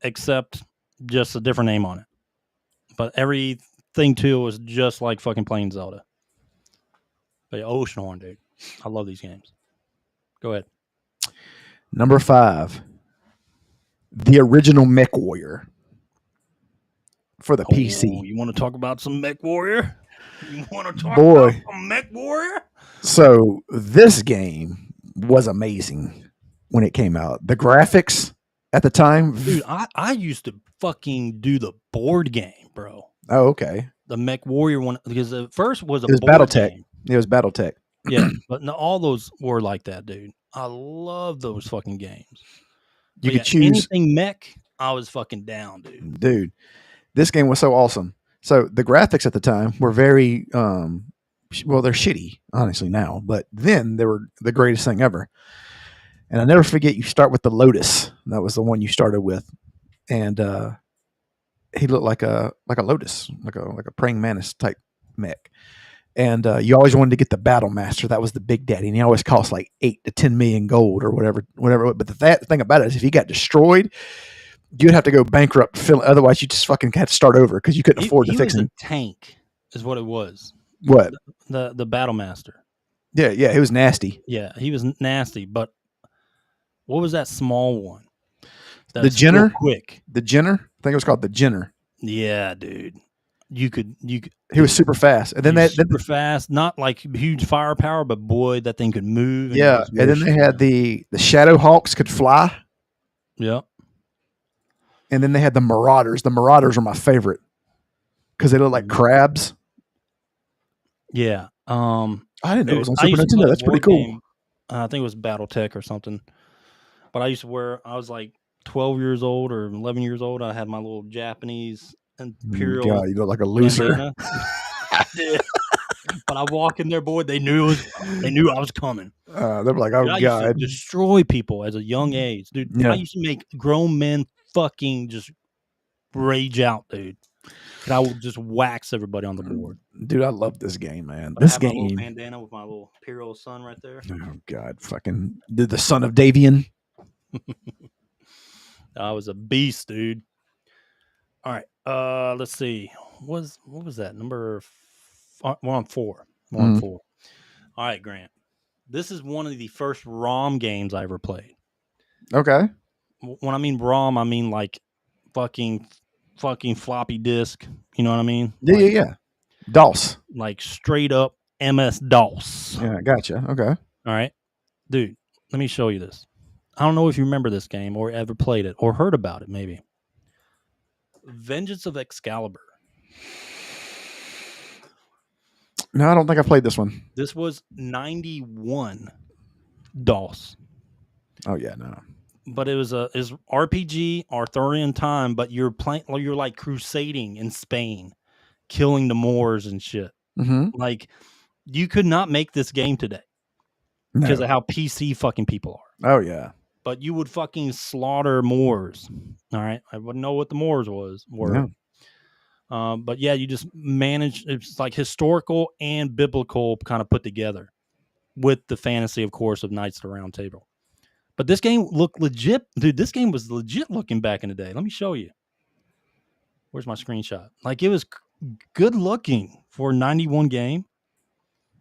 [SPEAKER 1] except just a different name on it. But everything too was just like fucking playing Zelda. But yeah, Ocean Horn, dude. I love these games. Go ahead.
[SPEAKER 2] Number 5. The original Mech Warrior. For the PC.
[SPEAKER 1] You want to talk about some Mech Warrior? You want to talk
[SPEAKER 2] about
[SPEAKER 1] some Mech Warrior?
[SPEAKER 2] So this game was amazing when it came out. The graphics at the time.
[SPEAKER 1] Dude, I used to fucking do the board game, bro.
[SPEAKER 2] Oh, okay.
[SPEAKER 1] The Mech Warrior one, because the first was
[SPEAKER 2] it was
[SPEAKER 1] board
[SPEAKER 2] BattleTech.
[SPEAKER 1] game.
[SPEAKER 2] It was BattleTech.
[SPEAKER 1] Yeah, but no, all those were like that, dude. I love those fucking games.
[SPEAKER 2] You
[SPEAKER 1] But
[SPEAKER 2] could choose
[SPEAKER 1] anything mech, I was fucking down, dude.
[SPEAKER 2] Dude, this game was so awesome. So the graphics at the time were very, well, they're shitty, honestly, now. But then they were the greatest thing ever. And I never forget, you start with the Lotus. That was the one you started with. and he looked like a lotus, like a praying mantis type mech. And you always wanted to get the Battle Master. That was the big daddy, and he always cost like 8 to 10 million gold or whatever. But the thing about it is, if he got destroyed, you'd have to go bankrupt. Otherwise, you just fucking had to start over because you couldn't afford to fix him.
[SPEAKER 1] A tank is what it was.
[SPEAKER 2] What?
[SPEAKER 1] The Battle Master.
[SPEAKER 2] Yeah, he was nasty.
[SPEAKER 1] Yeah, he was nasty. But what was that small one?
[SPEAKER 2] The Jenner?
[SPEAKER 1] Quick.
[SPEAKER 2] The Jenner? I think it was called the Jenner.
[SPEAKER 1] Yeah, dude. You could.
[SPEAKER 2] He was super fast, and then
[SPEAKER 1] super fast. Not like huge firepower, but boy, that thing could move.
[SPEAKER 2] And then they had the Shadow Hawks could fly.
[SPEAKER 1] Yep.
[SPEAKER 2] And then they had the Marauders. The Marauders are my favorite because they look like crabs.
[SPEAKER 1] Yeah.
[SPEAKER 2] I didn't know it was on Super Nintendo. That's pretty cool.
[SPEAKER 1] Game. I think it was BattleTech or something. But I was like 12 years old or 11 years old. I had my little Japanese Imperial.
[SPEAKER 2] God, you look like a loser.
[SPEAKER 1] I did. But I walk in there, boy. They knew I was coming.
[SPEAKER 2] They were like, "Oh,
[SPEAKER 1] dude, I
[SPEAKER 2] God!"
[SPEAKER 1] used to destroy people at a young age, dude.
[SPEAKER 2] Yeah.
[SPEAKER 1] I used to make grown men fucking just rage out, dude. And I would just wax everybody on the board.
[SPEAKER 2] Dude, I love this game, man.
[SPEAKER 1] But
[SPEAKER 2] This
[SPEAKER 1] I have my
[SPEAKER 2] game.
[SPEAKER 1] little bandana with my little Imperial sun right there.
[SPEAKER 2] Oh God, fucking the son of Davian.
[SPEAKER 1] I was a beast, dude. All right. Let's see. What was that? We're on 4. We're on 4. All right, Grant. This is one of the first ROM games I ever played.
[SPEAKER 2] Okay.
[SPEAKER 1] When I mean ROM, I mean like fucking floppy disk. You know what I mean?
[SPEAKER 2] Yeah. DOS.
[SPEAKER 1] Like straight up MS-DOS.
[SPEAKER 2] Yeah, gotcha. Okay.
[SPEAKER 1] All right. Dude, let me show you this. I don't know if you remember this game or ever played it or heard about it, maybe. Vengeance of Excalibur.
[SPEAKER 2] No, I don't think I played this one.
[SPEAKER 1] This was 91 DOS.
[SPEAKER 2] Oh yeah, no.
[SPEAKER 1] But it was RPG, Arthurian time, but you're like crusading in Spain, killing the Moors and shit.
[SPEAKER 2] Mm-hmm.
[SPEAKER 1] Like you could not make this game today because of how PC fucking people are.
[SPEAKER 2] Oh yeah.
[SPEAKER 1] But you would fucking slaughter Moors. All right. I wouldn't know what the Moors were.
[SPEAKER 2] Yeah.
[SPEAKER 1] But yeah, you just manage. It's like historical and biblical kind of put together with the fantasy, of course, of Knights of the Round Table. But this game looked legit. Dude, this game was legit looking back in the day. Let me show you. Where's my screenshot? Like it was good looking for a 91 game.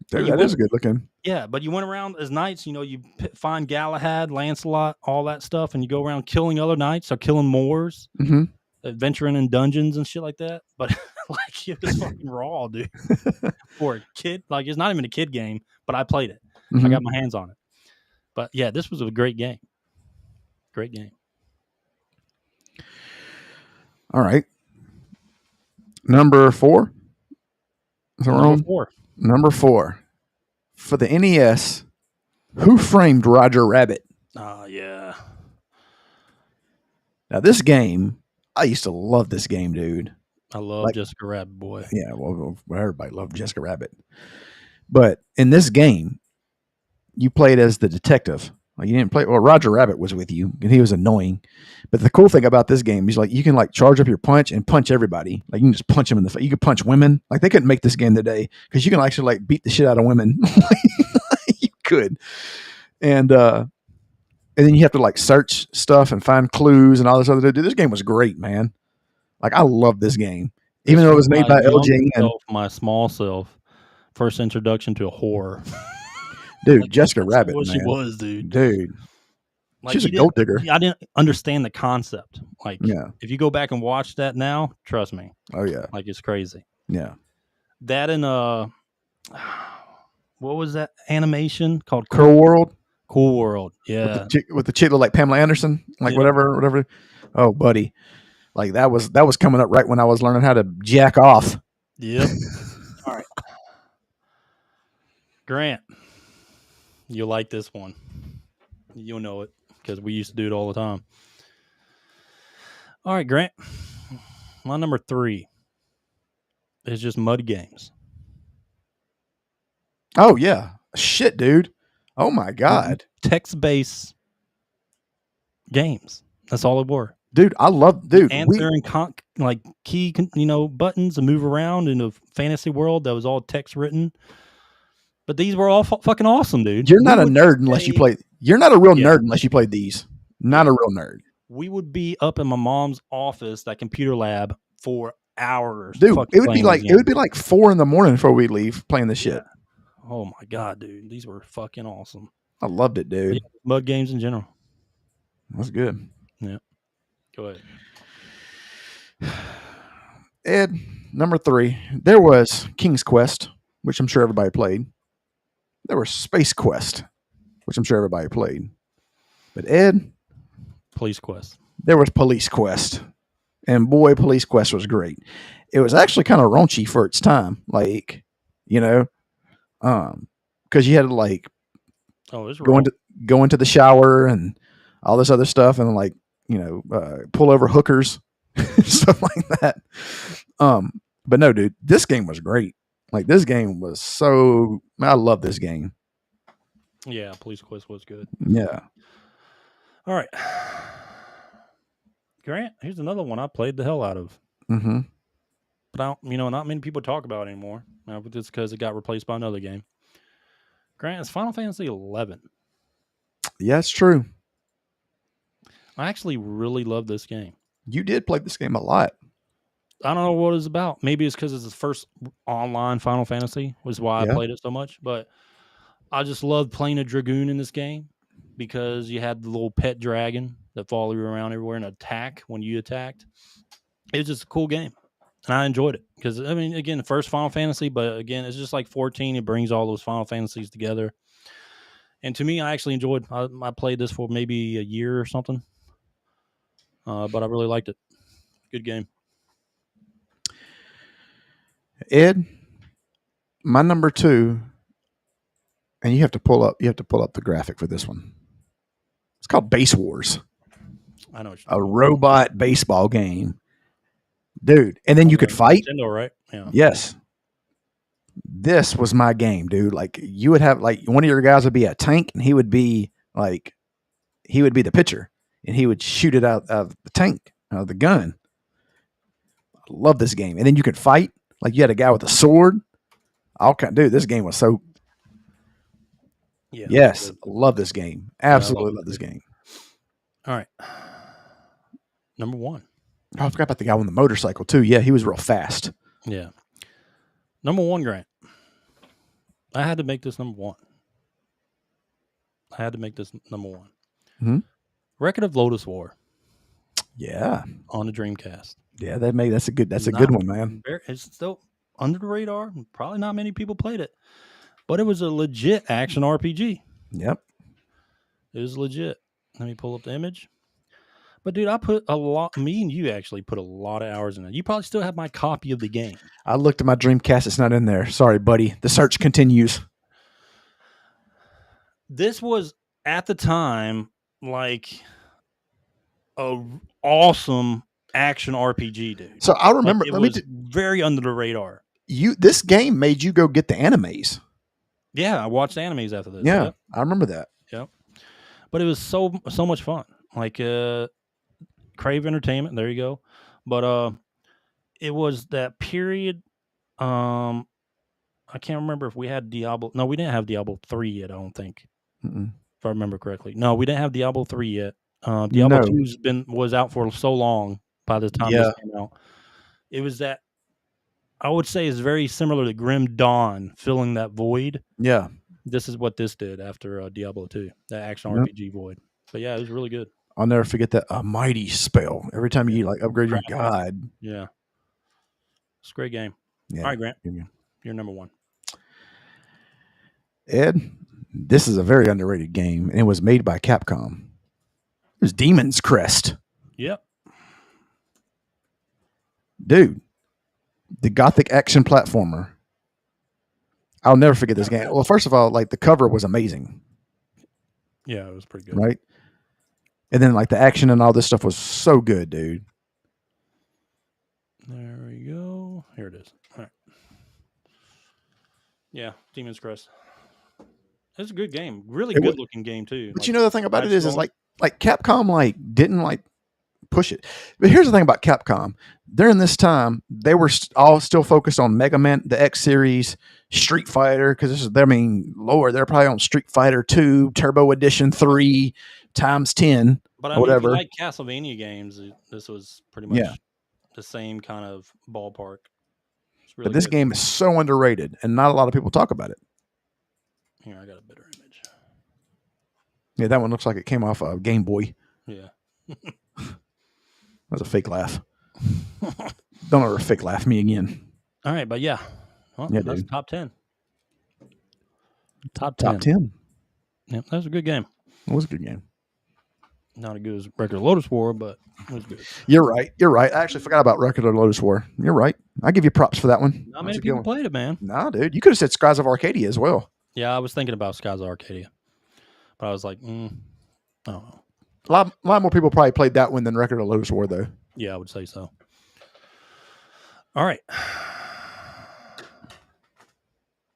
[SPEAKER 2] Dude, that is good looking.
[SPEAKER 1] Yeah, but you went around as knights, you find Galahad, Lancelot, all that stuff, and you go around killing other knights or killing Moors, adventuring in dungeons and shit like that. But like it was fucking raw, dude. For a kid, like it's not even a kid game, but I played it. I got my hands on it. But yeah, this was a great game. Great game.
[SPEAKER 2] All right. Number 4. So we're on
[SPEAKER 1] 4.
[SPEAKER 2] Number 4. For the NES, Who Framed Roger Rabbit?
[SPEAKER 1] Oh, yeah.
[SPEAKER 2] Now, this game, I used to love this game, dude.
[SPEAKER 1] I love Jessica Rabbit, boy.
[SPEAKER 2] Yeah, well, everybody loved Jessica Rabbit. But in this game, you played as the detective. Like you didn't play. Well, Roger Rabbit was with you, and he was annoying. But the cool thing about this game is like you can like charge up your punch and punch everybody. Like you can just punch them in the face. You can punch women. Like they couldn't make this game today because you can actually like beat the shit out of women. You could, and then you have to like search stuff and find clues and all this other. Dude, this game was great, man. Like I love this game, even though it was made by 𝐬𝐿.
[SPEAKER 1] My small self, first introduction to a horror.
[SPEAKER 2] Dude, like, Jessica Rabbit,
[SPEAKER 1] what
[SPEAKER 2] man.
[SPEAKER 1] She was, dude.
[SPEAKER 2] Like, she's a gold digger.
[SPEAKER 1] I didn't understand the concept. Like,
[SPEAKER 2] yeah.
[SPEAKER 1] If you go back and watch that now, trust me.
[SPEAKER 2] Oh yeah.
[SPEAKER 1] Like it's crazy.
[SPEAKER 2] Yeah.
[SPEAKER 1] That and what was that animation called?
[SPEAKER 2] Cool World.
[SPEAKER 1] Cool World. Yeah.
[SPEAKER 2] With the chick like Pamela Anderson, like whatever. Oh, buddy. Like that was coming up right when I was learning how to jack off.
[SPEAKER 1] Yep. All right. Grant. You'll like this one. You'll know it because we used to do it all the time. All right, Grant. My number 3 is just mud games.
[SPEAKER 2] Oh, yeah. Shit, dude. Oh, my God.
[SPEAKER 1] Text-based games. That's all it were.
[SPEAKER 2] Dude, I love, dude.
[SPEAKER 1] Answer and key, buttons to move around in a fantasy world that was all text written. But these were all fucking awesome, dude.
[SPEAKER 2] You're not a nerd unless you play. You're not a real nerd unless you played these. Not a real nerd.
[SPEAKER 1] We would be up in my mom's office, that computer lab, for hours.
[SPEAKER 2] Dude, it would be like 4 a.m. before we leave playing this shit.
[SPEAKER 1] Oh my god, dude, these were fucking awesome.
[SPEAKER 2] I loved it, dude.
[SPEAKER 1] Mud games in general.
[SPEAKER 2] That's good.
[SPEAKER 1] Yeah. Go ahead.
[SPEAKER 2] Ed, number 3. There was King's Quest, which I'm sure everybody played. There was Space Quest, which I'm sure everybody played. But Ed,
[SPEAKER 1] Police Quest.
[SPEAKER 2] There was Police Quest. And boy, Police Quest was great. It was actually kind of raunchy for its time. Like, because you had to go into the shower and all this other stuff and pull over hookers, stuff like that. But no, dude, this game was great. Like, this game was I love this game.
[SPEAKER 1] Yeah, Police Quest was good.
[SPEAKER 2] Yeah.
[SPEAKER 1] All right. Grant, here's another one I played the hell out of.
[SPEAKER 2] Mm-hmm.
[SPEAKER 1] But not many people talk about it anymore. Just because it got replaced by another game. Grant, it's Final Fantasy 11.
[SPEAKER 2] Yeah, it's true.
[SPEAKER 1] I actually really love this game.
[SPEAKER 2] You did play this game a lot.
[SPEAKER 1] I don't know what it's about. Maybe it's because it's the first online Final Fantasy, was why I played it so much. But I just loved playing a Dragoon in this game because you had the little pet dragon that followed you around everywhere and attack when you attacked. It was just a cool game. And I enjoyed it because, again, the first Final Fantasy, but again, it's just like 14. It brings all those Final Fantasies together. And to me, I actually enjoyed. I played this for maybe a year or something. But I really liked it. Good game.
[SPEAKER 2] Ed, my number 2, and you have to pull up the graphic for this one. It's called Base Wars.
[SPEAKER 1] I know.
[SPEAKER 2] A robot baseball game. Dude, and then you could fight.
[SPEAKER 1] Nintendo, right? Yeah.
[SPEAKER 2] Yes. This was my game, dude. Like, you would have, one of your guys would be a tank, and he would be the pitcher, and he would shoot it out of the tank, out of the gun. I love this game. And then you could fight. Like, you had a guy with a sword. Dude, this game was so. Yeah. Yes, I love this game. Absolutely love this game.
[SPEAKER 1] All right. Number 1.
[SPEAKER 2] Oh, I forgot about the guy on the motorcycle too. Yeah, he was real fast.
[SPEAKER 1] Yeah. Number 1, Grant. I had to make this number 1.
[SPEAKER 2] Mm-hmm.
[SPEAKER 1] Record of Lotus War.
[SPEAKER 2] Yeah.
[SPEAKER 1] On the Dreamcast.
[SPEAKER 2] Yeah, that's a good one, man.
[SPEAKER 1] It's still under the radar. Probably not many people played it. But it was a legit action RPG.
[SPEAKER 2] Yep.
[SPEAKER 1] It was legit. Let me pull up the image. But dude, me and you actually put a lot of hours in it. You probably still have my copy of the game.
[SPEAKER 2] I looked at my Dreamcast. It's not in there. Sorry, buddy. The search continues.
[SPEAKER 1] This was, at the time, like a awesome action RPG, dude.
[SPEAKER 2] So I remember,
[SPEAKER 1] it was very under the radar.
[SPEAKER 2] This game made you go get the animes.
[SPEAKER 1] Yeah, I watched animes after this.
[SPEAKER 2] Yeah,
[SPEAKER 1] yep.
[SPEAKER 2] I remember that.
[SPEAKER 1] Yep. But it was so much fun. Like Crave Entertainment, there you go. But it was that period. I can't remember if we had Diablo. No, we didn't have Diablo 3 yet, I don't think.
[SPEAKER 2] Mm-mm.
[SPEAKER 1] If I remember correctly. No, we didn't have Diablo 3 yet. Diablo 2 was out for so long by the time this came out. It was that, I would say, is very similar to Grim Dawn, filling that void.
[SPEAKER 2] Yeah.
[SPEAKER 1] This is what this did after Diablo 2, that action RPG void. But yeah, it was really good.
[SPEAKER 2] I'll never forget that mighty spell. Every time you upgrade your god.
[SPEAKER 1] Yeah. It's a great game.
[SPEAKER 2] Yeah.
[SPEAKER 1] All right, Grant. You're number 1.
[SPEAKER 2] Ed, this is a very underrated game, and it was made by Capcom. It was Demon's Crest.
[SPEAKER 1] Yep.
[SPEAKER 2] Dude, the gothic action platformer. I'll never forget this game. Well, first of all, the cover was amazing.
[SPEAKER 1] Yeah, it was pretty good.
[SPEAKER 2] Right? And then the action and all this stuff was so good, dude.
[SPEAKER 1] There we go. Here it is. All right. Yeah, Demon's Crest. It's a good game. Really good looking game too.
[SPEAKER 2] But the thing about it is like Capcom didn't push it. But here's the thing about Capcom. During this time, they were all still focused on Mega Man, the X series, Street Fighter, because this is, I mean, Lord, they're probably on Street Fighter 2, Turbo Edition 3 times 10,
[SPEAKER 1] But I
[SPEAKER 2] or
[SPEAKER 1] mean, if
[SPEAKER 2] whatever.
[SPEAKER 1] you like Castlevania games, this was pretty much the same kind of ballpark. It's really
[SPEAKER 2] But this
[SPEAKER 1] good.
[SPEAKER 2] game is so underrated, and not a lot of people talk about it.
[SPEAKER 1] Here, I got a better image.
[SPEAKER 2] Yeah, that one looks like it came off a Game Boy.
[SPEAKER 1] Yeah.
[SPEAKER 2] That's a fake laugh. Don't ever fake laugh me again.
[SPEAKER 1] All right, but yeah. Well,
[SPEAKER 2] Yeah,
[SPEAKER 1] that's
[SPEAKER 2] dude.
[SPEAKER 1] top 10. Top 10.
[SPEAKER 2] Top 10.
[SPEAKER 1] Yeah, that was a good game.
[SPEAKER 2] It was a good game.
[SPEAKER 1] Not as good as Record of Lotus War, but it was good.
[SPEAKER 2] You're right. You're right. I actually forgot about Record of Lotus War. You're right. I give you props for that one.
[SPEAKER 1] Not many people played it, man.
[SPEAKER 2] Nah, dude. You could have said Skies of Arcadia as well.
[SPEAKER 1] Yeah, I was thinking about Skies of Arcadia, but I was like, I don't know.
[SPEAKER 2] A lot more people probably played that one than Record of Lotus War, though.
[SPEAKER 1] Yeah, I would say so. All right.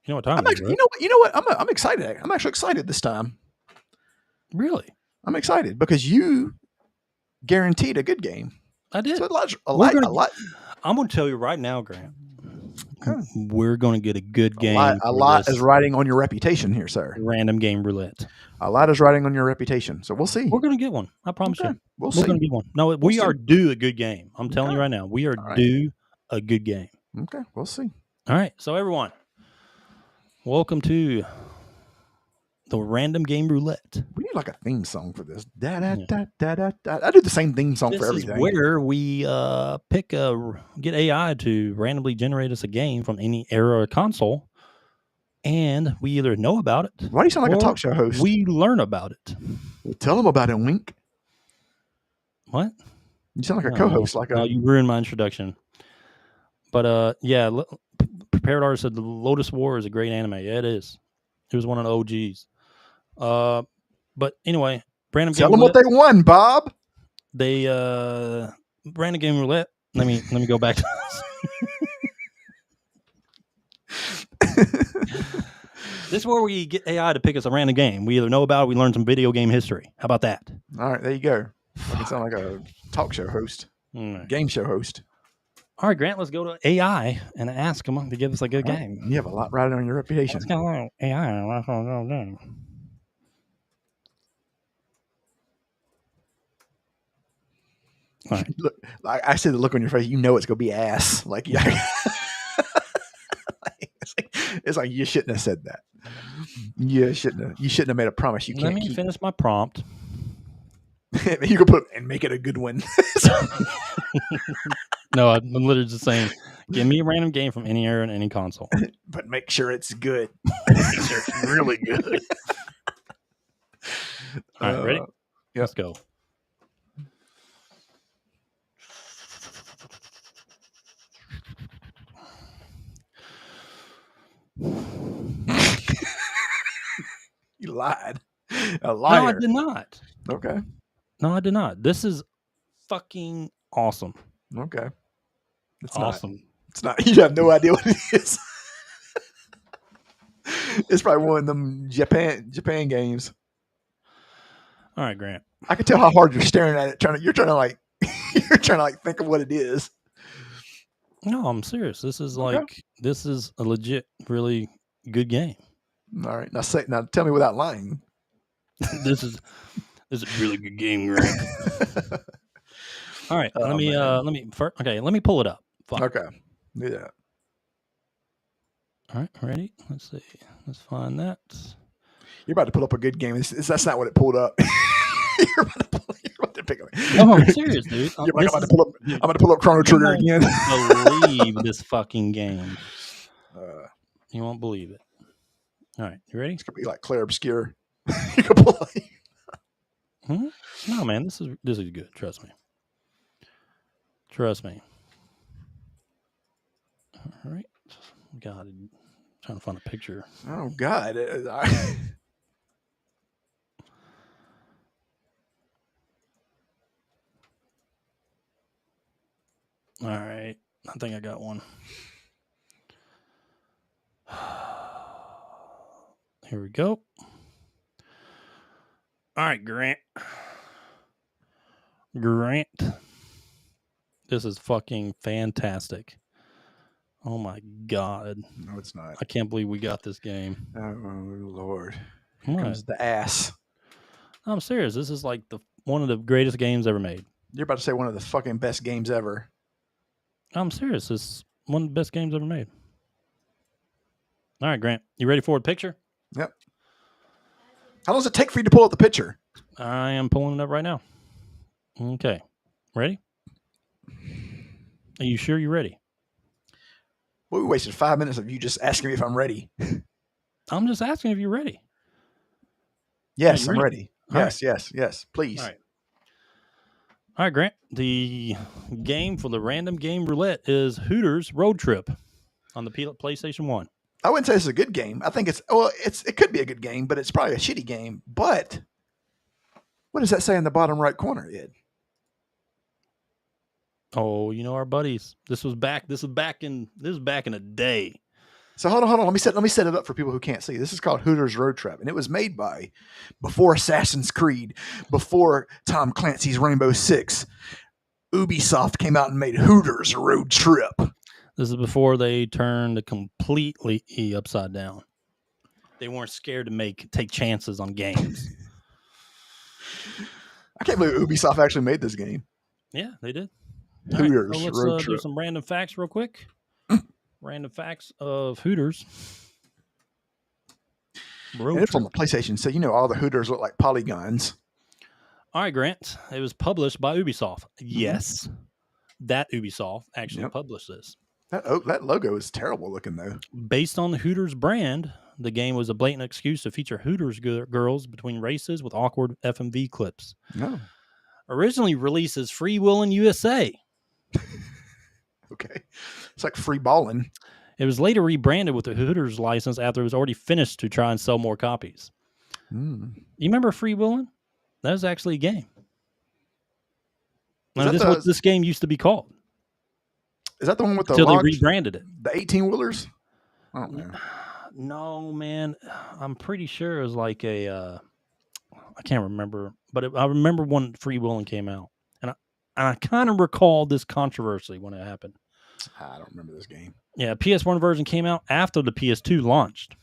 [SPEAKER 1] You know what time it is, right?
[SPEAKER 2] You know what? I'm excited. I'm actually excited this time.
[SPEAKER 1] Really?
[SPEAKER 2] I'm excited because you guaranteed a good game.
[SPEAKER 1] I did.
[SPEAKER 2] So a lot.
[SPEAKER 1] I'm going to tell you right now, Grant. We're going to get a good game.
[SPEAKER 2] A lot is riding on your reputation here, sir.
[SPEAKER 1] Random game roulette.
[SPEAKER 2] A lot is riding on your reputation. So we'll see.
[SPEAKER 1] We're going to get one. I promise you.
[SPEAKER 2] We're
[SPEAKER 1] going to get one. No, we are due a good game. I'm telling you right now. We are due a good game.
[SPEAKER 2] Okay, we'll see.
[SPEAKER 1] All right. So, everyone, welcome to the Random Game Roulette.
[SPEAKER 2] We need like a theme song for this. Da, da, da, da, da, da. I do the same theme song for everything.
[SPEAKER 1] This is where we get AI to randomly generate us a game from any era or console, and we either know about it.
[SPEAKER 2] Why do you sound like a talk show host?
[SPEAKER 1] We learn about it.
[SPEAKER 2] Well, tell them about it, Wink.
[SPEAKER 1] What?
[SPEAKER 2] You sound like a co-host.
[SPEAKER 1] You ruined my introduction. But yeah, Prepared Artist said the Lotus War is a great anime. Yeah, it is. It was one of the OGs. But anyway, Random Game
[SPEAKER 2] Tell them
[SPEAKER 1] Roulette,
[SPEAKER 2] what they won, Bob.
[SPEAKER 1] They Random Game Roulette. Let me go back to this. This is where we get AI to pick us a random game. We either know about it, we learn some video game history. How about that?
[SPEAKER 2] All right, there you go. You sound like a talk show host, game show host.
[SPEAKER 1] All right, Grant, let's go to AI and ask them to give us a good game.
[SPEAKER 2] You have a lot riding on your reputation.
[SPEAKER 1] Let's go to AI. All right.
[SPEAKER 2] Look, like I said, the look on your face, you know it's gonna be ass. Like, yeah, it's like you shouldn't have said that. You shouldn't have made a promise you can't.
[SPEAKER 1] Let me finish my prompt.
[SPEAKER 2] You can put and make it a good one.
[SPEAKER 1] No, I'm literally just saying, give me a random game from any era and any console,
[SPEAKER 2] but make sure it's good. Make sure it's really good.
[SPEAKER 1] All right, ready?
[SPEAKER 2] Yeah.
[SPEAKER 1] Let's go.
[SPEAKER 2] You lied. A liar.
[SPEAKER 1] No, I did not.
[SPEAKER 2] Okay.
[SPEAKER 1] No, I did not. This is fucking awesome.
[SPEAKER 2] Okay. It's
[SPEAKER 1] awesome.
[SPEAKER 2] It's not. You have no idea what it is. It's probably one of them Japan games.
[SPEAKER 1] All right, Grant.
[SPEAKER 2] I can tell how hard you're staring at it. You're trying to think of what it is.
[SPEAKER 1] No, I'm serious. This is
[SPEAKER 2] Okay.
[SPEAKER 1] this is a legit, really good game.
[SPEAKER 2] All right, now tell me without lying.
[SPEAKER 1] This is a really good game, Grant. All right, let me pull it up. Fuck.
[SPEAKER 2] Okay, do that.
[SPEAKER 1] All right, ready? Let's see. Let's find that.
[SPEAKER 2] You're about to pull up a good game. That's not what it pulled up. You're about to pick up.
[SPEAKER 1] No, I'm serious, dude.
[SPEAKER 2] I'm about to pull up Chrono Trigger again.
[SPEAKER 1] Believe this fucking game. You won't believe it. All right, you ready?
[SPEAKER 2] It's gonna be like Claire Obscure. You can play.
[SPEAKER 1] No, man, this is good. Trust me. Trust me. All right. God, I'm trying to find a picture.
[SPEAKER 2] Oh God.
[SPEAKER 1] All right. I think I got one. Here we go. All right, Grant. Grant. This is fucking fantastic. Oh my God.
[SPEAKER 2] No, it's not.
[SPEAKER 1] I can't believe we got this game.
[SPEAKER 2] Oh, Lord.
[SPEAKER 1] What?
[SPEAKER 2] Comes the ass.
[SPEAKER 1] I'm serious. This is like one of the greatest games ever made.
[SPEAKER 2] You're about to say one of the fucking best games ever.
[SPEAKER 1] I'm serious. It's one of the best games ever made. All right, Grant. You ready for a picture?
[SPEAKER 2] Yep. How long does it take for you to pull up the picture?
[SPEAKER 1] I am pulling it up right now. Okay. Ready? Are you sure you're ready?
[SPEAKER 2] Well, we wasted 5 minutes of you just asking me if I'm ready.
[SPEAKER 1] I'm just asking if you're ready.
[SPEAKER 2] Yes,
[SPEAKER 1] Are
[SPEAKER 2] I'm
[SPEAKER 1] you
[SPEAKER 2] ready. Yes. Please.
[SPEAKER 1] All right, Grant. The game for the random game roulette is Hooters Road Trip on the PlayStation 1.
[SPEAKER 2] I wouldn't say it's a good game. I think it could be a good game, but it's probably a shitty game. But what does that say in the bottom right corner, Ed?
[SPEAKER 1] Oh, our buddies. This was back in the day.
[SPEAKER 2] So hold on. Let me set it up for people who can't see. This is called Hooters Road Trip, and it was made by before Assassin's Creed, before Tom Clancy's Rainbow Six. Ubisoft came out and made Hooters Road Trip.
[SPEAKER 1] This is before they turned completely upside down. They weren't scared to take chances on games.
[SPEAKER 2] I can't believe Ubisoft actually made this game.
[SPEAKER 1] Yeah, they did.
[SPEAKER 2] Hooters
[SPEAKER 1] All right,
[SPEAKER 2] Road
[SPEAKER 1] let's do
[SPEAKER 2] Trip.
[SPEAKER 1] some random facts real quick. Random facts of Hooters.
[SPEAKER 2] And it's on the PlayStation, so all the Hooters look like polygons.
[SPEAKER 1] All right, Grant. It was published by Ubisoft. Yes, that Ubisoft actually published this.
[SPEAKER 2] That logo is terrible looking, though.
[SPEAKER 1] Based on the Hooters brand, the game was a blatant excuse to feature Hooters girls between races with awkward FMV clips.
[SPEAKER 2] No.
[SPEAKER 1] Originally released as Free Willin' USA.
[SPEAKER 2] Okay. It's like free balling.
[SPEAKER 1] It was later rebranded with the Hooters license after it was already finished to try and sell more copies. You remember Free Willin'? That was actually a game. Now, this is what this game used to be called.
[SPEAKER 2] Is that the one with the
[SPEAKER 1] until they rebranded it?
[SPEAKER 2] The 18-wheelers? I don't know.
[SPEAKER 1] No, man. I'm pretty sure it was like a... I can't remember, but I remember when Free Willin' came out. And I kind of recall this controversy when it happened.
[SPEAKER 2] I don't remember this game.
[SPEAKER 1] Yeah, PS1 version came out after the PS2 launched.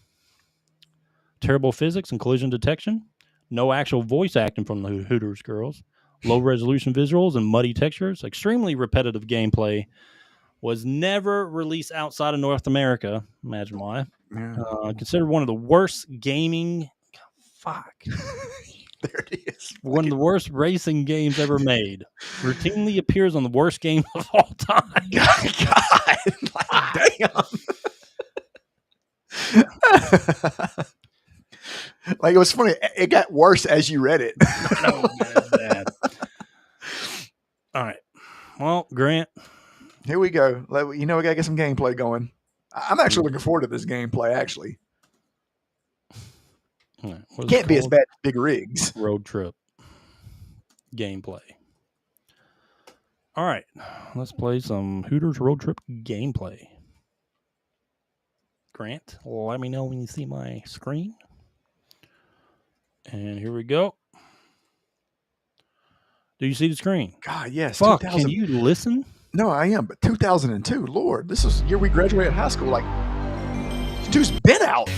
[SPEAKER 1] Terrible physics and collision detection. No actual voice acting from the Hooters girls. Low resolution visuals and muddy textures. Extremely repetitive gameplay. Was never released outside of North America. Imagine why.
[SPEAKER 2] Yeah.
[SPEAKER 1] Considered one of the worst gaming... Fuck.
[SPEAKER 2] There it is.
[SPEAKER 1] One of the worst racing games ever made. Routinely appears on the worst game of all time.
[SPEAKER 2] God. Damn. Like, it was funny. It got worse as you read it.
[SPEAKER 1] No, man, bad. All right. Well, Grant.
[SPEAKER 2] Here we go. We got to get some gameplay going. I'm actually looking forward to this gameplay, actually.
[SPEAKER 1] Right,
[SPEAKER 2] can't be as bad as Big Rigs.
[SPEAKER 1] Road Trip gameplay. All right, let's play some Hooters Road Trip gameplay. Grant, let me know when you see my screen. And here we go. Do you see the screen?
[SPEAKER 2] God, yes.
[SPEAKER 1] Fuck, can you listen?
[SPEAKER 2] No, I am, but 2002, Lord, this is the year we graduated high school. Like, dude's been out.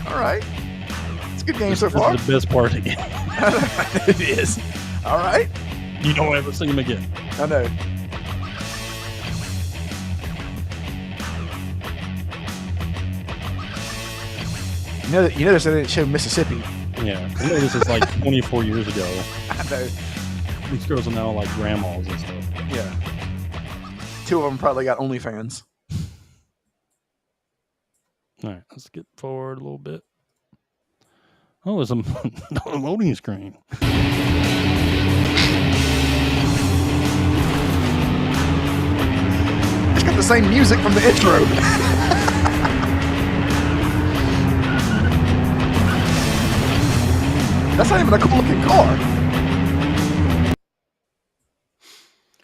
[SPEAKER 2] All right. It's a good game so far.
[SPEAKER 1] This is the best part of the game.
[SPEAKER 2] It is. All right.
[SPEAKER 1] You don't ever see him again.
[SPEAKER 2] I know. You notice they didn't show Mississippi.
[SPEAKER 1] Yeah. This is like 24 years ago.
[SPEAKER 2] I know.
[SPEAKER 1] These girls are now like grandmas and stuff.
[SPEAKER 2] Yeah. 2 of them probably got OnlyFans.
[SPEAKER 1] All right, let's get forward a little bit. Oh, there's a loading screen.
[SPEAKER 2] It's got the same music from the intro. That's not even a cool looking car.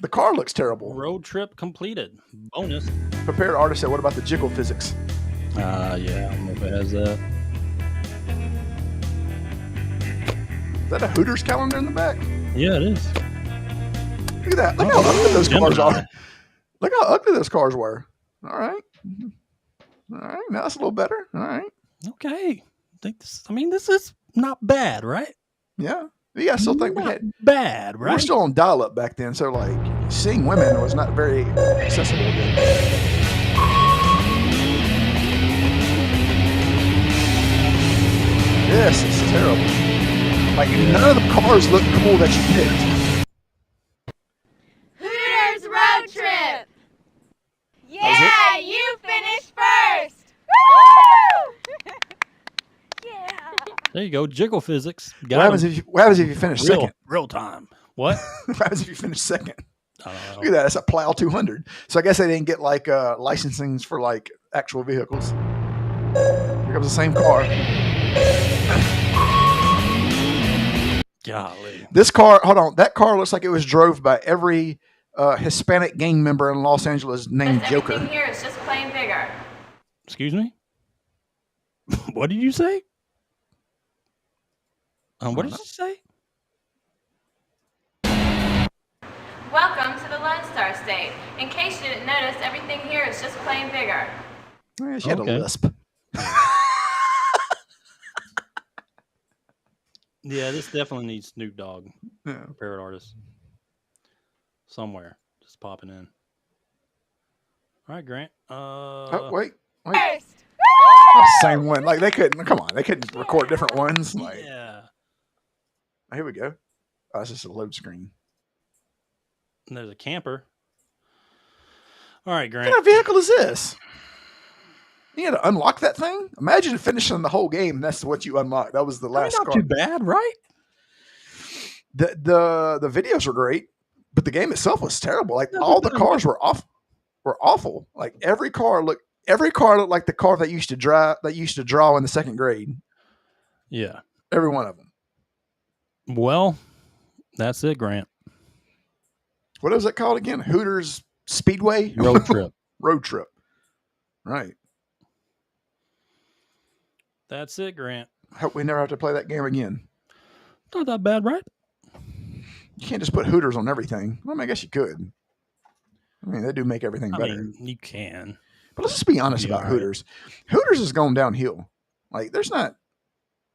[SPEAKER 2] The car looks terrible.
[SPEAKER 1] Road trip completed. Bonus.
[SPEAKER 2] Prepared artist said, what about the jiggle physics?
[SPEAKER 1] Yeah, I don't know if it has that.
[SPEAKER 2] Is that a Hooters calendar in the back?
[SPEAKER 1] Yeah, it is.
[SPEAKER 2] Look at that. Look how ugly those cars
[SPEAKER 1] Gemini.
[SPEAKER 2] are. Look how ugly those cars were. All right. All right. Now that's a little better. All right.
[SPEAKER 1] Okay. This is not bad, right?
[SPEAKER 2] Yeah. Yeah, I still think we
[SPEAKER 1] Not
[SPEAKER 2] had.
[SPEAKER 1] bad,
[SPEAKER 2] We were
[SPEAKER 1] right?
[SPEAKER 2] still on dial-up back then, so like seeing women was not very accessible then. This is terrible. Like none of the cars look cool that you picked.
[SPEAKER 8] Hooters road trip.
[SPEAKER 2] was
[SPEAKER 8] Yeah, you finished first. Woo! Yeah.
[SPEAKER 1] There you go. Jiggle physics.
[SPEAKER 2] What happens if you finish second?
[SPEAKER 1] Real time. What?
[SPEAKER 2] What happens if you finish second?
[SPEAKER 1] I don't know.
[SPEAKER 2] Look at that. That's a Plow 200. So I guess they didn't get like licensings for like actual vehicles. Here comes the same car.
[SPEAKER 1] Golly.
[SPEAKER 2] This car, hold on. That car looks like it was drove by every Hispanic gang member in Los Angeles named Joker.
[SPEAKER 8] Everything here is just plain bigger.
[SPEAKER 1] Excuse me? What did you say? What did you say?
[SPEAKER 8] Welcome to the Lone Star State. In case you didn't notice, everything here is just plain bigger.
[SPEAKER 2] Yeah, she had
[SPEAKER 1] Okay.
[SPEAKER 2] a lisp.
[SPEAKER 1] Yeah, this definitely needs Snoop Dogg.
[SPEAKER 2] Yeah.
[SPEAKER 1] Parrot artist. Somewhere. Just popping in. All right, Grant.
[SPEAKER 2] Oh, wait.
[SPEAKER 8] First.
[SPEAKER 2] Same one. Like they couldn't. Come on, they couldn't record different ones. Like,
[SPEAKER 1] Yeah.
[SPEAKER 2] here we go. Oh, it's just a load screen.
[SPEAKER 1] And there's a camper. All right,
[SPEAKER 2] What
[SPEAKER 1] Grant.
[SPEAKER 2] kind of vehicle is this? You had to unlock that thing? Imagine finishing the whole game. And that's what you unlocked. That was the last
[SPEAKER 1] Not
[SPEAKER 2] car.
[SPEAKER 1] too bad, right?
[SPEAKER 2] The videos were great, but the game itself was terrible. Like all the cars were awful. Like every car looked like the car that used to draw in the second grade.
[SPEAKER 1] Yeah.
[SPEAKER 2] Every one of them.
[SPEAKER 1] Well, that's it, Grant.
[SPEAKER 2] What was it called again? Hooters Speedway
[SPEAKER 1] Road trip.
[SPEAKER 2] Road trip. Right.
[SPEAKER 1] That's it, Grant.
[SPEAKER 2] Hope we never have to play that game again.
[SPEAKER 1] Not that bad, right?
[SPEAKER 2] You can't just put Hooters on everything. Well, I mean, I guess you could. I mean, they do make everything
[SPEAKER 1] I
[SPEAKER 2] better.
[SPEAKER 1] mean, you can.
[SPEAKER 2] But let's just be honest about
[SPEAKER 1] all right.
[SPEAKER 2] Hooters. Hooters is going downhill. Like, there's not.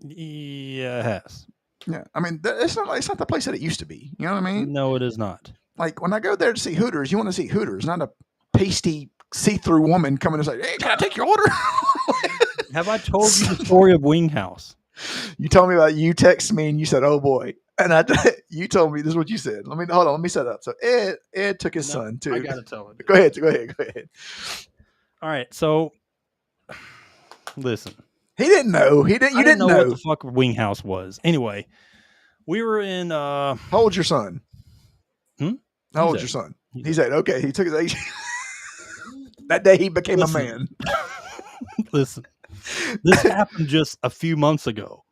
[SPEAKER 1] Yeah, it has.
[SPEAKER 2] Yeah, I mean, it's not the place that it used to be. You know what I mean?
[SPEAKER 1] No, it is not.
[SPEAKER 2] Like when I go there to see Hooters, you want to see Hooters, not a pasty, see-through woman coming and say, "Hey, can I take your order?"
[SPEAKER 1] Have I told you the story of Wing House?
[SPEAKER 2] You told me about you text me and you said, "Oh boy," and you told me this is what you said. Hold on, let me set up. So Ed took his son too.
[SPEAKER 1] I gotta tell it.
[SPEAKER 2] Go ahead.
[SPEAKER 1] All right, so listen.
[SPEAKER 2] He didn't know. You didn't know.
[SPEAKER 1] What the fuck Wing House was. Anyway, we were in.
[SPEAKER 2] How old's your son? How old's your son? He's 8. Okay, he took his age. That day he became a man.
[SPEAKER 1] Listen, this happened just a few months ago.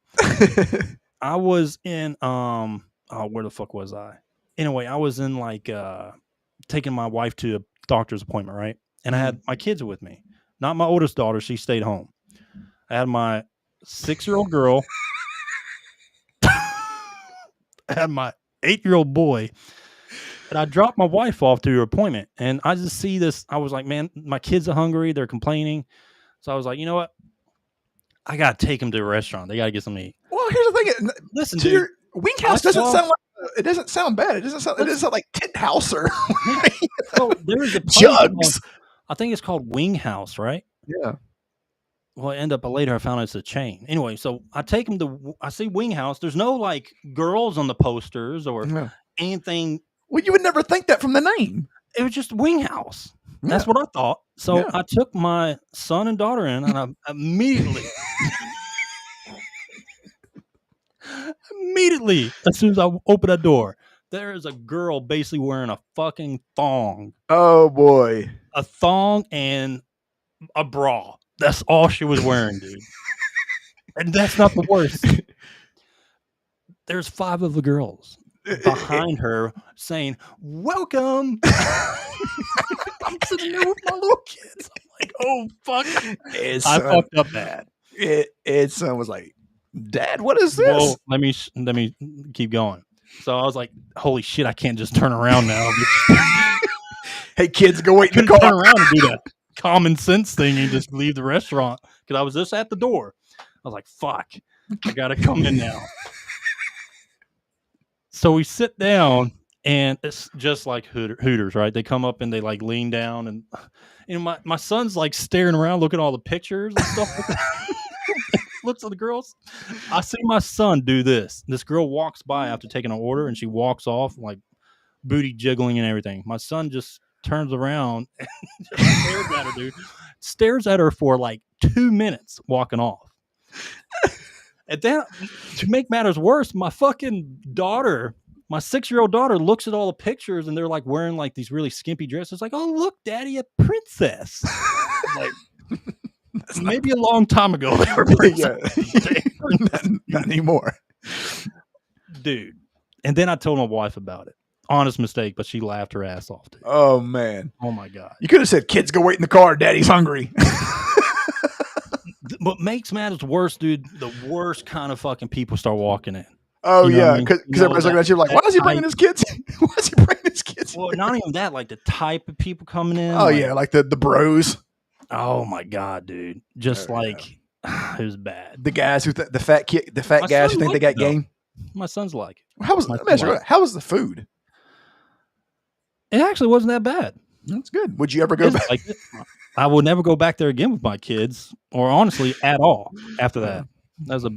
[SPEAKER 1] I was in where the fuck was I? Anyway, I was in like taking my wife to a doctor's appointment, right? And I had my kids with me. Not my oldest daughter, she stayed home. I had my 6-year-old girl. I had my 8-year-old boy. And I dropped my wife off to her appointment. And I just see this. I was like, man, my kids are hungry. They're complaining. So I was like, you know what? I got to take them to a restaurant. They got to get something to eat.
[SPEAKER 2] Well, here's the thing.
[SPEAKER 1] Listen,
[SPEAKER 2] to
[SPEAKER 1] dude.
[SPEAKER 2] Wing House doesn't sound like. It doesn't sound bad. It doesn't sound like Tent House or.
[SPEAKER 1] So there is a
[SPEAKER 2] Jugs.
[SPEAKER 1] I think it's called Wing House, right?
[SPEAKER 2] Yeah.
[SPEAKER 1] Well, later I found out it's a chain. Anyway, so I take them to. I see Wing House. There's no like girls on the posters or anything.
[SPEAKER 2] Well, you would never think that from the name.
[SPEAKER 1] It was just Wing House. That's what I thought. So I took my son and daughter in, and I immediately, as soon as I opened that door, there is a girl basically wearing a fucking thong.
[SPEAKER 2] Oh boy,
[SPEAKER 1] a thong and a bra. That's all she was wearing, dude. And that's not the worst. There's 5 of the girls. behind her saying, "Welcome." I'm sitting there with my little kids. I'm like, "Oh fuck!" I fucked up bad.
[SPEAKER 2] Ed's son was like, "Dad, what is this?"
[SPEAKER 1] Well, let me keep going. So I was like, "Holy shit! I can't just turn around now."
[SPEAKER 2] Hey, kids, go wait in the
[SPEAKER 1] Couldn't
[SPEAKER 2] car.
[SPEAKER 1] turn around and do that common sense thing and just leave the restaurant because I was just at the door. I was like, "Fuck! I gotta come in now." So we sit down, and it's just like Hooters, right? They come up and they like lean down, and my son's like staring around, looking at all the pictures and stuff like that. Looks at the girls. I see my son do this. This girl walks by after taking an order, and she walks off like booty jiggling and everything. My son just turns around and just stares at her, dude. Stares at her for like 2 minutes, walking off. And then, to make matters worse, my fucking daughter, my 6-year-old daughter, looks at all the pictures, and they're like wearing like these really skimpy dresses. Like, "Oh, look, Daddy, a princess." Like, maybe a long time ago they were princesses.
[SPEAKER 2] Not anymore,
[SPEAKER 1] dude. And then I told my wife about it. Honest mistake, but she laughed her ass off, dude.
[SPEAKER 2] Oh man!
[SPEAKER 1] Oh my god!
[SPEAKER 2] You could have said, "Kids, go wait in the car. Daddy's hungry."
[SPEAKER 1] What makes matters worse, dude, the worst kind of fucking people start walking in.
[SPEAKER 2] Oh,
[SPEAKER 1] you know
[SPEAKER 2] yeah, because everybody's looking at you like, "Why is he bringing his kids? Why is he bringing his kids?"
[SPEAKER 1] Well, not even that, like the type of people coming in.
[SPEAKER 2] Oh, yeah, like the bros.
[SPEAKER 1] Oh my god, dude! Just it was bad.
[SPEAKER 2] The guys who the fat guys who think they got game.
[SPEAKER 1] My son's like it.
[SPEAKER 2] How was the food?
[SPEAKER 1] It actually wasn't that bad.
[SPEAKER 2] That's good. Would you ever go back?
[SPEAKER 1] I will never go back there again with my kids, or honestly, at all. After that, that was a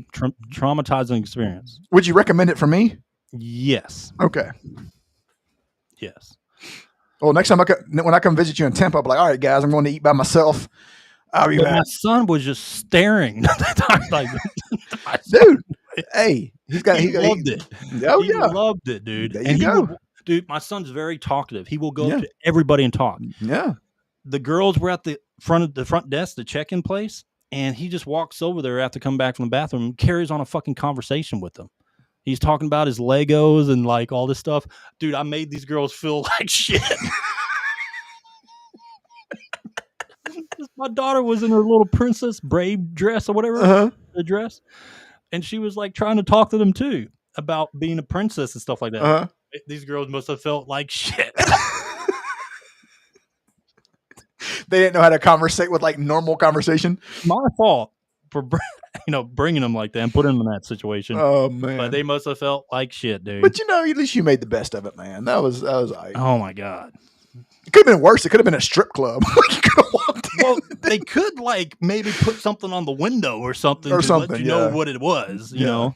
[SPEAKER 1] traumatizing experience.
[SPEAKER 2] Would you recommend it for me?
[SPEAKER 1] Yes.
[SPEAKER 2] Okay.
[SPEAKER 1] Yes.
[SPEAKER 2] Well, next time when I come visit you in Tampa, I'll be like, "All right, guys, I'm going to eat by myself. I'll be back."
[SPEAKER 1] My son was just staring. Like,
[SPEAKER 2] dude, hey, he
[SPEAKER 1] loved it.
[SPEAKER 2] Oh,
[SPEAKER 1] he
[SPEAKER 2] yeah.
[SPEAKER 1] loved it, dude.
[SPEAKER 2] There you go.
[SPEAKER 1] Dude, my son's very talkative. He will go up to everybody and talk.
[SPEAKER 2] Yeah.
[SPEAKER 1] The girls were at the front desk, the check-in place, and he just walks over there after coming back from the bathroom and carries on a fucking conversation with them. He's talking about his Legos and like all this stuff. Dude, I made these girls feel like shit. My daughter was in her little Princess Brave dress or whatever, the dress, and she was like trying to talk to them too about being a princess and stuff like that. These girls must have felt like shit.
[SPEAKER 2] They didn't know how to conversate with like normal conversation.
[SPEAKER 1] My fault for bringing them like that and putting them in that situation.
[SPEAKER 2] Oh man!
[SPEAKER 1] But they must have felt like shit, dude.
[SPEAKER 2] But at least you made the best of it, man. That was.
[SPEAKER 1] Oh my god!
[SPEAKER 2] It could have been worse. It could have been a strip club. You could have walked in.
[SPEAKER 1] Well, they could like maybe put something on the window or something to let you know what it was, you know.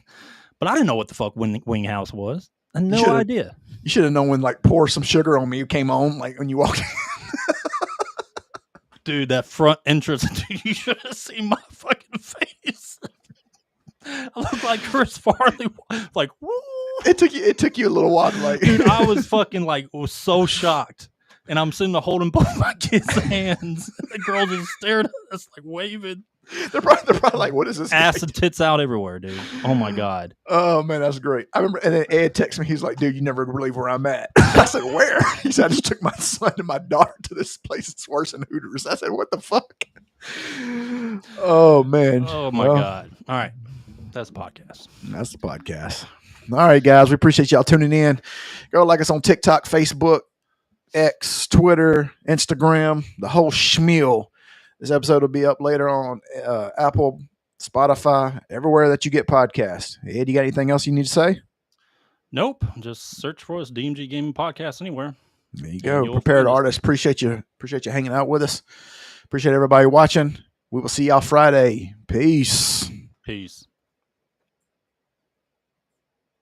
[SPEAKER 1] But I didn't know what the fuck Wing House was. I had no idea.
[SPEAKER 2] You should have known when like pour some sugar on me. You came on like when you walked in.
[SPEAKER 1] Dude, that front entrance, dude, you should have seen my fucking face. I look like Chris Farley, like, woo.
[SPEAKER 2] It took you a little while to like.
[SPEAKER 1] Dude, I was fucking was so shocked. And I'm sitting there holding both my kids' hands. The girls just staring at us, like waving.
[SPEAKER 2] They're probably like, "What is this?"
[SPEAKER 1] Ass and tits out everywhere, dude. Oh my god.
[SPEAKER 2] Oh man, that's great. I remember, and then Ed texted me. He's like, "Dude, you never believe where I'm at." I said, "Where?" He said, "I just took my son and my daughter to this place. It's worse than Hooters." I said, "What the fuck?" Oh man.
[SPEAKER 1] Oh my god. All right, that's the podcast.
[SPEAKER 2] That's the podcast. All right, guys, we appreciate y'all tuning in. Go like us on TikTok, Facebook, X, Twitter, Instagram, the whole schmeal. This episode will be up later on Apple, Spotify, everywhere that you get podcasts. Ed, you got anything else you need to say?
[SPEAKER 1] Nope. Just search for us, DMG Gaming Podcast, anywhere.
[SPEAKER 2] There you go. Prepared Artist. Appreciate you hanging out with us. Appreciate everybody watching. We will see y'all Friday. Peace.
[SPEAKER 1] Peace.